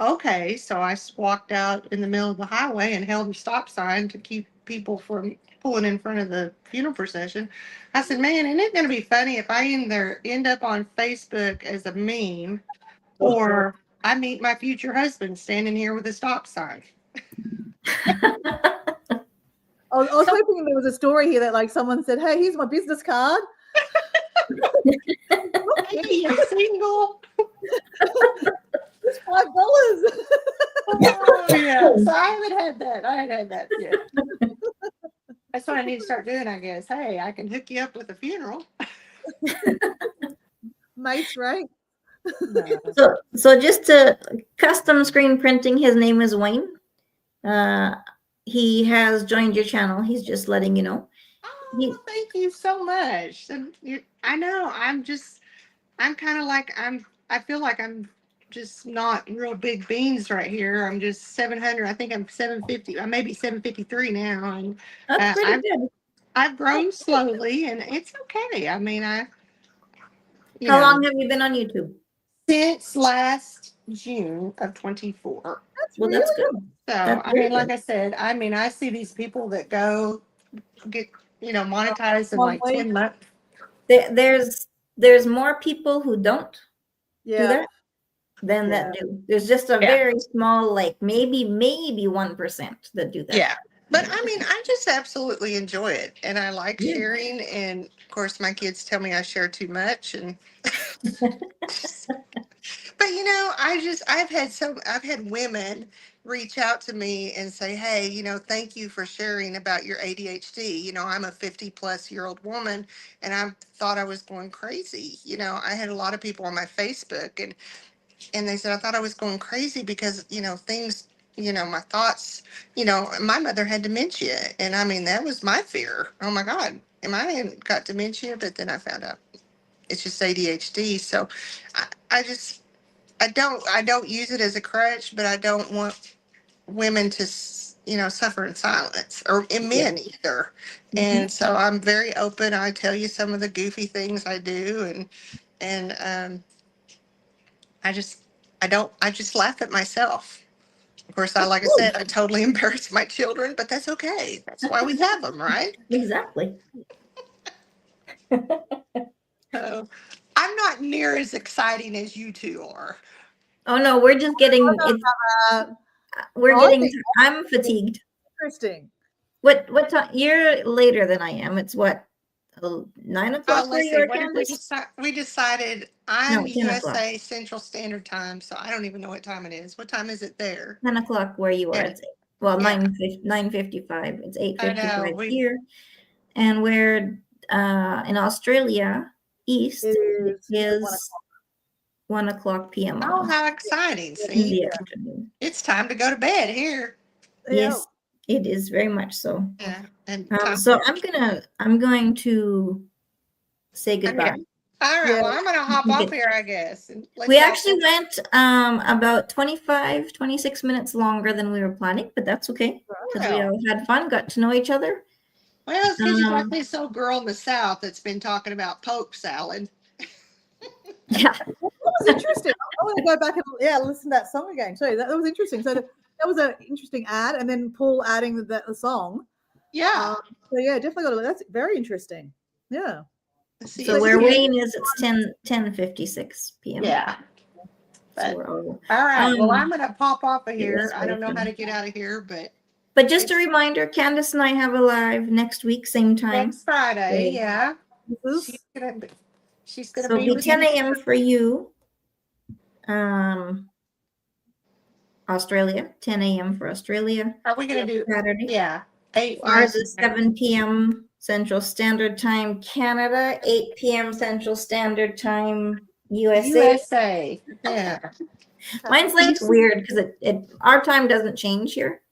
[SPEAKER 4] "Okay." So I walked out in the middle of the highway and held a stop sign to keep people from pulling in front of the funeral procession. I said, "Man, isn't it going to be funny if I either end up on Facebook as a meme or I meet my future husband standing here with a stop sign?"
[SPEAKER 1] I was hoping there was a story here that like someone said, "Hey, here's my business card."
[SPEAKER 4] Hey, you're single.
[SPEAKER 1] It's $5.
[SPEAKER 4] Oh, yeah. So I haven't had that. I haven't had that yet. That's what I need to start doing, I guess. Hey, I can hook you up with a funeral.
[SPEAKER 1] Mates, right?
[SPEAKER 2] So just to custom screen printing, his name is Wayne. He has joined your channel. He's just letting you know.
[SPEAKER 4] Oh, thank you so much. I know. I'm kind of like I feel like I'm just not real big beans right here. I'm just 700. I think I'm 750. I may be 753 now, and
[SPEAKER 2] That's pretty good.
[SPEAKER 4] I've grown slowly, and it's okay. I mean,
[SPEAKER 2] How long have you been on YouTube?
[SPEAKER 4] Since last June of 24.
[SPEAKER 2] That's good.
[SPEAKER 4] So, I mean, like I said, I see these people that get, monetized in like 10 months.
[SPEAKER 2] There's more people who don't do that than that do. There's just a very small, like maybe 1% that do that.
[SPEAKER 4] Yeah. But I mean, I just absolutely enjoy it, and I like sharing. And of course, my kids tell me I share too much, and but I've had women reach out to me and say, "Hey, thank you for sharing about your ADHD. I'm a 50-plus-year-old woman, and I thought I was going crazy. I had a lot of people on my Facebook, and they said I thought I was going crazy because things." My thoughts, my mother had dementia. And I mean, that was my fear. Oh my God, am I got dementia? But then I found out it's just ADHD. So I don't use it as a crutch, but I don't want women to, suffer in silence, or in men either. And so I'm very open. I tell you some of the goofy things I do. And I just laugh at myself. Of course, like I said, I totally embarrassed my children, but that's okay. That's why we have them, right?
[SPEAKER 2] Exactly.
[SPEAKER 4] So I'm not near as exciting as you two are.
[SPEAKER 2] Oh no, we're just getting it's. We're
[SPEAKER 1] I
[SPEAKER 2] getting.
[SPEAKER 1] think
[SPEAKER 2] I'm fatigued.
[SPEAKER 1] Interesting.
[SPEAKER 2] What time? You're later than I am. It's what 9 o'clock where
[SPEAKER 4] Let's
[SPEAKER 2] you
[SPEAKER 4] see.
[SPEAKER 2] are,
[SPEAKER 4] What did we
[SPEAKER 2] Candace?
[SPEAKER 4] decide? We decided I'm
[SPEAKER 2] No, 10 o'clock.
[SPEAKER 4] USA Central Standard Time, so I don't even know what time it is. What time is it there?
[SPEAKER 2] 10 o'clock where you are.
[SPEAKER 4] Yeah.
[SPEAKER 2] It's well
[SPEAKER 4] Yeah.
[SPEAKER 2] 9:55. It's
[SPEAKER 4] I know,
[SPEAKER 2] 8:55 here, and we're in Australia East. It is 1 o'clock p.m.
[SPEAKER 4] Oh, how exciting!
[SPEAKER 2] in
[SPEAKER 4] See,
[SPEAKER 2] the afternoon.
[SPEAKER 4] it's time to go to bed here.
[SPEAKER 2] Yes, it is very much so.
[SPEAKER 4] Yeah, and
[SPEAKER 2] so I'm going to say goodbye.
[SPEAKER 4] Okay. All right.
[SPEAKER 1] Yeah.
[SPEAKER 4] Well, I'm gonna hop off here, I guess. And let
[SPEAKER 2] We
[SPEAKER 4] y'all
[SPEAKER 2] actually went about 26 minutes longer than we were planning, but that's okay because we all had fun, got to know each other.
[SPEAKER 4] Well, it's because you're like this old girl in the South that's been talking about poke salad.
[SPEAKER 2] Yeah.
[SPEAKER 1] That was interesting. I want to go back and listen to that song again too. That was interesting. So that was an interesting ad, and then Paul adding the song.
[SPEAKER 4] Yeah.
[SPEAKER 1] So yeah, definitely got to. That's very interesting. Yeah.
[SPEAKER 2] So where Wayne is, it's 10:56 p.m.
[SPEAKER 4] Yeah.
[SPEAKER 2] So we're
[SPEAKER 4] all right. Well, I'm gonna pop off of here. I don't know how to get out of here,
[SPEAKER 2] but just a reminder, Candace and I have a live next week, same time.
[SPEAKER 4] Next Friday, yeah. She's gonna be
[SPEAKER 2] 10 a.m. for you. Australia, 10 a.m. for Australia.
[SPEAKER 4] Are we gonna do
[SPEAKER 2] Saturday?
[SPEAKER 4] Yeah. 8.
[SPEAKER 2] Ours is 7 p.m. Central Standard Time, Canada, 8 p.m. Central Standard Time, USA.
[SPEAKER 4] Yeah.
[SPEAKER 2] Mine's like weird because our time doesn't change here.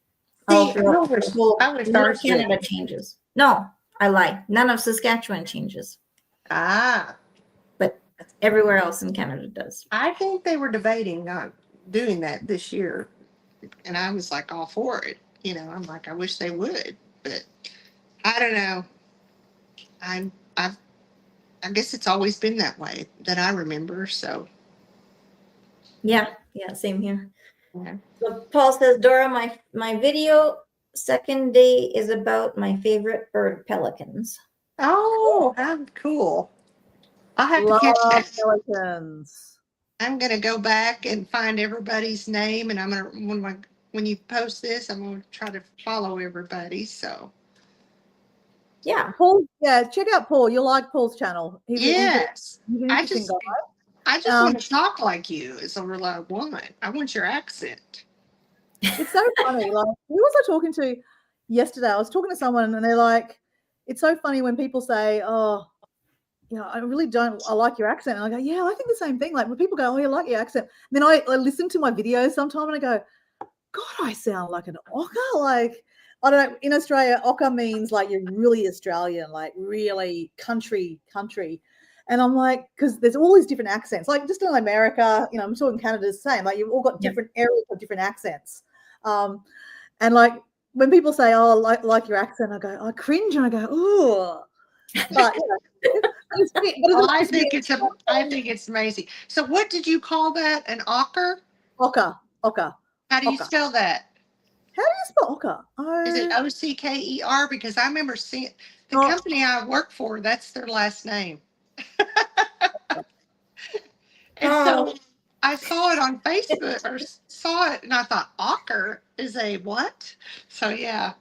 [SPEAKER 4] I wish ours did.
[SPEAKER 2] Canada changes. No, I lie. None of Saskatchewan changes. But everywhere else in Canada does.
[SPEAKER 4] I think they were debating not doing that this year, and I was like all for it. I'm like, I wish they would, but I don't know. I guess it's always been that way that I remember. So
[SPEAKER 2] yeah, same here.
[SPEAKER 4] Yeah.
[SPEAKER 2] So Paul says, Dora, my video second day is about my favorite bird, pelicans.
[SPEAKER 4] Oh, how cool! I'll have to catch that.
[SPEAKER 1] Pelicans.
[SPEAKER 4] I'm gonna go back and find everybody's name, and I'm gonna when you post this, I'm gonna try to follow everybody. So.
[SPEAKER 1] Yeah, Paul. Yeah, check out Paul. You'll like Paul's channel. He's an interesting guy.
[SPEAKER 4] I just want to talk like you. Is all I want. I want your accent.
[SPEAKER 1] It's so funny. Like, who was I talking to yesterday? I was talking to someone, and they're like, "It's so funny when people say, oh, I really don't. I like your accent." And I go, "Yeah, I think the same thing." Like when people go, "Oh, you like your accent," and then I listen to my videos sometime, and I go, "God, I sound like an Ocker." Like, I don't know. In Australia, Ocker means like you're really Australian, like really country. And I'm like, because there's all these different accents. Like just in America, I'm sure in Canada it's the same. Like you've all got different areas of different accents. And like when people say, "Oh, like your accent," I go, I cringe and I go, "Ooh." But
[SPEAKER 4] I think it's amazing. So what did you call that? An ocker?
[SPEAKER 1] Ocker.
[SPEAKER 4] How do you spell that?
[SPEAKER 1] How do you spell Ocker?
[SPEAKER 4] Is it Ocker? Because I remember seeing the company I work for, that's their last name. And so I saw it on Facebook or saw it and I thought, Ocker is a what? So yeah.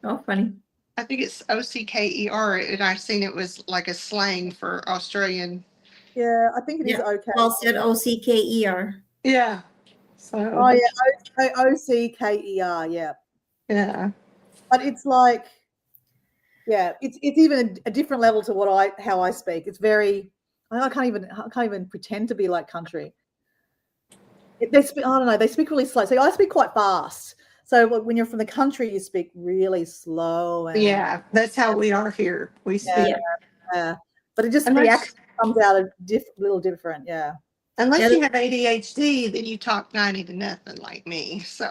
[SPEAKER 2] Oh, funny.
[SPEAKER 4] I think it's Ocker, and I seen it was like a slang for Australian.
[SPEAKER 1] Yeah, I think it is okay.
[SPEAKER 2] Paul said Ocker.
[SPEAKER 4] Yeah. So.
[SPEAKER 1] Oh yeah, Ocker. Yeah.
[SPEAKER 4] Yeah.
[SPEAKER 1] But it's like, yeah, it's even a different level to how I speak. It's very. I can't even pretend to be like country. They speak. I don't know. They speak really slow. So I speak quite fast. So when you're from the country, you speak really slow. And,
[SPEAKER 4] yeah, that's how we are here. We speak.
[SPEAKER 1] Yeah. But it just the accent comes out a little different. Yeah.
[SPEAKER 4] Unless you have ADHD, then you talk 90 to nothing like me. So.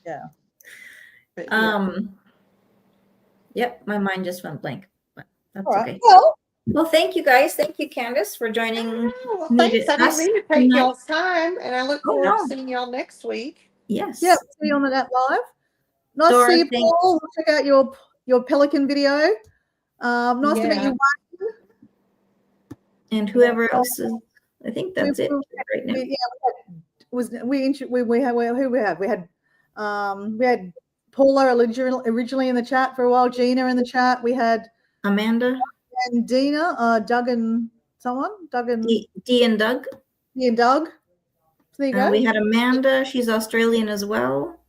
[SPEAKER 1] Yeah.
[SPEAKER 2] Yep, my mind just went blank, but that's
[SPEAKER 1] all right.
[SPEAKER 2] okay.
[SPEAKER 1] Well,
[SPEAKER 2] Well, thank you guys. Thank you, Candace, for joining
[SPEAKER 4] Well,
[SPEAKER 2] me.
[SPEAKER 4] thanks. I didn't mean to take
[SPEAKER 2] tonight.
[SPEAKER 4] y'all's time, and I look
[SPEAKER 2] Oh,
[SPEAKER 4] forward
[SPEAKER 2] no.
[SPEAKER 4] to seeing y'all next week.
[SPEAKER 2] Yes.
[SPEAKER 1] Yeah, see you on that live. Nice
[SPEAKER 2] Dora,
[SPEAKER 1] to see you,
[SPEAKER 2] thanks.
[SPEAKER 1] Paul. Check out your pelican video. Nice to meet you.
[SPEAKER 2] And whoever else is, I think that's it right now.
[SPEAKER 1] Who we have? We had Paula originally in the chat for a while. Gina in the chat. We had
[SPEAKER 2] Amanda
[SPEAKER 1] and Dina, Doug and someone. Doug and
[SPEAKER 2] D and Doug.
[SPEAKER 1] D and Doug. So there you go.
[SPEAKER 2] We had Amanda. She's Australian as well.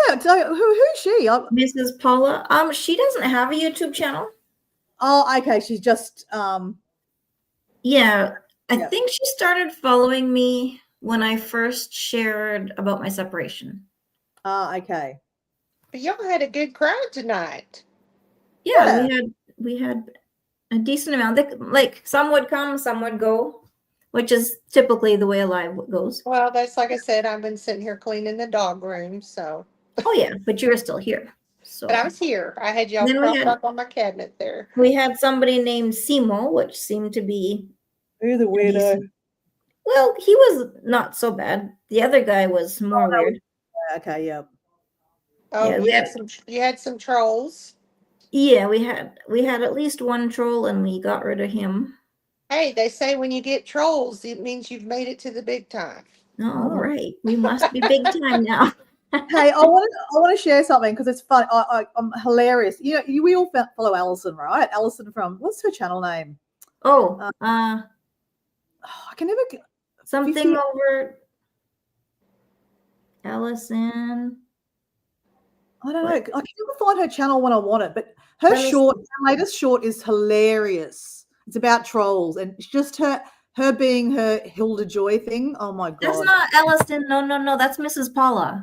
[SPEAKER 1] Yeah. So who's she?
[SPEAKER 2] Mrs. Paula. She doesn't have a YouTube channel.
[SPEAKER 1] Oh, okay. She's just
[SPEAKER 2] Yeah, I think she started following me when I first shared about my separation.
[SPEAKER 1] Okay.
[SPEAKER 4] But y'all had a good crowd tonight.
[SPEAKER 2] Yeah, we had a decent amount. Like some would come, some would go, which is typically the way a live goes.
[SPEAKER 4] Well, that's like I said, I've been sitting here cleaning the dog room, so.
[SPEAKER 2] Oh yeah, but you were still here. So
[SPEAKER 4] But I was here. I had y'all propped up on my cabinet there.
[SPEAKER 2] We had somebody named Simo, which seemed to be
[SPEAKER 1] the weirdo.
[SPEAKER 2] Well, he was not so bad. The other guy was more weird.
[SPEAKER 1] Okay, yeah.
[SPEAKER 4] Oh,
[SPEAKER 2] Yeah,
[SPEAKER 4] you had some trolls.
[SPEAKER 2] Yeah, we had at least one troll, and we got rid of him.
[SPEAKER 4] Hey, they say when you get trolls, it means you've made it to the big time.
[SPEAKER 2] Oh, right. We must be big time now.
[SPEAKER 1] Hey, I want to share something because it's fun. I'm hilarious. You know, we all follow Alison, right? Alison from what's her channel name?
[SPEAKER 2] I
[SPEAKER 1] can never get
[SPEAKER 2] something over Allison.
[SPEAKER 1] I don't know. I can never find her channel when I want it, but her latest short is hilarious. It's about trolls, and it's just her being her Hilda Joy thing. Oh my god!
[SPEAKER 2] That's not Allison. No. That's Mrs. Paula.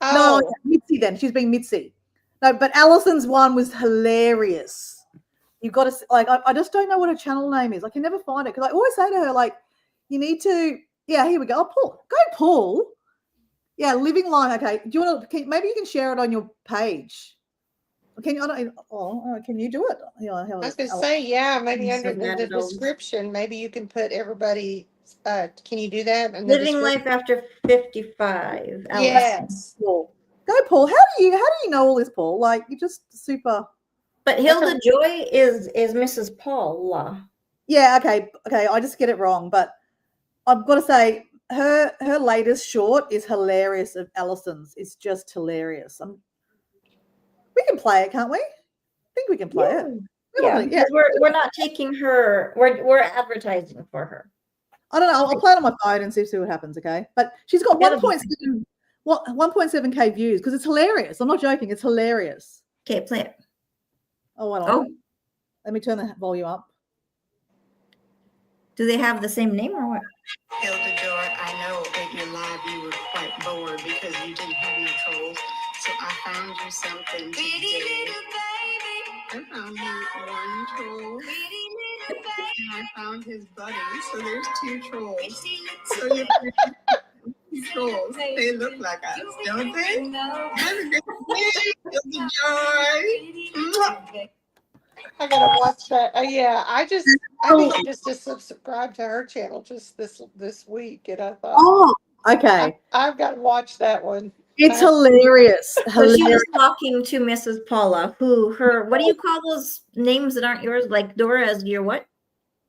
[SPEAKER 1] Oh. No, Mitzi. Then she's being Mitzi. No, but Allison's one was hilarious. You've got to I just don't know what her channel name is. I can never find it because I always say to her like, you need to. Yeah, here we go. Oh, Paul, go, Paul. Yeah, living life. Okay. Do you want to? Maybe you can share it on your page. Can you? Can you do it?
[SPEAKER 4] I was going to say, yeah. Maybe under the description, maybe you can put everybody. Can you do that?
[SPEAKER 2] Living life after 55.
[SPEAKER 4] Yes.
[SPEAKER 1] Cool. Go, Paul. How do you know all this, Paul? Like you're just super.
[SPEAKER 2] But Hilda Joy is Mrs. Paula.
[SPEAKER 1] Yeah. Okay. I just get it wrong, but I've got to say. Her latest short is hilarious of Allison's. It's just hilarious. We can play it, can't we? I think we can play it.
[SPEAKER 2] Yeah. We're not taking her. We're advertising for her.
[SPEAKER 1] I don't know. I'll play it on my phone and see what happens. Okay, but she's got 1.7K views because it's hilarious. I'm not joking. It's hilarious.
[SPEAKER 2] Okay, play it.
[SPEAKER 1] Oh, hold on. Let me turn the volume up.
[SPEAKER 2] Do they have the same name or what?
[SPEAKER 5] Hilda Joy, I know at your live you were quite bored because you didn't have no trolls. So I found you something today. I found you one troll. And I found his buddy. So there's two trolls. So you're two trolls. They look like us, don't they? Have a good day, Hilda Joy.
[SPEAKER 4] I gotta watch that. Yeah, I think I just subscribed to her channel just this week, and I thought,
[SPEAKER 1] okay,
[SPEAKER 4] I've got to watch that one.
[SPEAKER 1] It's hilarious.
[SPEAKER 2] So she was talking to Mrs. Paula, what do you call those names that aren't yours? Like Dora is your what?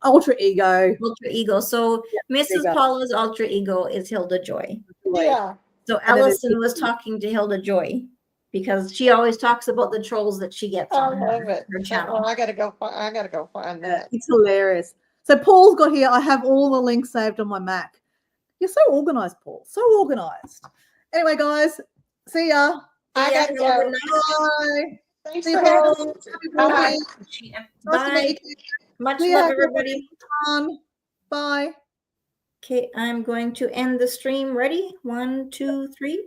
[SPEAKER 1] Alter ego.
[SPEAKER 2] Alter ego. So Mrs. Paula's alter ego is Hilda Joy.
[SPEAKER 4] Yeah.
[SPEAKER 2] So Allison was talking to Hilda Joy because she always talks about the trolls that she gets on her channel.
[SPEAKER 4] I gotta go find that.
[SPEAKER 1] It's hilarious. So Paul's got here. I have all the links saved on my Mac. You're so organized, Paul. So organized. Anyway, guys, see ya.
[SPEAKER 4] I gotta go.
[SPEAKER 1] Bye.
[SPEAKER 4] Thanks for having me.
[SPEAKER 2] Bye. Much love, everybody.
[SPEAKER 1] Bye.
[SPEAKER 2] Okay, I'm going to end the stream. Ready? 1, 2, 3.